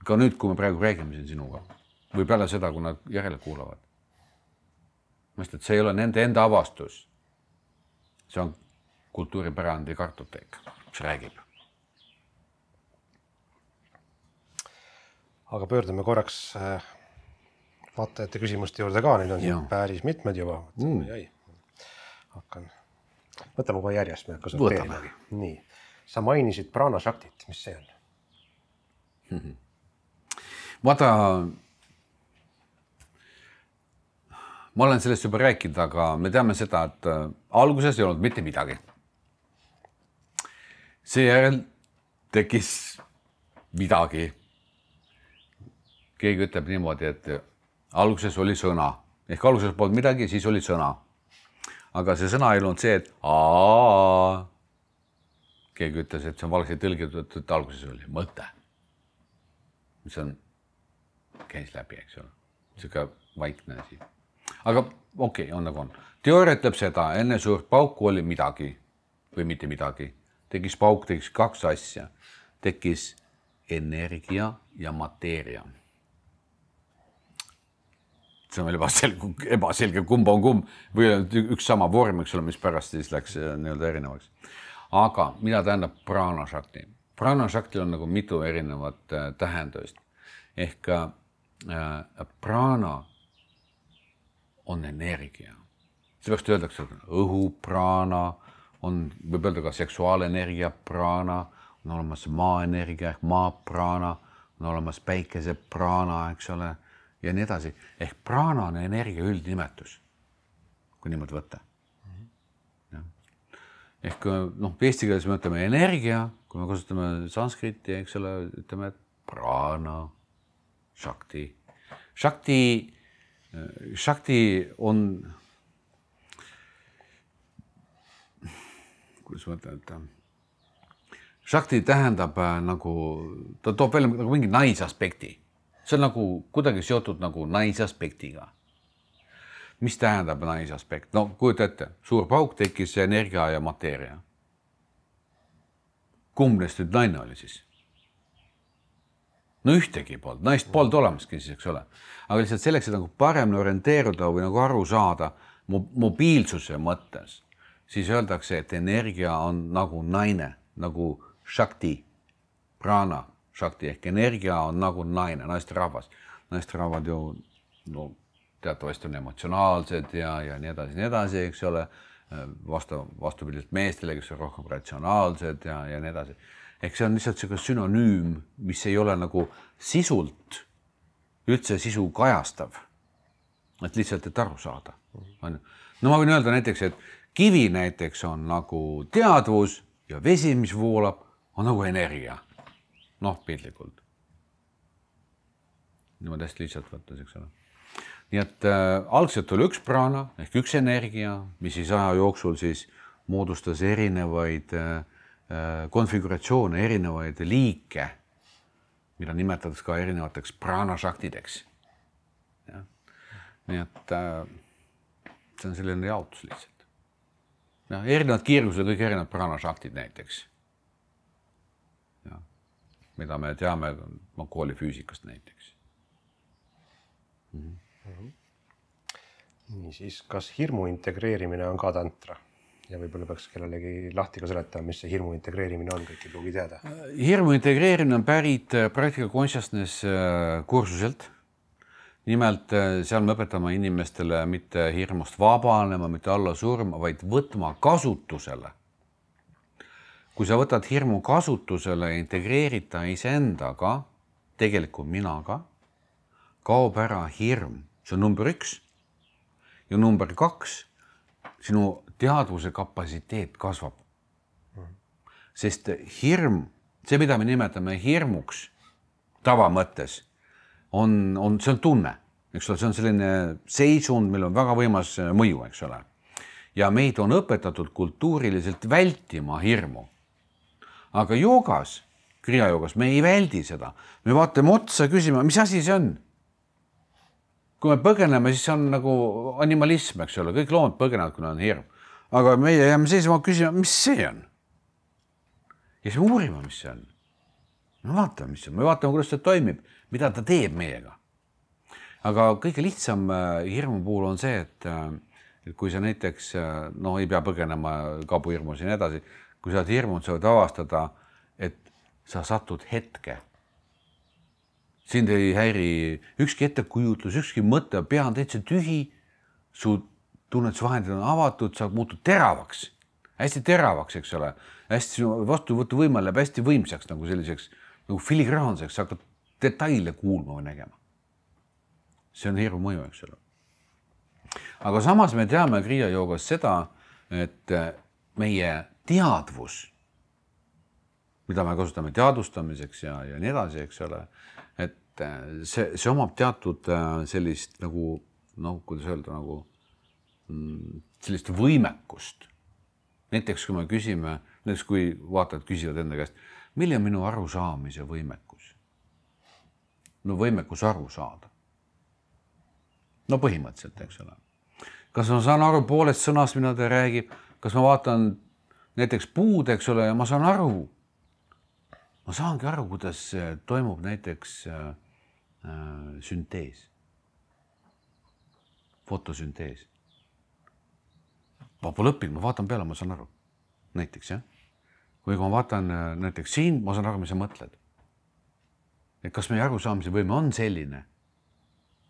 Ka nüüd, kui me praegu räägime siin sinuga, või peale seda, kui nad järele kuulavad. Mõtled, see ei ole nende enda avastus. See on kultuuripärandi kartoteek, mis räägib. Aga pöördume korraks vaatajate küsimuste juurde ka, neid on siin päris mitmed juba. Hakkan. Võtame kohe järjest, me hakka sorteerimagi. Nii. Sa mainisid Prana Shaktit, mis see on? Vaata, ma olen sellest juba rääkinud, aga me teame seda, et alguses ei olnud mitte midagi. Seejärel tekkis midagi. Keegi ütleb niimoodi, et alguses oli sõna. Ehk alguses polnud midagi, siis oli sõna. Aga see sõna ei olnud see, et keegi ütles, et see on valesti tõlgitud, et alguses oli mõte. Mis on, käis läbi, eks ole. Siuke vaikne asi. Aga okei, on nagu on. Teooria ütleb seda, enne suurt pauku oli midagi või mitte midagi. Tekkis pauk, tekkis kaks asja. Tekkis energia ja mateeria. See on ebaselge kumb on kumb või üks sama vorm, eks ole, mis pärast siis läks nii-öelda erinevaks. Aga mida tähendab Prana Shakti? Prana Shaktil on nagu mitu erinevat tähendust. Ehk prana on energia. Seepärast öeldakse, et õhuprana, võib öelda ka seksuaalenergia prana, on olemas maaenergia ehk maaprana, on olemas päikese prana, eks ole, ja nii edasi. Ehk prana on energia üldnimetus, kui niimoodi võtta. Ehk eesti keeles me ütleme energia, kui me kasutame sanskriti, eks ole, ütleme, et prana, shakti. Shakti on, kuidas ma ütlen, et shakti tähendab nagu, ta toob välja nagu mingi naisaspekti. See on nagu kuidagi seotud nagu naisaspektiga. Mis tähendab naisaspekt? No kujuta ette, suur pauk tekkis energia ja mateeria. kumb neist nüüd naine oli siis? No ühtegi polnud, naist polnud olemaski siis, eks ole. Aga lihtsalt selleks, et nagu paremini orienteeruda või nagu aru saada mobiilsuse mõttes, siis öeldakse, et energia on nagu naine, nagu Shakti, prana Shakti ehk energia on nagu naine, naisterahvas. Naisterahvad ju teatavasti on emotsionaalsed ja nii edasi, eks ole, vastupidiselt meestele, kes on rohkem ratsionaalsed ja nii edasi. Ehk see on lihtsalt selline sünonüüm, mis ei ole nagu sisult, üldse sisu kajastav, et lihtsalt, et aru saada. No ma võin öelda näiteks, et kivi näiteks on nagu teadvus ja vesi, mis voolab, on nagu energia. Noh, pildlikult. Niimoodi hästi lihtsalt võttes, eks ole. Nii et algselt oli üks prana ehk üks energia, mis siis aja jooksul siis moodustas erinevaid konfiguratsioone, erinevaid liike, mida nimetatakse ka erinevateks prana-shaktideks. Nii et see on selline jaotus lihtsalt. Erinevad kiirgused, kõik erinevad prana-shaktid näiteks. Mida me teame kooli füüsikast näiteks. Nii siis, kas hirmu integreerimine on ka tantra? Ja võib-olla peaks kellelegi lahti ka seletama, mis see hirmu integreerimine on, kõik ei pruugi teada. Hirmu integreerimine on pärit Practical Consciousness kursuselt. Nimelt seal me õpetame inimestele mitte hirmust vabanema, mitte alla surma, vaid võtma kasutusele. Kui sa võtad hirmu kasutusele ja integreerita iseendaga, tegelikult minaga, kaob ära hirm. See on number 1. Ja number 2, sinu teadvuse kapatsiteet kasvab. Sest hirm, see mida me nimetame hirmuks tavamõttes, see on tunne, eks ole, see on selline seisund, meil on väga võimas mõju, eks ole. Ja meid on õpetatud kultuuriliselt vältima hirmu. Aga joogas, kriajoogas, me ei väldi seda. Me vaatame otsa küsima, mis asi see on? Kui me põgeneme, siis on nagu animalism, eks ole, kõik loomad põgenevad, kui on hirm. Aga meie jääme seisma küsima, mis see on? Ja siis me uurime, mis see on. Me vaatame, mis see on. Me vaatame, kuidas see toimib, mida ta teeb meiega. Aga kõige lihtsam hirmu puhul on see, et kui sa näiteks ei pea põgenema kabuhirmus ja nii edasi, kui sa oled hirmunud, sa võid avastada, et sa satud hetke. Sind ei häiri ükski ettekujutlus, ükski mõte, pea on täitsa tühi, su tunnetusvahendid on avatud, sa muutud teravaks, hästi teravaks, eks ole, hästi vastuvõtu võime läheb hästi võimsaks, nagu selliseks, nagu filigraanseks, sa hakkad detaile kuulma või nägema. See on hirmu mõju, eks ole. Aga samas me teame kriia joogas seda, et meie teadvus, mida me kasutame teadvustamiseks ja nii edasi, eks ole, et see omab teatud sellist nagu, kuidas öelda, nagu sellist võimekust. Näiteks kui me küsime, näiteks kui vaatajad küsivad enda käest, milline on minu arusaamise võimekus? No võimekus aru saada. No põhimõtteliselt, eks ole. Kas ma saan aru poolest sõnast, mida ta räägib? Kas ma vaatan näiteks puud, eks ole, ja ma saan aru. Ma saangi aru, kuidas toimub näiteks süntees. Fotosüntees. Ma pole õppinud, ma vaatan peale, ma saan aru. Näiteks, jah. Või kui ma vaatan näiteks siin, ma saan aru, mis sa mõtled. Et kas meie arusaamise võime on selline?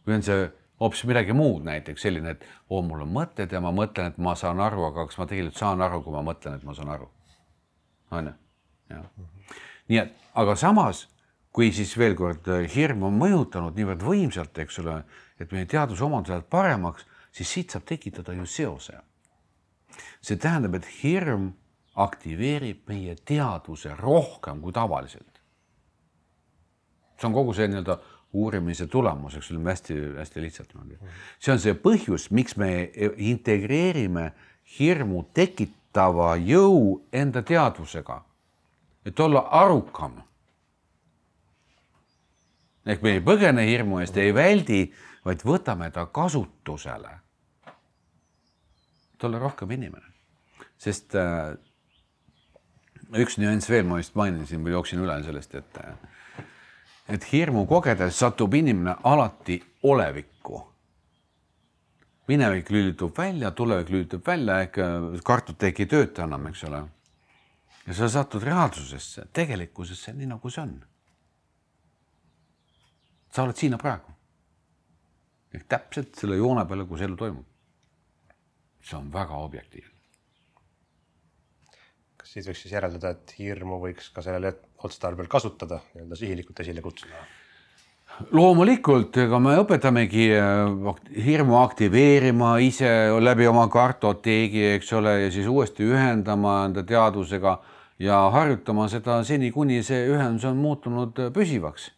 Või on see hoopis midagi muud näiteks selline, et mul on mõtted ja ma mõtlen, et ma saan aru, aga kas ma tegelikult saan aru, kui ma mõtlen, et ma saan aru? On ju? Nii et, aga samas, kui siis veel kord hirm on mõjutanud niivõrd võimsalt, eks ole, et meie teaduse omandus läheb paremaks, siis siit saab tekitada ju seose. See tähendab, et hirm aktiveerib meie teadvuse rohkem kui tavaliselt. See on kogu see nii-öelda uurimise tulemus, eks ole, hästi lihtsalt. See on see põhjus, miks me integreerime hirmu tekitava jõu enda teadvusega, et olla arukam. Ehk me ei põgene hirmu eest, ei väldi, vaid võtame ta kasutusele. Et olla rohkem inimene. Sest üks nüanss veel, ma vist mainisin või jooksin üle sellest, et hirmu kogedes satub inimene alati olevikku. Minevik lülitub välja, tulevik lülitub välja, ehk kartoteek ei tööta enam, eks ole. Ja sa satud reaalsusesse, tegelikkusesse, nii nagu see on. Sa oled siin praegu. Ehk täpselt selle joone peale, kus elu toimub. See on väga objektiivne. Kas siit võiks siis järeldada, et hirmu võiks ka sellele otstarbel kasutada, nii-öelda sihilikult esile kutsuda? Loomulikult, ega me õpetamegi hirmu aktiveerima ise läbi oma kartoteegi, eks ole, ja siis uuesti ühendama enda teadvusega ja harjutama seda seni, kuni see ühendus on muutunud püsivaks.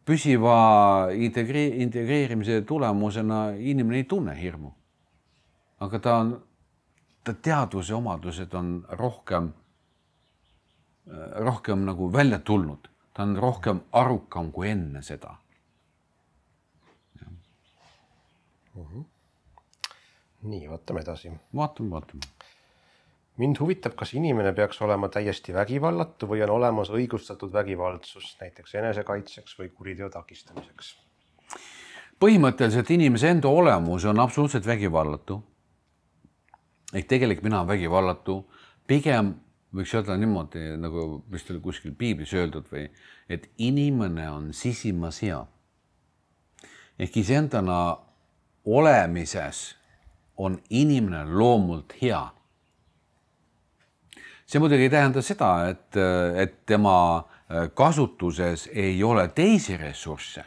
Püsiva integreerimise tulemusena inimene ei tunne hirmu. Aga ta teadvuse omadused on rohkem nagu välja tulnud. Ta on rohkem arukam kui enne seda. Nii, vaatame edasi. Vaatame. Mind huvitab, kas inimene peaks olema täiesti vägivallatu või on olemas õigustatud vägivaldsus, näiteks enesekaitseks või kuriteo takistamiseks? Põhimõtteliselt inimese enda olemus on absoluutselt vägivallatu. Ehk tegelikult mina olen vägivallatu. Pigem võiks öelda niimoodi, nagu vist oli kuskil piiblis öeldud või, et inimene on sisimas hea. Ehk iseendana olemises on inimene loomult hea. See muidugi ei tähenda seda, et tema kasutuses ei ole teisi ressursse,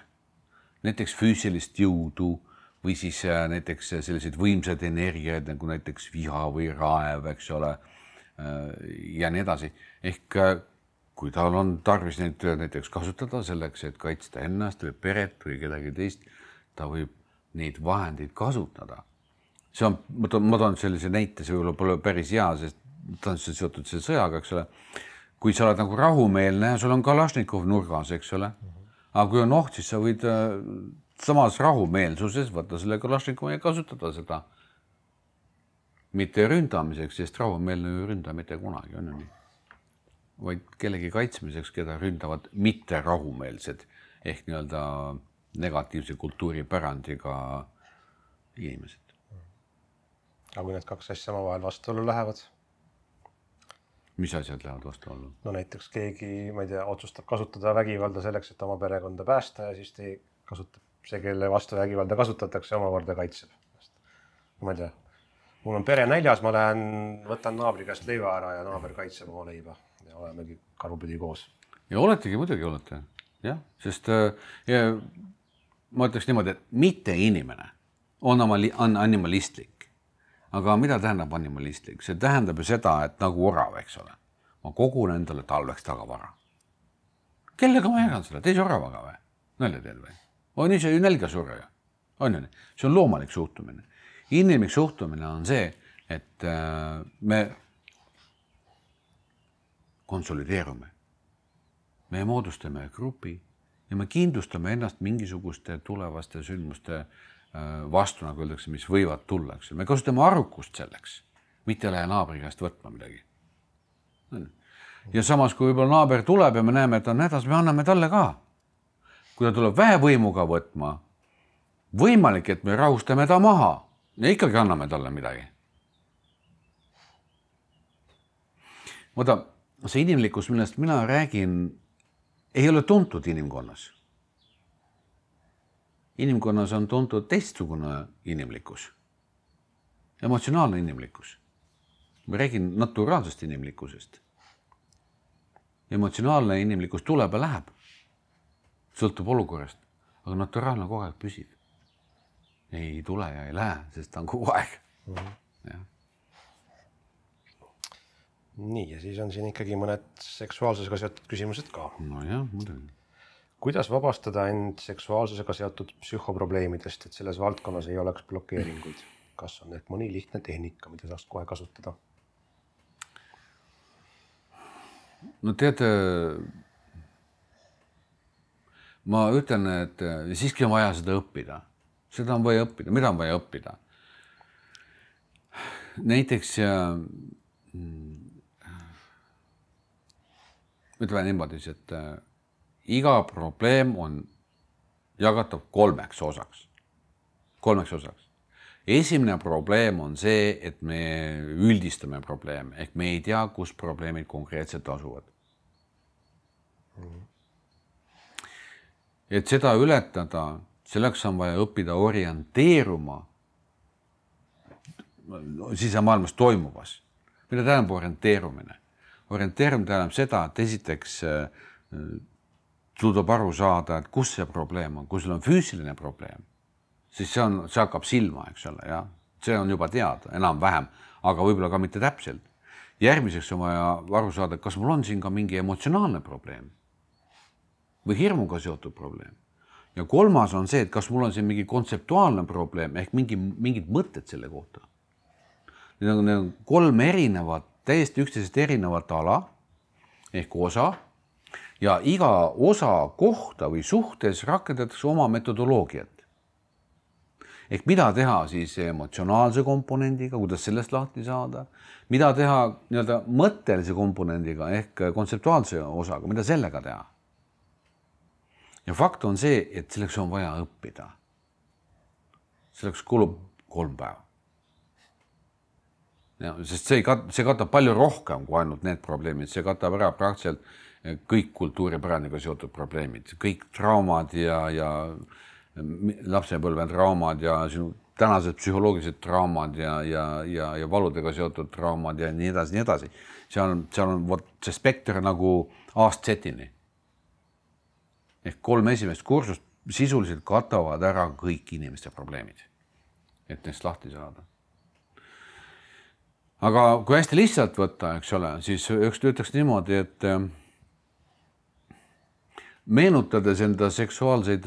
näiteks füüsilist jõudu või siis näiteks sellised võimsad energiaid, nagu näiteks viha või raev, eks ole, ja nii edasi. Ehk kui tal on tarvis neid näiteks kasutada selleks, et kaitsta ennast või peret või kedagi teist, ta võib neid vahendeid kasutada. See on, ma toon sellise näite, see pole päris hea, sest ta on seotud selle sõjaga, eks ole. Kui sa oled nagu rahumeelne ja sul on Kalašnikov nurgas, eks ole. Aga kui on oht, siis sa võid samas rahumeelsuses võtta selle Kalašnikovi ja kasutada seda. Mitte ründamiseks, sest rahumeelne ei ründa mitte kunagi, on ju nii. Vaid kellegi kaitsmiseks, keda ründavad mitte rahumeelsed ehk nii-öelda negatiivse kultuuripärandiga inimesed. Aga kui need kaks asja omavahel vastuollu lähevad? Mis asjad lähevad vastuollu? No näiteks keegi, ma ei tea, otsustab kasutada vägivalda selleks, et oma perekonda päästa ja siis kasutab see, kelle vastu vägivalda kasutatakse, omakorda kaitseb. Ma ei tea. Mul on pere näljas, ma võtan naabri käest leiva ära ja naaber kaitseb oma leiba ja olemegi karupidi koos. Ja oletegi, muidugi olete. Jah, sest ma ütleks niimoodi, et mitte inimene on animalistlik. Aga mida tähendab animalistlik? See tähendab ju seda, et nagu orav, eks ole. Ma kogun endale talveks tagavara. Kellega ma jagan seda? Teise oravaga või? Nalja teed või? On ise ju nälga surja. On ju nii? See on loomalik suhtumine. Inimlik suhtumine on see, et me konsolideerume. Me moodustame grupi ja me kindlustame ennast mingisuguste tulevaste sündmuste vastu, nagu öeldakse, mis võivad tulla. Me kasutame arukust selleks, mitte lähe naabri käest võtma midagi. Ja samas, kui võib-olla naaber tuleb ja me näeme, et on hädas, me anname talle ka. Kui ta tuleb vähe võimuga võtma, võimalik, et me rahustame ta maha. Ja ikkagi anname talle midagi. Vaata, see inimlikkus, millest mina räägin, ei ole tuntud inimkonnas. Inimkonnas on tuntud teistsugune inimlikkus. Emotsionaalne inimlikkus. Ma räägin naturaalsest inimlikkusest. Emotsionaalne inimlikkus tuleb ja läheb. Sõltub olukorrast, aga naturaalne kogu aeg püsib. Ei tule ja ei lähe, sest ta on kogu aeg. Ja. Nii, ja siis on siin ikkagi mõned seksuaalsusega seotud küsimused ka. No jah, muidugi. Kuidas vabastada end seksuaalsusega seotud psühhoprobleemidest, et selles valdkonnas ei oleks blokeeringuid? Kas on ehk mõni lihtne tehnika, mida saaks kohe kasutada? No tead, ma ütlen, et siiski on vaja seda õppida. Seda on vaja õppida. Mida on vaja õppida? Näiteks ütleme niimoodi, et iga probleem on jagatav kolmeks osaks. Esimene probleem on see, et me üldistame probleeme, ehk me ei tea, kus probleemid konkreetselt asuvad. Et seda ületada, selleks on vaja õppida orienteeruma sisemaailmas toimuvas. Mida tähendab orienteerumine? Orienteerumine tähendab seda, et esiteks suudab aru saada, et kus see probleem on. Kui sul on füüsiline probleem, siis see hakkab silma, eks ole, ja see on juba teada, enam-vähem, aga võib-olla ka mitte täpselt. Järgmiseks on vaja aru saada, kas mul on siin ka mingi emotsionaalne probleem või hirmuga seotud probleem. Ja kolmas on see, et kas mul on siin mingi kontseptuaalne probleem ehk mingid mõtted selle kohta. Need on kolm erinevat, täiesti üksteisest erinevat ala ehk osa ja iga osa kohta või suhtes rakendatakse oma metodoloogiat. Ehk mida teha siis emotsionaalse komponendiga, kuidas sellest lahti saada, mida teha nii-öelda mõttelise komponendiga ehk kontseptuaalse osaga, mida sellega teha. Ja fakt on see, et selleks on vaja õppida. Selleks kulub 3 päeva. Ja, sest see katab palju rohkem kui ainult need probleemid. See katab ära praktiliselt kõik kultuuripärandiga seotud probleemid, kõik traumad ja lapsepõlve traumad ja sinu tänased psühholoogilised traumad ja valudega seotud traumad ja nii edasi, nii edasi. Seal on see spekter nagu A-Z-ini. Ehk 3 esimest kursust sisuliselt katavad ära kõik inimeste probleemid, et neist lahti saada. Aga kui hästi lihtsalt võtta, eks ole, siis ütleks niimoodi, et meenutades enda seksuaalseid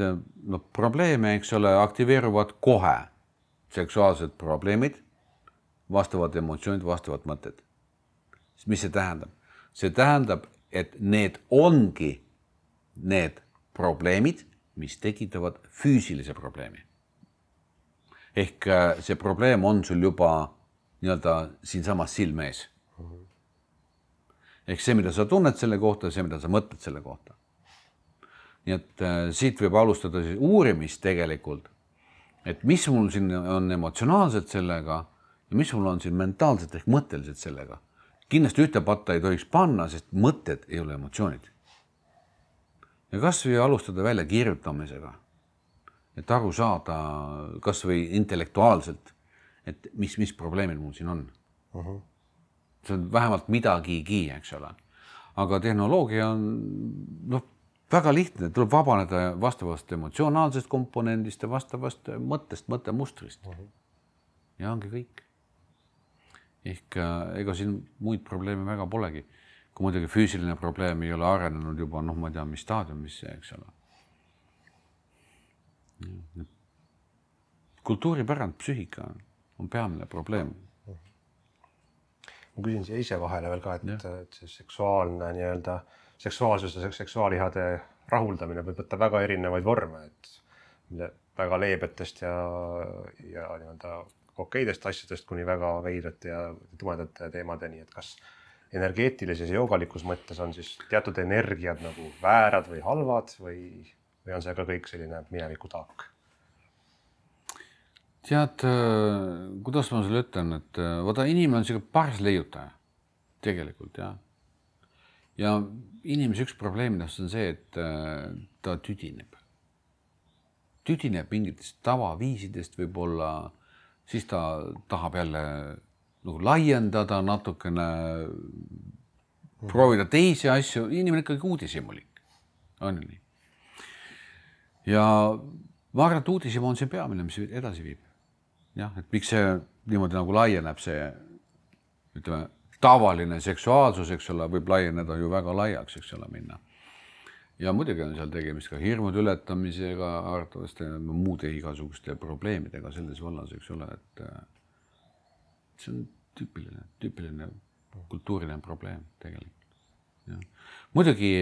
probleeme, eks ole, aktiveeruvad kohe seksuaalsed probleemid, vastavad emotsioonid, vastavad mõtted. Mis see tähendab? See tähendab, et need ongi need probleemid, mis tekitavad füüsilise probleemi. Ehk see probleem on sul juba nii-öelda siinsamas silme ees. Ehk see, mida sa tunned selle kohta, see, mida sa mõtled selle kohta. Nii et siit võib alustada siis uurimist tegelikult, et mis mul siin on emotsionaalselt sellega ja mis mul on siin mentaalselt ehk mõtteliselt sellega. Kindlasti ühte patta ei tohiks panna, sest mõtted ei ole emotsioonid. Ja kas või alustada välja kirjutamisega, et aru saada kas või intellektuaalselt, et mis probleemid mul siin on. See on vähemalt midagigi, eks ole. Aga tehnoloogia on väga lihtne, tuleb vabaneda vastavast emotsionaalsest komponendist ja vastavast mõttest, mõttemustrist. Ja ongi kõik. Ehk ega siin muid probleeme väga polegi. Kui muidugi füüsiline probleem ei ole arenenud juba, ma ei tea, mis staadiumisse, eks ole. Kultuuripärand, psüühika on peamine probleem. Ma küsin siia ise vahele veel ka, et see seksuaalne nii-öelda seksuaalsus ja seksuaalihade rahuldamine võib võtta väga erinevaid vorme, et väga leebetest ja nii-öelda okeidest asjadest kuni väga veidrate ja tumedate teemadeni, et kas energeetilises ja joogalikus mõttes on siis teatud energiad nagu väärad või halvad või on see ka kõik selline mineviku taak? Tead, kuidas ma sulle ütlen, et vaata inimene on selline pars leiutaja tegelikult, ja. Ja inimese üks probleemidest on see, et ta tüdineb. Tüdineb mingitest tavaviisidest võib-olla, siis ta tahab jälle nagu laiendada natukene, proovida teisi asju, inimene ikkagi uudishimulik, on nii. Ja ma arvan, et uudishimu on see peamine, mis edasi viib. Jah, et miks see niimoodi nagu laieneb see, ütleme, tavaline seksuaalsus, eks ole, võib laieneda ju väga laiaks, eks ole, minna. Ja muidugi on seal tegemist ka hirmude ületamisega, arvatavasti muude igasuguste probleemidega selles vallas, eks ole, et see on tüüpiline kultuuriline probleem tegelikult. Ja. Muidugi,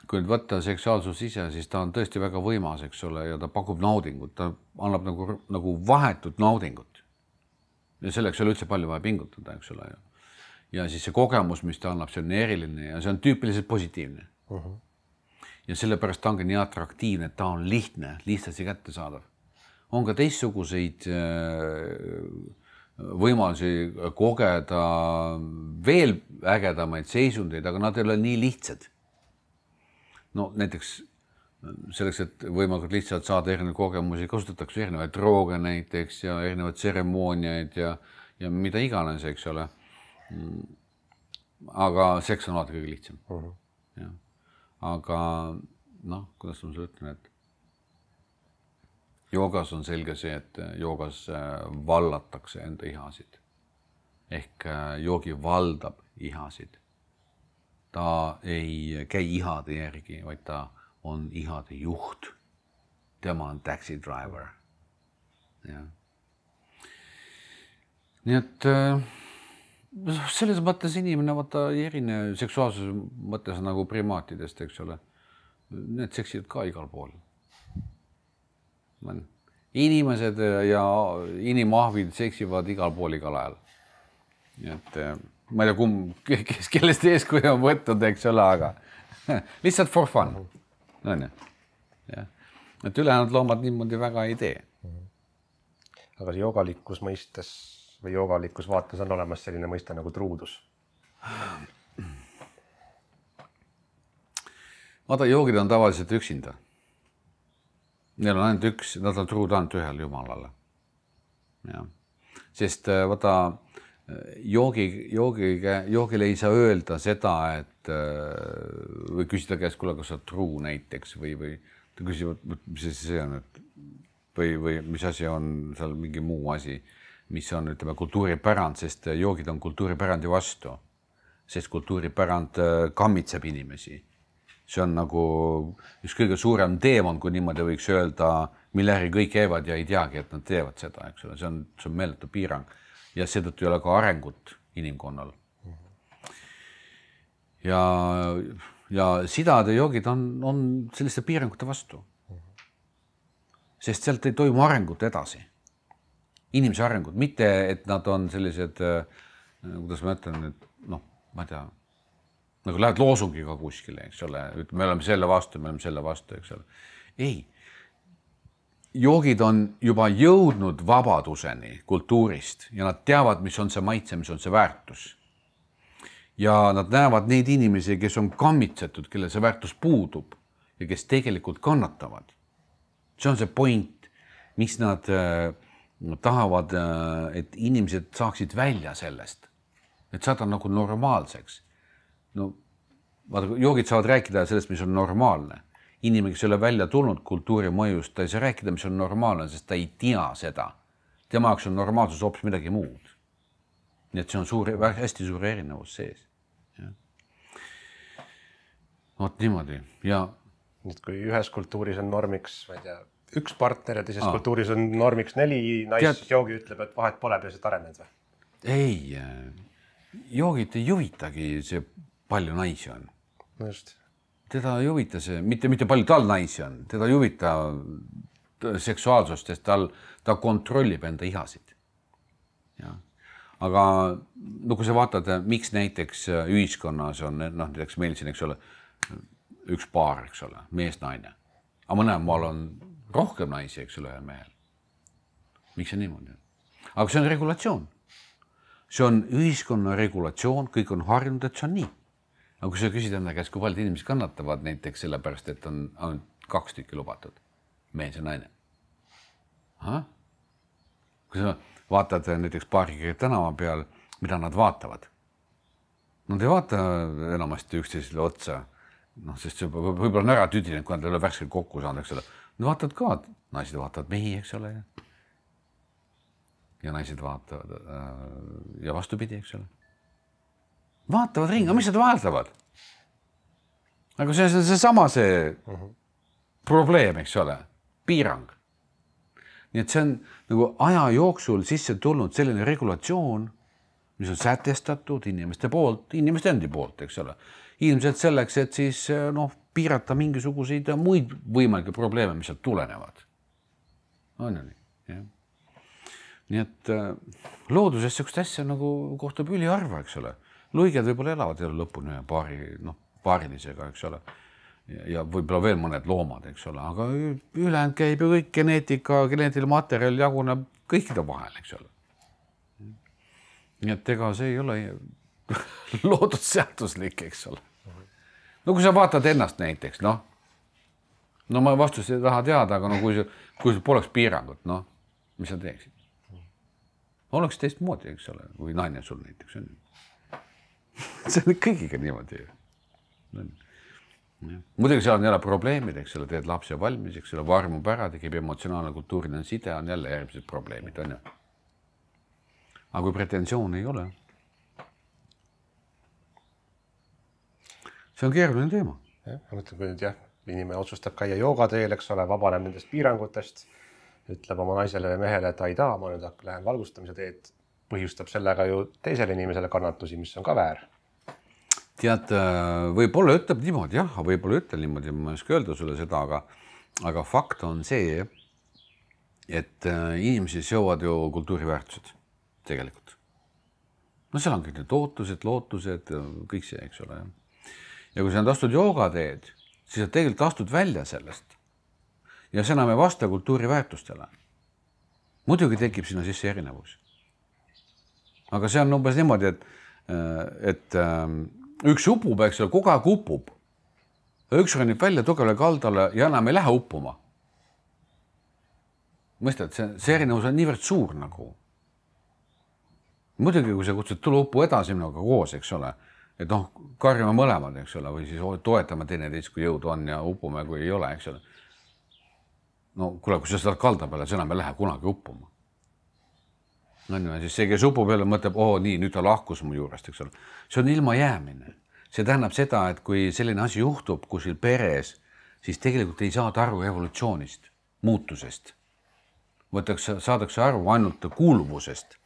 kui nüüd võtta seksuaalsus ise, siis ta on tõesti väga võimas, eks ole, ja ta pakub naudingut, ta annab nagu vahetut naudingut. Ja selleks ei ole üldse palju vaja pingutada, eks ole. ja siis see kogemus, mis ta annab, see on eriline ja see on tüüpiliselt positiivne. Ja sellepärast ta ongi nii atraktiivne, et ta on lihtne, lihtsasti kättesaadav. On ka teistsuguseid võimalusi kogeda veel ägedamaid seisundeid, aga nad ei ole nii lihtsad. No näiteks selleks, et võimalikult lihtsalt saada erinevaid kogemusi, kasutatakse erinevaid drooge näiteks ja erinevaid tseremooniaid ja mida iganes, eks ole. Aga seks on alati kõige lihtsam. Ja. Aga noh, kuidas ma sulle ütlen, et joogas on selge see, et joogas vallatakse enda ihasid. Ehk joogi valdab ihasid. Ta ei käi ihade järgi, vaid ta on ihade juht. Tema on taxi driver. Ja. Nii et selles mõttes inimene ei erine seksuaalsuse mõttes nagu primaatidest, eks ole. Need seksivad ka igal pool. Inimesed ja inimahvid seksivad igal pool igal ajal. Nii et ma ei tea, kellest eeskuju on võtnud, eks ole, aga lihtsalt for fun. Ja. Et ülejäänud loomad niimoodi väga ei tee. Aga see joogalikus mõistes või joogalikus vaates on olemas selline mõiste nagu truudus. Vaata, joogid on tavaliselt üksinda. Neil on ainult üks, nad on truud ainult ühel jumalale. Ja. Sest vaata, joogile ei saa öelda seda, et või küsida käest, kuule, kas sa truu näiteks või ta küsivad, mis see on, või mis asi on seal mingi muu asi, mis on, ütleme, kultuuripärand, sest joogid on kultuuripärandi vastu, sest kultuuripärand kammitseb inimesi. See on nagu üks kõige suurem teemon, kui niimoodi võiks öelda, mille äri kõik käivad ja ei teagi, et nad teevad seda, eks ole. See on meeletu piirang ja seetõttu ei ole ka arengut inimkonnal. Ja sidade joogid on selliste piirangute vastu. Sest sealt ei toimu arengut edasi. Inimese arengut, mitte et nad on sellised, kuidas ma ütlen, et noh, ma ei tea, nagu lähed loosungiga kuskile, eks ole, me oleme selle vastu, eks ole. Ei, joogid on juba jõudnud vabaduseni kultuurist ja nad teavad, mis on see maitse, mis on see väärtus. Ja nad näevad neid inimesi, kes on kammitsetud, kelle see väärtus puudub ja kes tegelikult kannatavad. See on see point, miks nad tahavad, et inimesed saaksid välja sellest, et saada nagu normaalseks. No, vaata, joogid saavad rääkida sellest, mis on normaalne. Inimene, kes ei ole välja tulnud kultuuri mõjust, ta ei saa rääkida, mis on normaalne, sest ta ei tea seda. Tema jaoks on normaalsus hoopis midagi muud. Nii et see on hästi suur erinevus sees. Vot niimoodi. Ja nüüd kui ühes kultuuris on normiks, ma ei tea, üks partner ja teises kultuuris on normiks 4 naisjoogi ütleb, et vahet pole peaselt arened või? Ei, joogid ei juvitagi see palju naisi on. No just. Teda ei juvita see, mitte palju tal naisi on, teda ei juvita seksuaalsust, sest ta kontrollib enda ihasid. Ja. Aga kui sa vaatad, miks näiteks ühiskonnas on, näiteks meil siin, eks ole, üks paar, eks ole, mees-naine. Aga mõnemaal on rohkem naisi, eks ole, ühel mehel. Miks see niimoodi? Aga see on regulatsioon. See on ühiskonna regulatsioon, kõik on harjunud, et see on nii. Aga kui sa küsid enda käest, kui paljud inimesed kannatavad näiteks sellepärast, et on ainult 2 tükki lubatud, mees ja naine. Kui sa vaatad näiteks paariga tänava peal, mida nad vaatavad. Nad ei vaata enamasti üksteisele otsa, sest see võib-olla on ära tüdinenud, kui nad ei ole värskelt kokku saanud, eks ole. Nad vaatavad ka, naised vaatavad mehi, eks ole. Ja naised vaatavad ja vastupidi, eks ole. Vaatavad ringa, mis nad vaatavad? Aga see on seesama probleem, eks ole, piirang. Nii et see on nagu aja jooksul sisse tulnud selline regulatsioon, mis on sätestatud inimeste endi poolt, eks ole. Ilmselt selleks, et siis piirata mingisuguseid muid võimalikke probleeme, mis sealt tulenevad. On ju nii, jah. Nii et looduses sellist asja nagu kohtub üliharva, eks ole. luiged võib-olla elavad elu lõpuni paarilisega, eks ole. Ja võib-olla veel mõned loomad, eks ole, aga ülejäänud käib ju kõik geneetiline materjal jaguneb kõikide vahel, eks ole. Nii et ega see ei ole loodud seaduslik, eks ole. No kui sa vaatad ennast näiteks, no ma vastust ei taha teada, aga kui sul poleks piirangut, mis sa teeksid? Oleks teistmoodi, eks ole, kui naine sul näiteks on. See on kõigiga niimoodi. Muidugi seal on jälle probleemid, eks ole, teed lapse valmis, eks ole, varmub ära, tekib emotsionaalne kultuuriline side, on jälle järgmised probleemid, on ju. Aga kui pretensioon ei ole, see on keeruline teema. Ma mõtlen, kui nüüd inimene otsustab käia joogateel, eks ole, vabaneb nendest piirangutest, ütleb oma naisele või mehele, et ei taha, ma nüüd lähen valgustamise teed, põhjustab sellega ju teisele inimesele kannatusi, mis on ka väär. Tead, võib-olla ütleb niimoodi, võib-olla ütleb niimoodi, ma ei oska öelda sulle seda, aga fakt on see, et inimesi seovad ju kultuuriväärtused tegelikult. Seal on kõik need ootused, lootused, kõik see, eks ole. Ja kui sa nüüd astud joogateed, siis sa tegelikult astud välja sellest. Ja see enam ei vasta kultuuriväärtustele. Muidugi tekib sinna sisse erinevus. Aga see on umbes niimoodi, et üks upub, eks ole, kogu aeg upub. Üks ronnib välja tugevale kaldale ja enam ei lähe uppuma. Mõistad, see erinevus on niivõrd suur nagu. Muidugi, kui sa kutsud tule uppu edasi minuga koos, eks ole, et karjame mõlemad, eks ole, või siis toetame teineteist, kui jõud on ja upume, kui ei ole, eks ole. Kuule, kui sa seda kalda peale, see enam ei lähe kunagi uppuma. Siis see, kes upu peale mõtleb, nii, nüüd ta lahkus mu juurest, eks ole. See on ilma jäämine. See tähendab seda, et kui selline asi juhtub kuskil peres, siis tegelikult ei saada aru evolutsioonist, muutusest. Saadakse aru ainult kuuluvusest.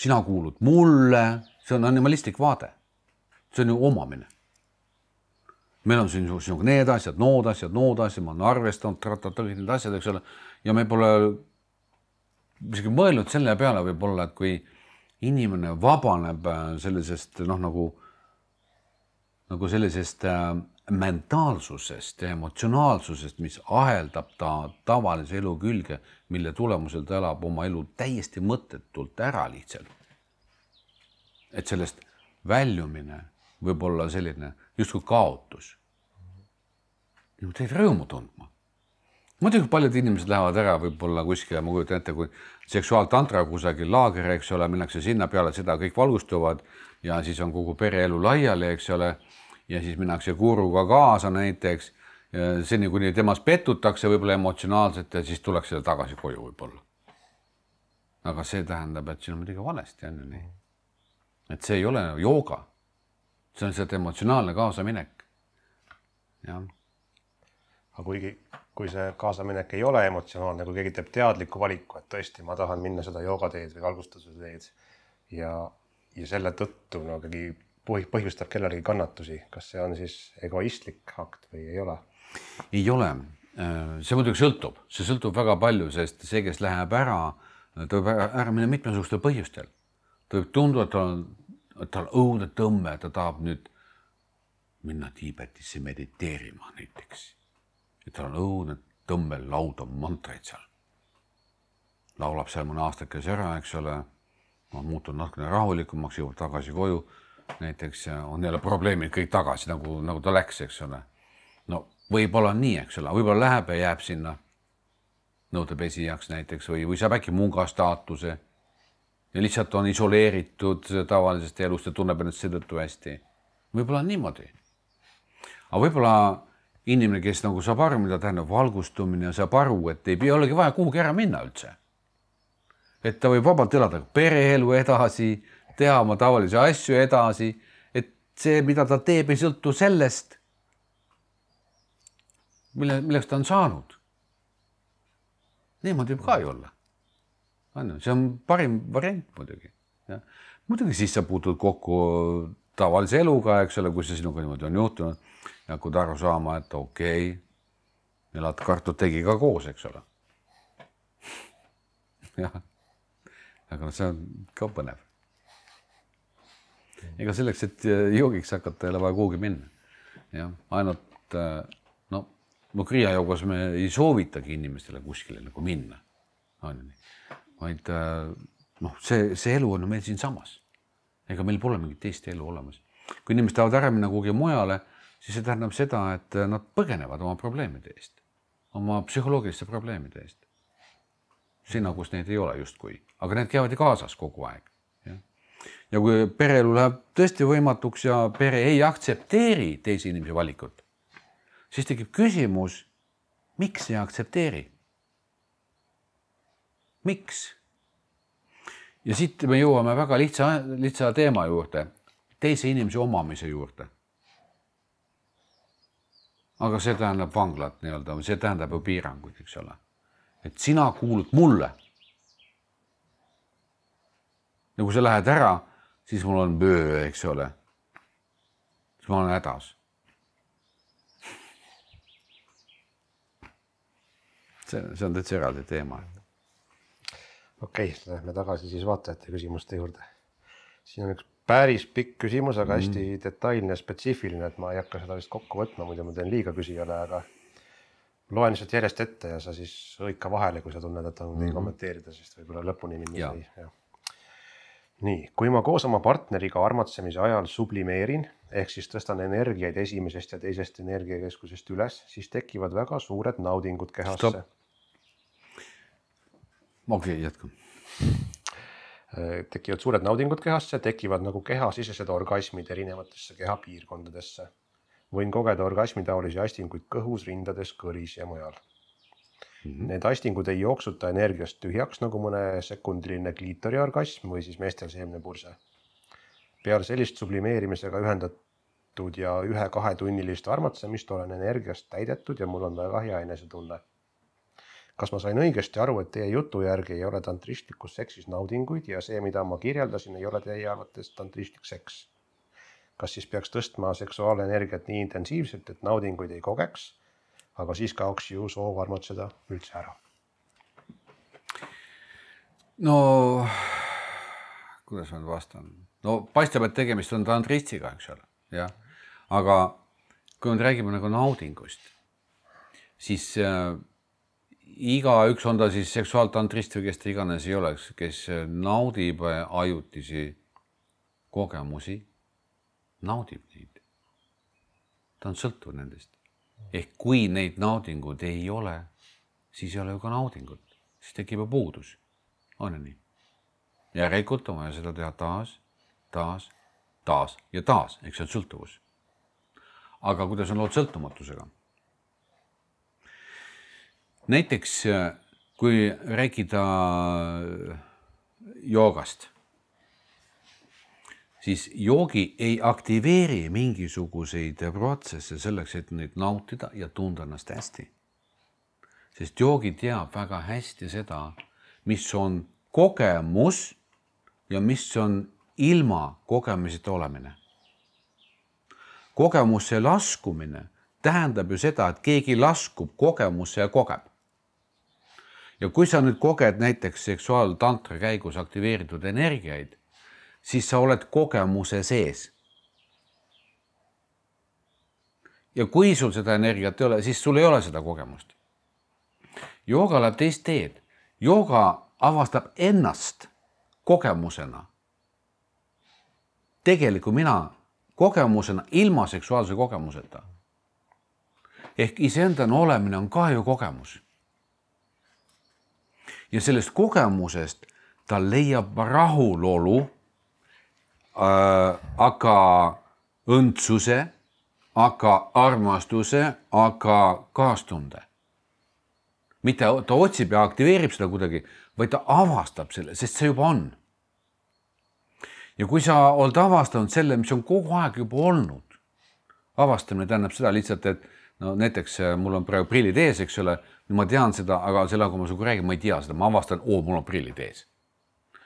Sina kuulud mulle, see on animalistlik vaade. See on ju omamine. Meil on siin need asjad, nood asjad, ma olen arvestanud, kõik need asjad, eks ole, ja me pole isegi mõelnud selle peale võib-olla, et kui inimene vabaneb sellisest, nagu sellisest mentaalsusest ja emotsionaalsusest, mis aheldab ta tavalise elu külge, mille tulemusel ta elab oma elu täiesti mõttetult ära lihtsalt. Et sellest väljumine võib olla selline justkui kaotus. Teid rõõmu tundma. Muidugi paljud inimesed lähevad ära võib-olla kuskile, ma kujutan ette, kui seksuaaltantra kusagil laager, eks ole, minnakse sinna peale, seda kõik valgustuvad ja siis on kogu pereelu laiali, eks ole, ja siis minnakse guruga kaasa näiteks, seni kuni temas petutakse võib-olla emotsionaalselt ja siis tuleks selle tagasi koju võib-olla. Aga see tähendab, et siin on midagi valesti, on ju nii. Et see ei ole jooga. See on lihtsalt emotsionaalne kaasaminek. Jah. Aga kui see kaasaminek ei ole emotsionaalne, kui keegi teeb teadliku valiku, et tõesti ma tahan minna seda joogateed või valgustuse teed ja selle tõttu põhjustab kellelegi kannatusi, kas see on siis egoistlik akt või ei ole? Ei ole. See muidugi sõltub. See sõltub väga palju, sest see, kes läheb ära, ta võib ära minna mitmesugustel põhjustel. Ta võib tunduda, et tal õudne tõmme, ta tahab nüüd minna Tiibetisse mediteerima näiteks. Et tal on õudne tõmmel lauda mantreid seal. Laulab seal mõne aastakes ära, eks ole, on muutunud natukene rahulikumaks, jõuab tagasi koju. Näiteks on jälle probleemid kõik tagasi, nagu ta läks, eks ole. Võib-olla nii, eks ole, võib-olla läheb ja jääb sinna nõudepesijaks näiteks või saab äkki munga staatuse ja lihtsalt on isoleeritud tavalisest elust ja tunneb ennast seetõttu hästi. Võib-olla on niimoodi. Aga võib-olla inimene, kes saab aru, mida tähendab valgustumine ja saab aru, et ei olegi vaja kuhugi ära minna üldse. Et ta võib vabalt elada pereelu edasi, teha oma tavalisi asju edasi, et see, mida ta teeb, ei sõltu sellest, milleks ta on saanud. Niimoodi võib ka ju olla. See on parim variant muidugi. Muidugi siis sa puutud kokku tavalise eluga, eks ole, kui see sinuga niimoodi on juhtunud ja hakkad aru saama, et okei, elad kartutegi ka koos, eks ole. Jah. Aga see on ka põnev. ega selleks, et joogiks hakata, ei ole vaja kuhugi minna. Ja, ainult, no, kriiajoogas me ei soovitagi inimestele kuskile nagu minna. Vaid, noh, see elu on meil siin samas. Ega meil pole mingit teist elu olemas. Kui inimesed tahavad ära minna kuhugi mujale, siis see tähendab seda, et nad põgenevad oma probleemide eest, oma psühholoogiliste probleemide eest. Sinna, kus neid ei ole justkui, aga need käivad kaasas kogu aeg. Ja kui pereelu läheb tõesti võimatuks ja pere ei aktsepteeri teisi inimese valikut, siis tekib küsimus, miks ei aktsepteeri? Miks? Ja siit me jõuame väga lihtsa teema juurde, teise inimese omamise juurde. Aga see tähendab vanglat nii-öelda, see tähendab ju piiranguid, eks ole. Et sina kuulud mulle. Ja kui sa lähed ära, siis mul on böö, eks ole. Siis ma olen hädas. See on täitsa eraldi teema. Okei, lähme tagasi siis vaatajate küsimuste juurde. Siin on üks päris pikk küsimus, aga hästi detailne ja spetsiifiline, et ma ei hakka seda vist kokku võtma, muidu ma teen liiga küsijale, aga loen lihtsalt järjest ette ja sa siis õika vahele, kui sa tunned, et on või kommenteerida, sest võib-olla lõpuni minna. Nii, kui ma koos oma partneriga armatsemise ajal sublimeerin, ehk siis tõstan energiaid esimesest ja teisest energiakeskusest üles, siis tekivad väga suured naudingud kehasse. Okei, jätku. Tekivad suured naudingud kehasse, tekivad nagu kehasisesed orgasmid erinevatesse kehapiirkondadesse. Võin kogeda orgasmi taolisi astinguid kõhus, rindades, kõris ja mujal. Need astingud ei jooksuta energiast tühjaks nagu mõne sekundiline kliitoriorgasm või siis meestel seemnepurse. Peale sellist sublimeerimisega ühendatud ja 1-2 tunnilist armatsemist olen energiast täidetud ja mul on väga hea enesetunne. Kas ma sain õigesti aru, et teie jutu järgi ei ole tantristlikus seksis naudinguid ja see, mida ma kirjeldasin, ei ole teie arvates tantristlik seks? Kas siis peaks tõstma seksuaalne energiat nii intensiivselt, et naudinguid ei kogeks, aga siis kaoks ju soov armatseda üldse ära? No, kuidas ma vastan? No, paistab, et tegemist on tantristiga, eks ole. Ja. Aga kui me räägime nagu naudingust, siis iga üks on ta siis seksuaaltantrist või kes ta iganes ei oleks, kes naudib ajutisi kogemusi, naudib neid. Ta on sõltuv nendest. Ehk kui neid naudingud ei ole, siis ei ole ju ka naudingut. Siis tekib puudus. On ju nii? Järelikult on vaja seda teha taas ja taas. Eks see on sõltuvus. Aga kuidas on lood sõltumatusega? Näiteks, kui rääkida joogast, siis joogi ei aktiveeri mingisuguseid protsesse selleks, et neid nautida ja tunda ennast hästi. Sest joogi teab väga hästi seda, mis on kogemus ja mis on ilma kogemiseta olemine. Kogemusse laskumine tähendab ju seda, et keegi laskub kogemusse ja kogeb. Ja kui sa nüüd koged näiteks seksuaaltantra käigus aktiveeritud energiaid, siis sa oled kogemuse sees. Ja kui sul seda energiat ei ole, siis sul ei ole seda kogemust. Jooga läheb teist teed. Jooga avastab ennast kogemusena. Tegelikult mina kogemusena ilma seksuaalse kogemuseta. Ehk iseendana olemine on ka ju kogemus. Ja sellest kogemusest ta leiab rahulolu, aga õndsuse, aga armastuse, aga kaastunde. Mitte ta otsib ja aktiveerib seda kuidagi, vaid ta avastab selle, sest see juba on. Ja kui sa oled avastanud selle, mis on kogu aeg juba olnud, avastamine tähendab seda lihtsalt, et no näiteks mul on praegu prillid ees, eks ole, ma tean seda, aga selle, kui ma sinuga räägin, ma ei tea seda, ma avastan, mul on prillid ees.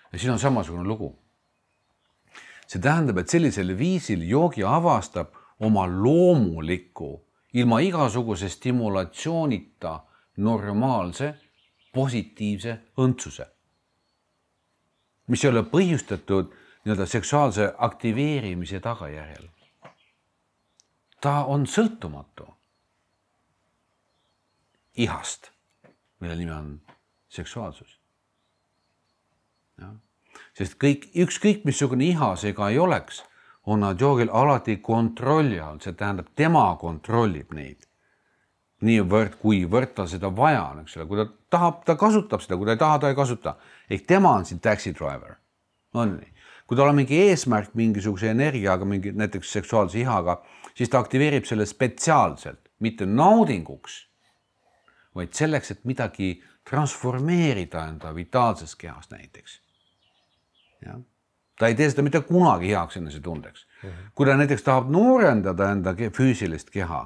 Ja siin on samasugune lugu. See tähendab, et sellisel viisil joogi avastab oma loomuliku, ilma igasuguse stimulatsioonita normaalse, positiivse õndsuse, mis ei ole põhjustatud nii-öelda seksuaalse aktiveerimise tagajärjel. Ta on sõltumatu ihast, mille nimi on seksuaalsus. Ja. Sest ükskõik missugune iha see ka ei oleks, on nad joogil alati kontrolli all, see tähendab, tema kontrollib neid. Niivõrd, kuivõrd ta seda vaja on, eks ole. Kui ta tahab, ta kasutab seda, kui ta ei taha, ta ei kasuta. Ehk tema on siin taxi driver. On nii. Kui tal on mingi eesmärk mingisuguse energiaga, mingi näiteks seksuaalse ihaga, siis ta aktiveerib selle spetsiaalselt, mitte naudinguks, vaid selleks, et midagi transformeerida enda vitaalses kehas näiteks. Ja. Ta ei tee seda mitte kunagi heaks ennese tundeks. Kui ta näiteks tahab noorendada enda füüsilist keha,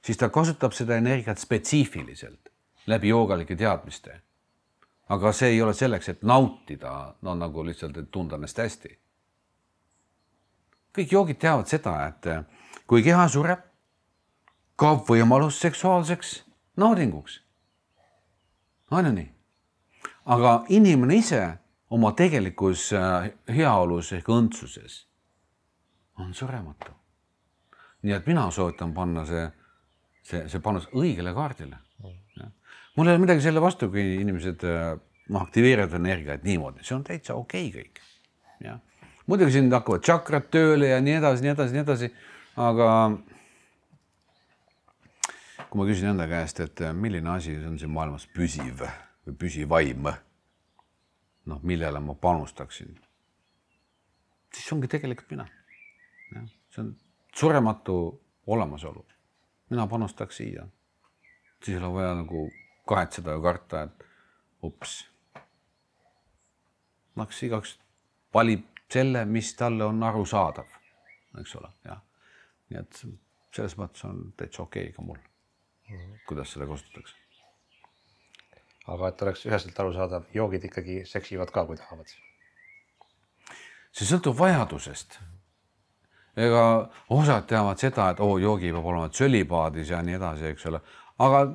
siis ta kasutab seda energiat spetsiifiliselt läbi joogalike teadmiste. Aga see ei ole selleks, et nautida, no nagu lihtsalt, et tunda ennast hästi. Kõik joogid teavad seda, et kui keha sureb, kaob võimalus seksuaalseks naudinguks. On ju nii? Aga inimene ise oma tegelikus heaolus ehk õndsuses on surematu. Nii et mina soovitan panna see panus õigele kaardile. Mul ei ole midagi selle vastu, kui inimesed aktiveerivad energiaid niimoodi. See on täitsa okei kõik. Ja. Muidugi siin hakkavad tšakrad tööle ja nii edasi. Aga kui ma küsin enda käest, et milline asi on siin maailmas püsiv või püsivaim, millele ma panustaksin, siis ongi tegelikult mina. Ja. See on surematu olemasolu. Mina panustaks siia. Siis ei ole vaja nagu kahetseda ja karta, et ups. Igaks valib selle, mis talle on aru saadav. Eks ole, ja. Nii et selles mõttes on täitsa okei ka mul, kuidas seda kasutatakse. Aga et oleks üheselt aru saadav, joogid ikkagi seksivad ka, kui tahavad. See sõltub vajadusest. Ega osad teavad seda, et joogi peab olema tsölipaadis ja nii edasi, eks ole. Aga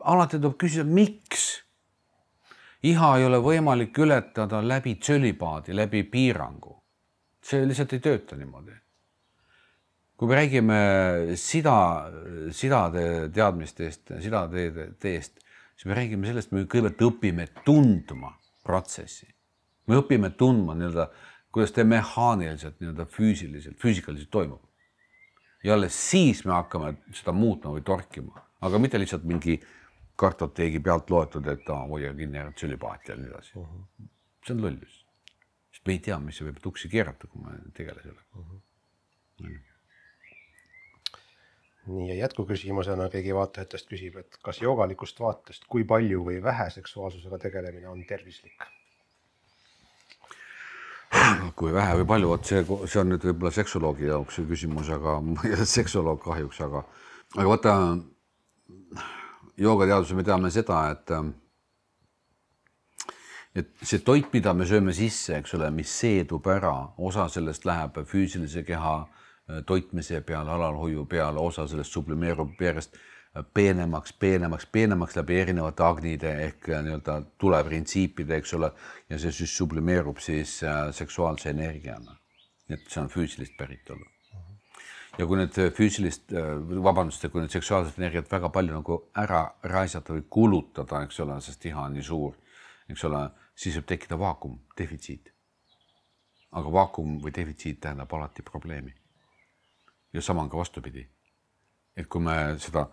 alati tuleb küsida, miks? Iha ei ole võimalik ületada läbi tsölipaadi, läbi piirangu. See lihtsalt ei tööta niimoodi. Kui me räägime sidade teadmistest, sidade teest, siis me räägime sellest, me kõigepealt õpime tundma protsessi. Me õpime tundma kuidas ta mehaaniliselt, füüsikaliselt toimub. Ja alles siis me hakkame seda muutma või torkima. Aga mitte lihtsalt mingi kartoteegi pealt loetud, et hoia kinni tsölipaat ja nii edasi. See on lollus. Sest me ei tea, mis see võib tuksi keerata, kui me tegele selle. Nii, ja jätkuküsimusena keegi vaatajatest küsib, et kas joogalikust vaatest, kui palju või vähe seksuaalsusega tegelemine on tervislik? Kui vähe või palju, see on nüüd võib-olla seksoloogi jaoks see küsimus, aga seksoloog kahjuks, aga vaata, joogateaduse me teame seda, et see toit, mida me sööme sisse, eks ole, mis seedub ära, osa sellest läheb füüsilise keha toitmise peale, alalhoiu peale, osa sellest sublimeerub järjest peenemaks läbi erinevate agnide ehk tuleprintsiipide, eks ole, ja see siis sublimeerub siis seksuaalse energiana. Et see on füüsilist päritolu. Ja kui need kui need seksuaalset energiat väga palju nagu ära raisata või kulutada, eks ole, sest iha on nii suur, eks ole, siis võib tekkida vaakum, defitsiit. Aga vaakum või defitsiit tähendab alati probleemi. Ja sama on ka vastupidi. Et kui me seda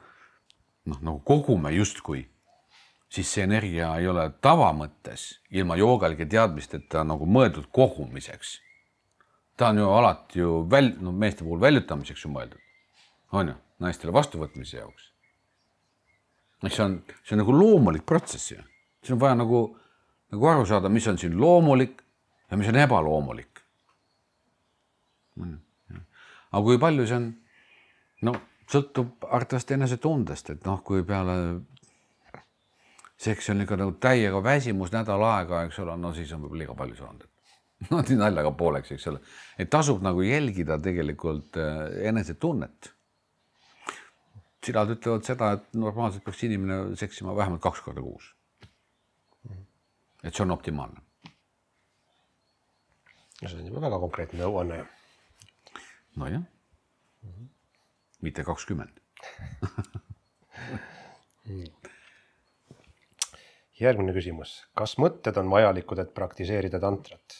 nagu kogume justkui, siis see energia ei ole tavamõttes ilma joogalike teadmisteta nagu mõeldud kogumiseks. Ta on ju alati meeste puhul väljutamiseks ju mõeldud. On ju, naistele vastuvõtmise jaoks. See on nagu loomulik protsess. See on vaja nagu aru saada, mis on siin loomulik ja mis on ebaloomulik. Aga kui palju see on, sõltub artast enese tundest, et kui peale seks on ikka nagu täiega väsimus nädal aega, eks ole, siis on võib-olla liiga palju saanud. Nii naljaga pooleks, eks ole. Et tasub nagu jälgida tegelikult enese tunnet. Sidad ütlevad seda, et normaalselt peaks inimene seksima vähemalt 2 korda kuus. Et see on optimaalne. No see on juba väga konkreetne nõuanne. No jah. Mitte 20. Järgmine küsimus. Kas mõtted on vajalikud, et praktiseerida tantrat?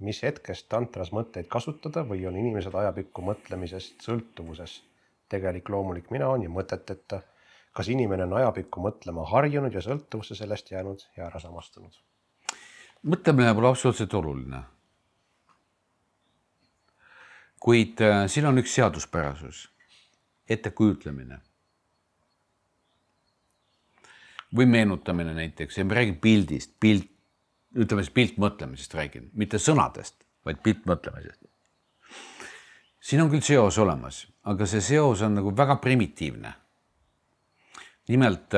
Mis hetkest tantras mõtteid kasutada või on inimesed ajapikku mõtlemisest sõltuvuses? Tegelik loomulik mina on ja mõteteta. Kas inimene on ajapikku mõtlema harjunud ja sõltuvusse sellest jäänud ja ära samastunud? Mõtlemine pole absoluutselt oluline. Kuid siin on üks seaduspärasus, ettekujutlemine või meenutamine näiteks, ja me räägin pildist, ütleme siis piltmõtlemisest räägin, mitte sõnadest, vaid piltmõtlemisest. Siin on küll seos olemas, aga see seos on nagu väga primitiivne. Nimelt,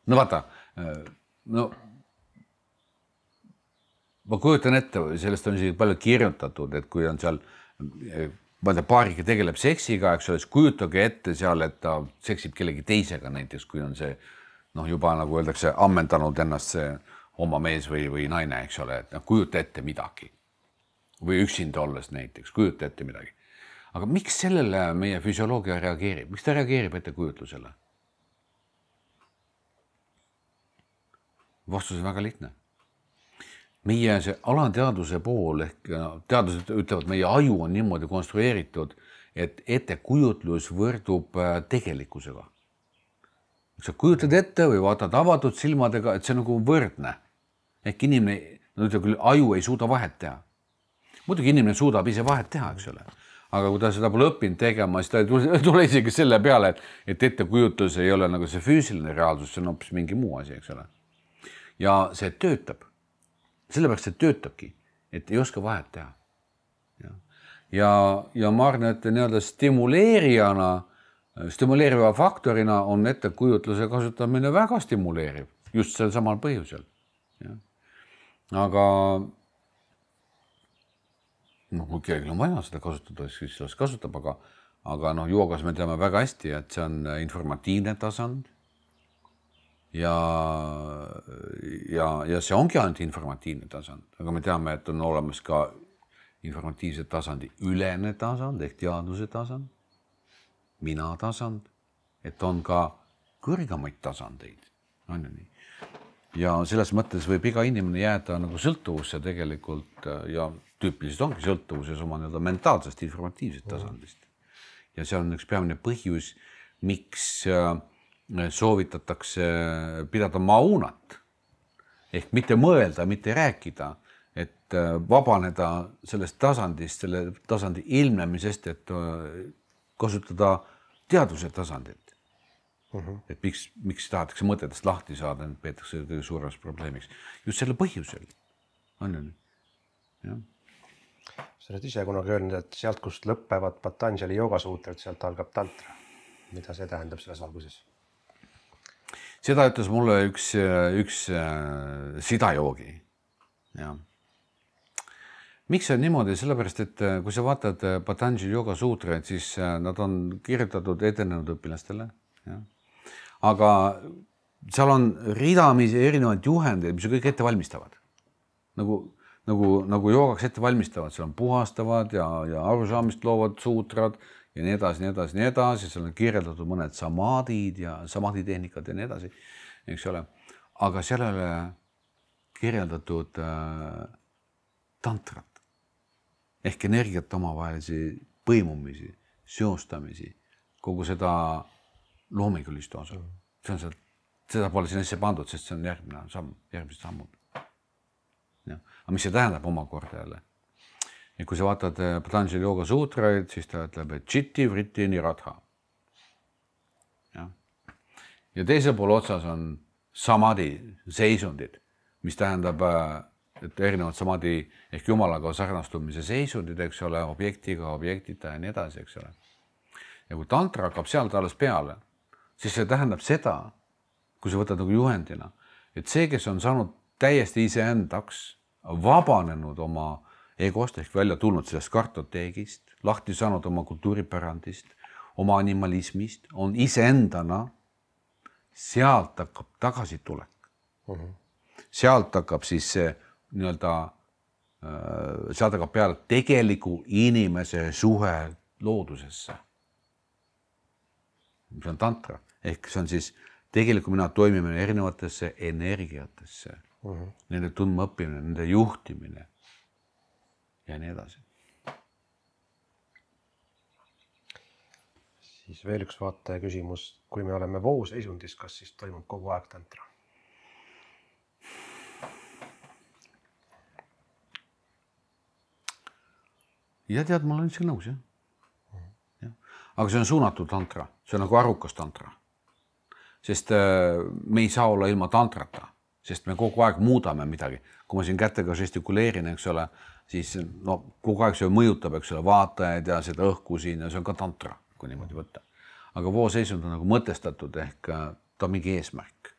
no vaata, ma kujutan ette, sellest on isegi palju kirjutatud, et kui on seal, paariga tegeleb seksiga, eks ole, siis kujutage ette seal, et ta seksib kellegi teisega näiteks, kui on see, juba nagu öeldakse, ammendanud ennast see oma mees või naine, eks ole, et kujuta ette midagi. Või üksinda olles näiteks, kujuta ette midagi. Aga miks sellele meie füsioloogia reageerib? Miks ta reageerib ettekujutlusele? Vastus on väga lihtne. Meie see alateaduse pool ehk teadused ütlevad, meie aju on niimoodi konstrueeritud, et ettekujutlus võrdub tegelikkusega. Sa kujutad ette või vaatad avatud silmadega, et see on nagu võrdne. Ehk inimene, küll aju ei suuda vahet teha. Muidugi inimene suudab ise vahet teha, eks ole. Aga kui ta seda pole õppinud tegema, siis ta ei tule isegi selle peale, et ettekujutlus ei ole nagu see füüsiline reaalsus, see on hoopis mingi muu asi, eks ole. Ja see töötab. Sellepärast see töötabki, et ei oska vahet teha. Ja ma arvan, et nii-öelda stimuleeriva faktorina on ettekujutluse kasutamine väga stimuleeriv, just sel samal põhjusel. Aga kui kellelgi on vaja seda kasutada, siis las kasutab, aga joogas me teame väga hästi, et see on informatiivne tasand ja see ongi ainult informatiivne tasand, aga me teame, et on olemas ka informatiivse tasandi ülene tasand ehk teaduse tasand, mina tasand, et on ka kõrgemaid tasandeid. On ju nii. Ja selles mõttes võib iga inimene jääda nagu sõltuvusse tegelikult ja tüüpiliselt ongi sõltuvuses oma mentaalsest informatiivsest tasandist. Ja see on üks peamine põhjus, miks soovitatakse pidada maunat ehk mitte mõelda, mitte rääkida, et vabaneda sellest tasandist, selle tasandi ilmnemisest, et kasutada teaduse tasandit. Et miks tahetakse mõtetest lahti saada, et peetakse kõige suuremaks probleemiks. Just selle põhjusel. On ju nii? Sa oled ise kunagi öelnud, et sealt, kust lõppevad Patanjali joogasuutrid, sealt algab tantra. Mida see tähendab selles alguses? Seda ütles mulle üks sidajoogi. Miks see on niimoodi? Sellepärast, et kui sa vaatad Patanjali joogasuutreid, siis nad on kirjutatud edenenud õpilastele. Aga seal on ridamisi erinevaid juhendeid, mis kõik ette valmistavad. Nagu joogaks ette valmistavad, seal on puhastavad ja arusaamist loovad suutrad ja nii edasi, seal on kirjeldatud mõned samadid ja samaditehnikad ja nii edasi, eks ole. Aga seal ei ole kirjeldatud tantrat ehk energiat omavahelisi põimumisi, seostamisi, kogu seda loomingulist osa. Seda pole siin asja pandud, sest see on järgmised sammud. Aga mis see tähendab omakorda jälle? Ja kui sa vaatad Patanjali jooga suutraid, siis ta ütleb, et chitti, vritti, niradha. Ja teisel pool otsas on samadi seisundid, mis tähendab, et erinevad samadi ehk jumalaga sarnastumise seisundid, eks ole, objektiga, objektita ja nii edasi, eks ole. Ja kui tantra hakkab sealt alles peale, siis see tähendab seda, kui sa võtad nagu juhendina, et see, kes on saanud täiesti iseendaks, vabanenud oma egost ehk välja tulnud sellest kartoteegist, lahti saanud oma kultuuripärandist, oma animalismist, on iseendana, sealt hakkab tagasitulek. Sealt hakkab siis see nii-öelda sealt hakkab peale tegeliku inimese suhe loodusesse. See on tantra. Ehk see on siis tegelikult mina toimimine erinevatesse energiatesse. Nende tundma õppimine, nende juhtimine ja nii edasi. Siis veel üks vaataja küsimus. Kui me oleme vooseisundis, kas siis toimub kogu aeg tantra? Ja tead, ma olen üldse nõus, jah. Aga see on suunatud tantra. See on nagu arukas tantra. Sest me ei saa olla ilma tantrata, sest me kogu aeg muudame midagi. Kui ma siin kätega žestikuleerin, eks ole, siis kogu aeg see mõjutab, eks ole, vaatajaid ja seda õhku siin ja see on ka tantra, kui niimoodi võtta. Aga vooseisund on nagu mõtestatud ehk ta on mingi eesmärk.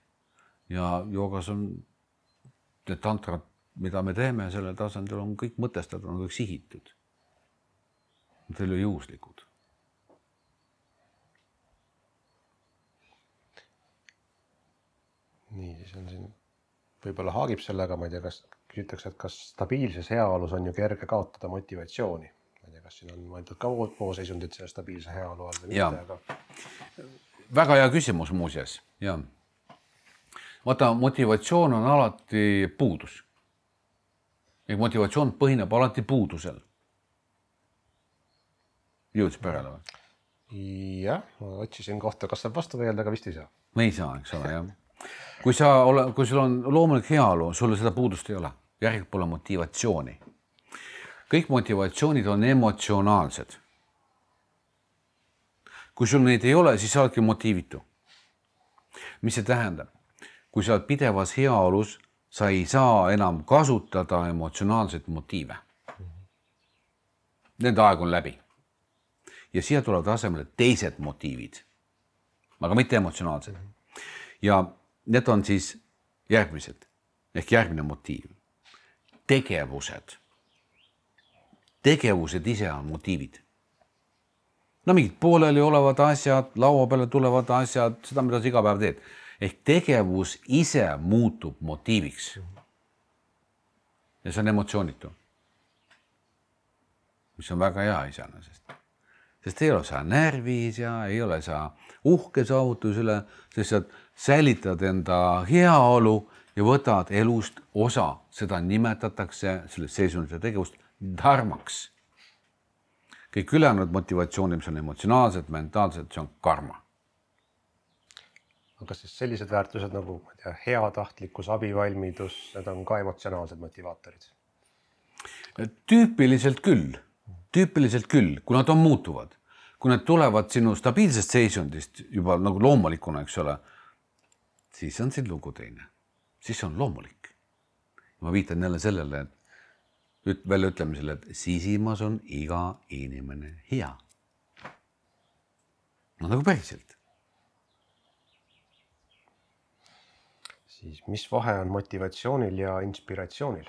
Ja joogas on need tantrad, mida me teeme sellel tasandil, on kõik mõtestatud, on kõik sihitud. Need ei ole juhuslikud. Nii, siis on siin võib-olla haagib sellega, ma ei tea, kas küsitakse, et kas stabiilses heaolus on ju kerge kaotada motivatsiooni. Ma ei tea, kas siin on mõeldud ka vooseisundid selle stabiilse heaolu all või mitte, aga... Väga hea küsimus muuseas, jah. Vaata, motivatsioon on alati puudus. Ja motivatsioon põhineb alati puudusel. Jõudis pärale või? Jah, ma otsisin kohta, kas saab vastu veelda, aga vist ei saa. Me ei saa, eks ole, jah. Kui sul on loomulik heaolu, sulle seda puudust ei ole. Järelikult pole motivatsiooni. Kõik motivatsioonid on emotsionaalsed. Kui sul neid ei ole, siis sa oledki motiivitu. Mis see tähendab? Kui sa oled pidevas heaolus, sa ei saa enam kasutada emotsionaalseid motiive. Nende aeg on läbi. Ja siia tulevad asemele teised motiivid, aga mitte emotsionaalsed. Ja need on siis järgmised, ehk järgmine motiiv. Tegevused. Tegevused ise on motiivid. No mingid pooleli olevad asjad, laua peale tulevad asjad, seda, mida sa iga päev teed. Ehk tegevus ise muutub motiiviks. Ja see on emotsioonitu. Mis on väga hea iseenesest. Sest ei ole sa närvis ja ei ole sa uhke saavutus üle, sest sa säilitad enda heaolu ja võtad elust osa. Seda nimetatakse sellest seisundite tegevust dharmaks. Kõik ülejäänud motivatsioonid, mis on emotsionaalsed, mentaalsed, see on karma. Aga siis sellised väärtused nagu heatahtlikkus, abivalmidus, need on ka emotsionaalsed motivaatorid? Tüüpiliselt küll, kui nad on muutuvad. Kui nad tulevad sinu stabiilsest seisundist juba nagu loomulikuna, eks ole, siis on siin lugu teine. Siis on loomulik. Ma viitan jälle sellele, et väljaütlemisele, et sisimas on iga inimene hea. No nagu päriselt. Siis mis vahe on motivatsioonil ja inspiratsioonil?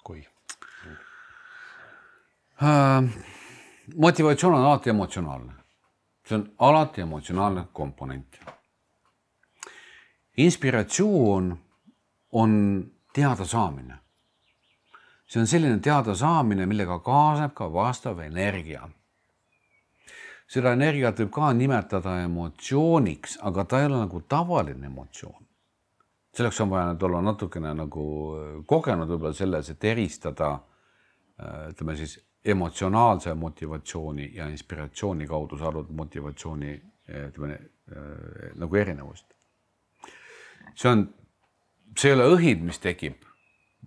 Kui? Motivatsioon on alati emotsionaalne. See on alati emotsionaalne komponent. Inspiratsioon on teada saamine. See on selline teada saamine, millega kaasneb ka vastav energia. Seda energiat võib ka nimetada emotsiooniks, aga ta ei ole nagu tavaline emotsioon. Selleks on vaja olla natukene nagu kogenud võib-olla selles, et eristada ütleme siis emotsionaalse motivatsiooni ja inspiratsiooni kaudu saadud motivatsiooni nagu erinevust. See ei ole õhin, mis tekib,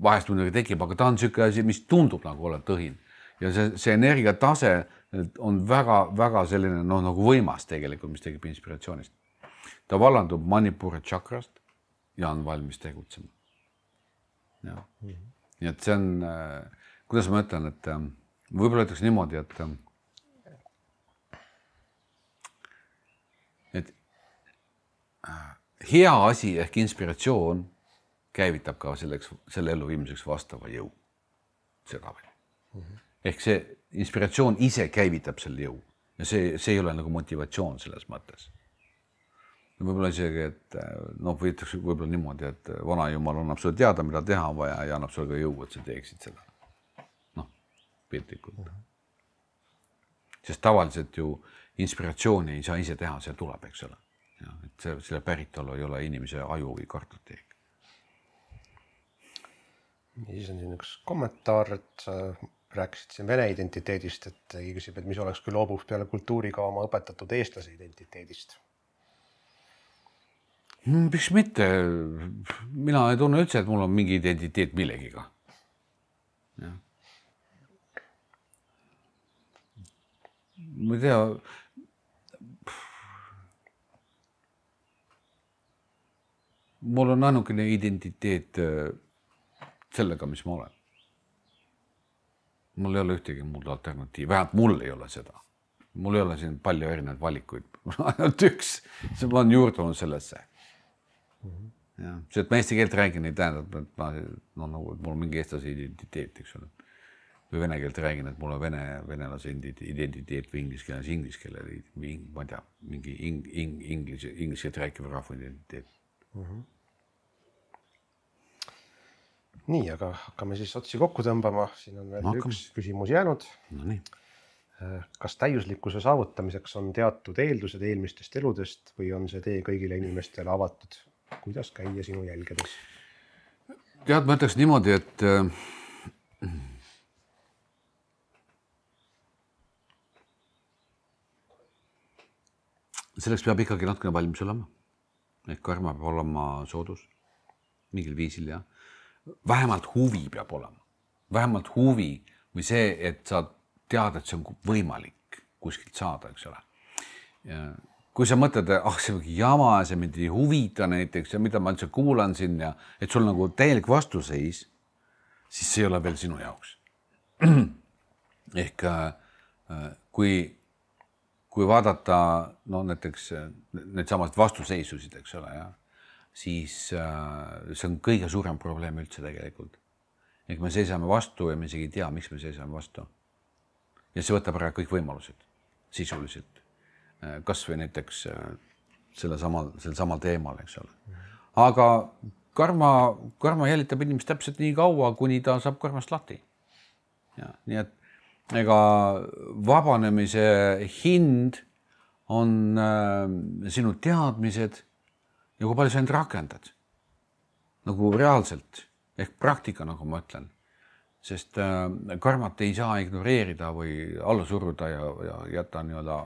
vahest muidugi tekib, aga ta on selline asi, mis tundub nagu olevat õhin. Ja see energiatase on väga selline nagu võimas tegelikult, mis tekib inspiratsioonist. Ta vallandub Manipura tšakrast ja on valmis tegutsema. Nii et see on, kuidas ma ütlen, et võib-olla ütleks niimoodi, et hea asi ehk inspiratsioon käivitab ka selle elu viimiseks vastava jõu. Seda veel. Ehk see inspiratsioon ise käivitab selle jõu ja see ei ole nagu motivatsioon selles mõttes. võib-olla isegi, et võitakse võib-olla niimoodi, et vana jumal annab sulle teada, mida teha on vaja ja annab sulle ka jõu, et sa teeksid seda. Piltlikult. Sest tavaliselt ju inspiratsiooni ei saa ise teha, see tuleb, eks ole. Ja, et selle päritolu ei ole inimese aju või kartoteek. Siis on siin üks kommentaar, et sa rääkisid siin vene identiteedist, et küsib, et mis oleks, kui loobuks peale kultuuriga oma õpetatud eestlase identiteedist? Miks mitte? Mina ei tunne üldse, et mul on mingi identiteet millegiga. Ja. Ma ei tea, mul on ainukene identiteet sellega, mis ma olen. Mul ei ole ühtegi muud alternatiivi, vähemalt mul ei ole seda. Mul ei ole siin palju erinevaid valikuid, ainult üks, see on juurdunud sellesse. Ja, see, et ma eesti keelt räägin, ei tähendab, et mul on mingi eestlase identiteet, eks ole. Või vene keelt räägin, et mul on venelase identiteet või inglise keele, ma ei tea, mingi inglise keelt rääkiva rahva identiteet. Nii, aga hakkame siis otsi kokku tõmbama. Siin on veel üks küsimus jäänud. No nii. Kas täiuslikkuse saavutamiseks on teatud eeldused eelmistest eludest või on see tee kõigile inimestele avatud? Kuidas käia sinu jälgedes? Tead, ma ütleks niimoodi, et selleks peab ikkagi natukene valmis olema. Ehk karma peab olema soodus mingil viisil ja vähemalt huvi peab olema. Vähemalt huvi või see, et sa tead, et see on võimalik kuskilt saada, eks ole. Ja kui sa mõtled, see on jama, see mind ei huvita näiteks ja mida ma üldse kuulan siin ja et sul nagu täielik vastuseis, siis see ei ole veel sinu jaoks. Ehk kui vaadata näiteks need samad vastuseisusid, eks ole, ja, siis see on kõige suurem probleem üldse tegelikult. Ehk me seisame vastu ja me isegi ei tea, miks me seisame vastu. Ja see võtab ära kõik võimalused sisuliselt. Kas või näiteks sel samal teemal, eks ole. Aga karma jälitab inimest täpselt nii kaua, kuni ta saab karmast lahti. Ja, nii et ega vabanemise hind on sinu teadmised ja kui palju sa end rakendad. Nagu reaalselt, ehk praktika, nagu ma ütlen. Sest karmat ei saa ignoreerida või alla suruda ja jätta nii-öelda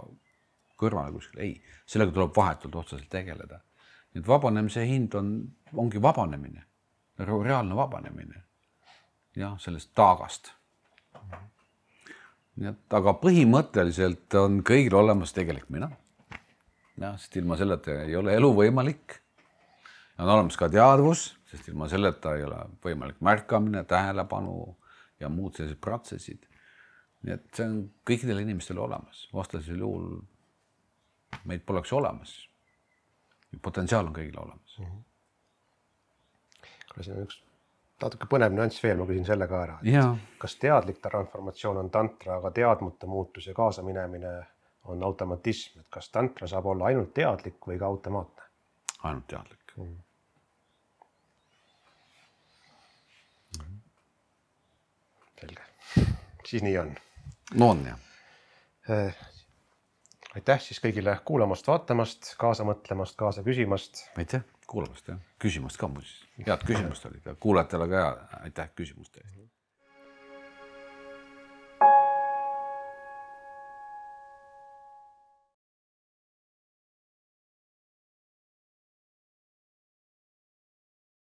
kõrvale kuskil. Ei, sellega tuleb vahetult otseselt tegeleda. Nii et vabanemise hind ongi vabanemine, reaalne vabanemine. Ja sellest taagast. Aga põhimõtteliselt on kõigil olemas tegelik mina. Ja, sest ilma selleta ei ole elu võimalik. Ja on olemas ka teadvus, sest ilma selleta ei ole võimalik märkamine, tähelepanu ja muud sellised protsessid. Nii et see on kõikidele inimestele olemas. Vastasel juhul meid poleks olemas. Potentsiaal on kõigile olemas. See on üks natuke põnev nüanss veel, ma küsin selle ka ära. Kas teadlik transformatsioon on tantra, aga teadmata muutus ja kaasaminemine on automatism? Et kas tantra saab olla ainult teadlik või ka automaatne? Ainult teadlik. Selge. Siis nii on. No on, jah. Aitäh siis kõigile kuulamast, vaatamast, kaasa mõtlemast, kaasa küsimast. Aitäh kuulamast ja küsimast ka muuseas. Head küsimust olid ja kuulajatele ka aitäh küsimuste eest.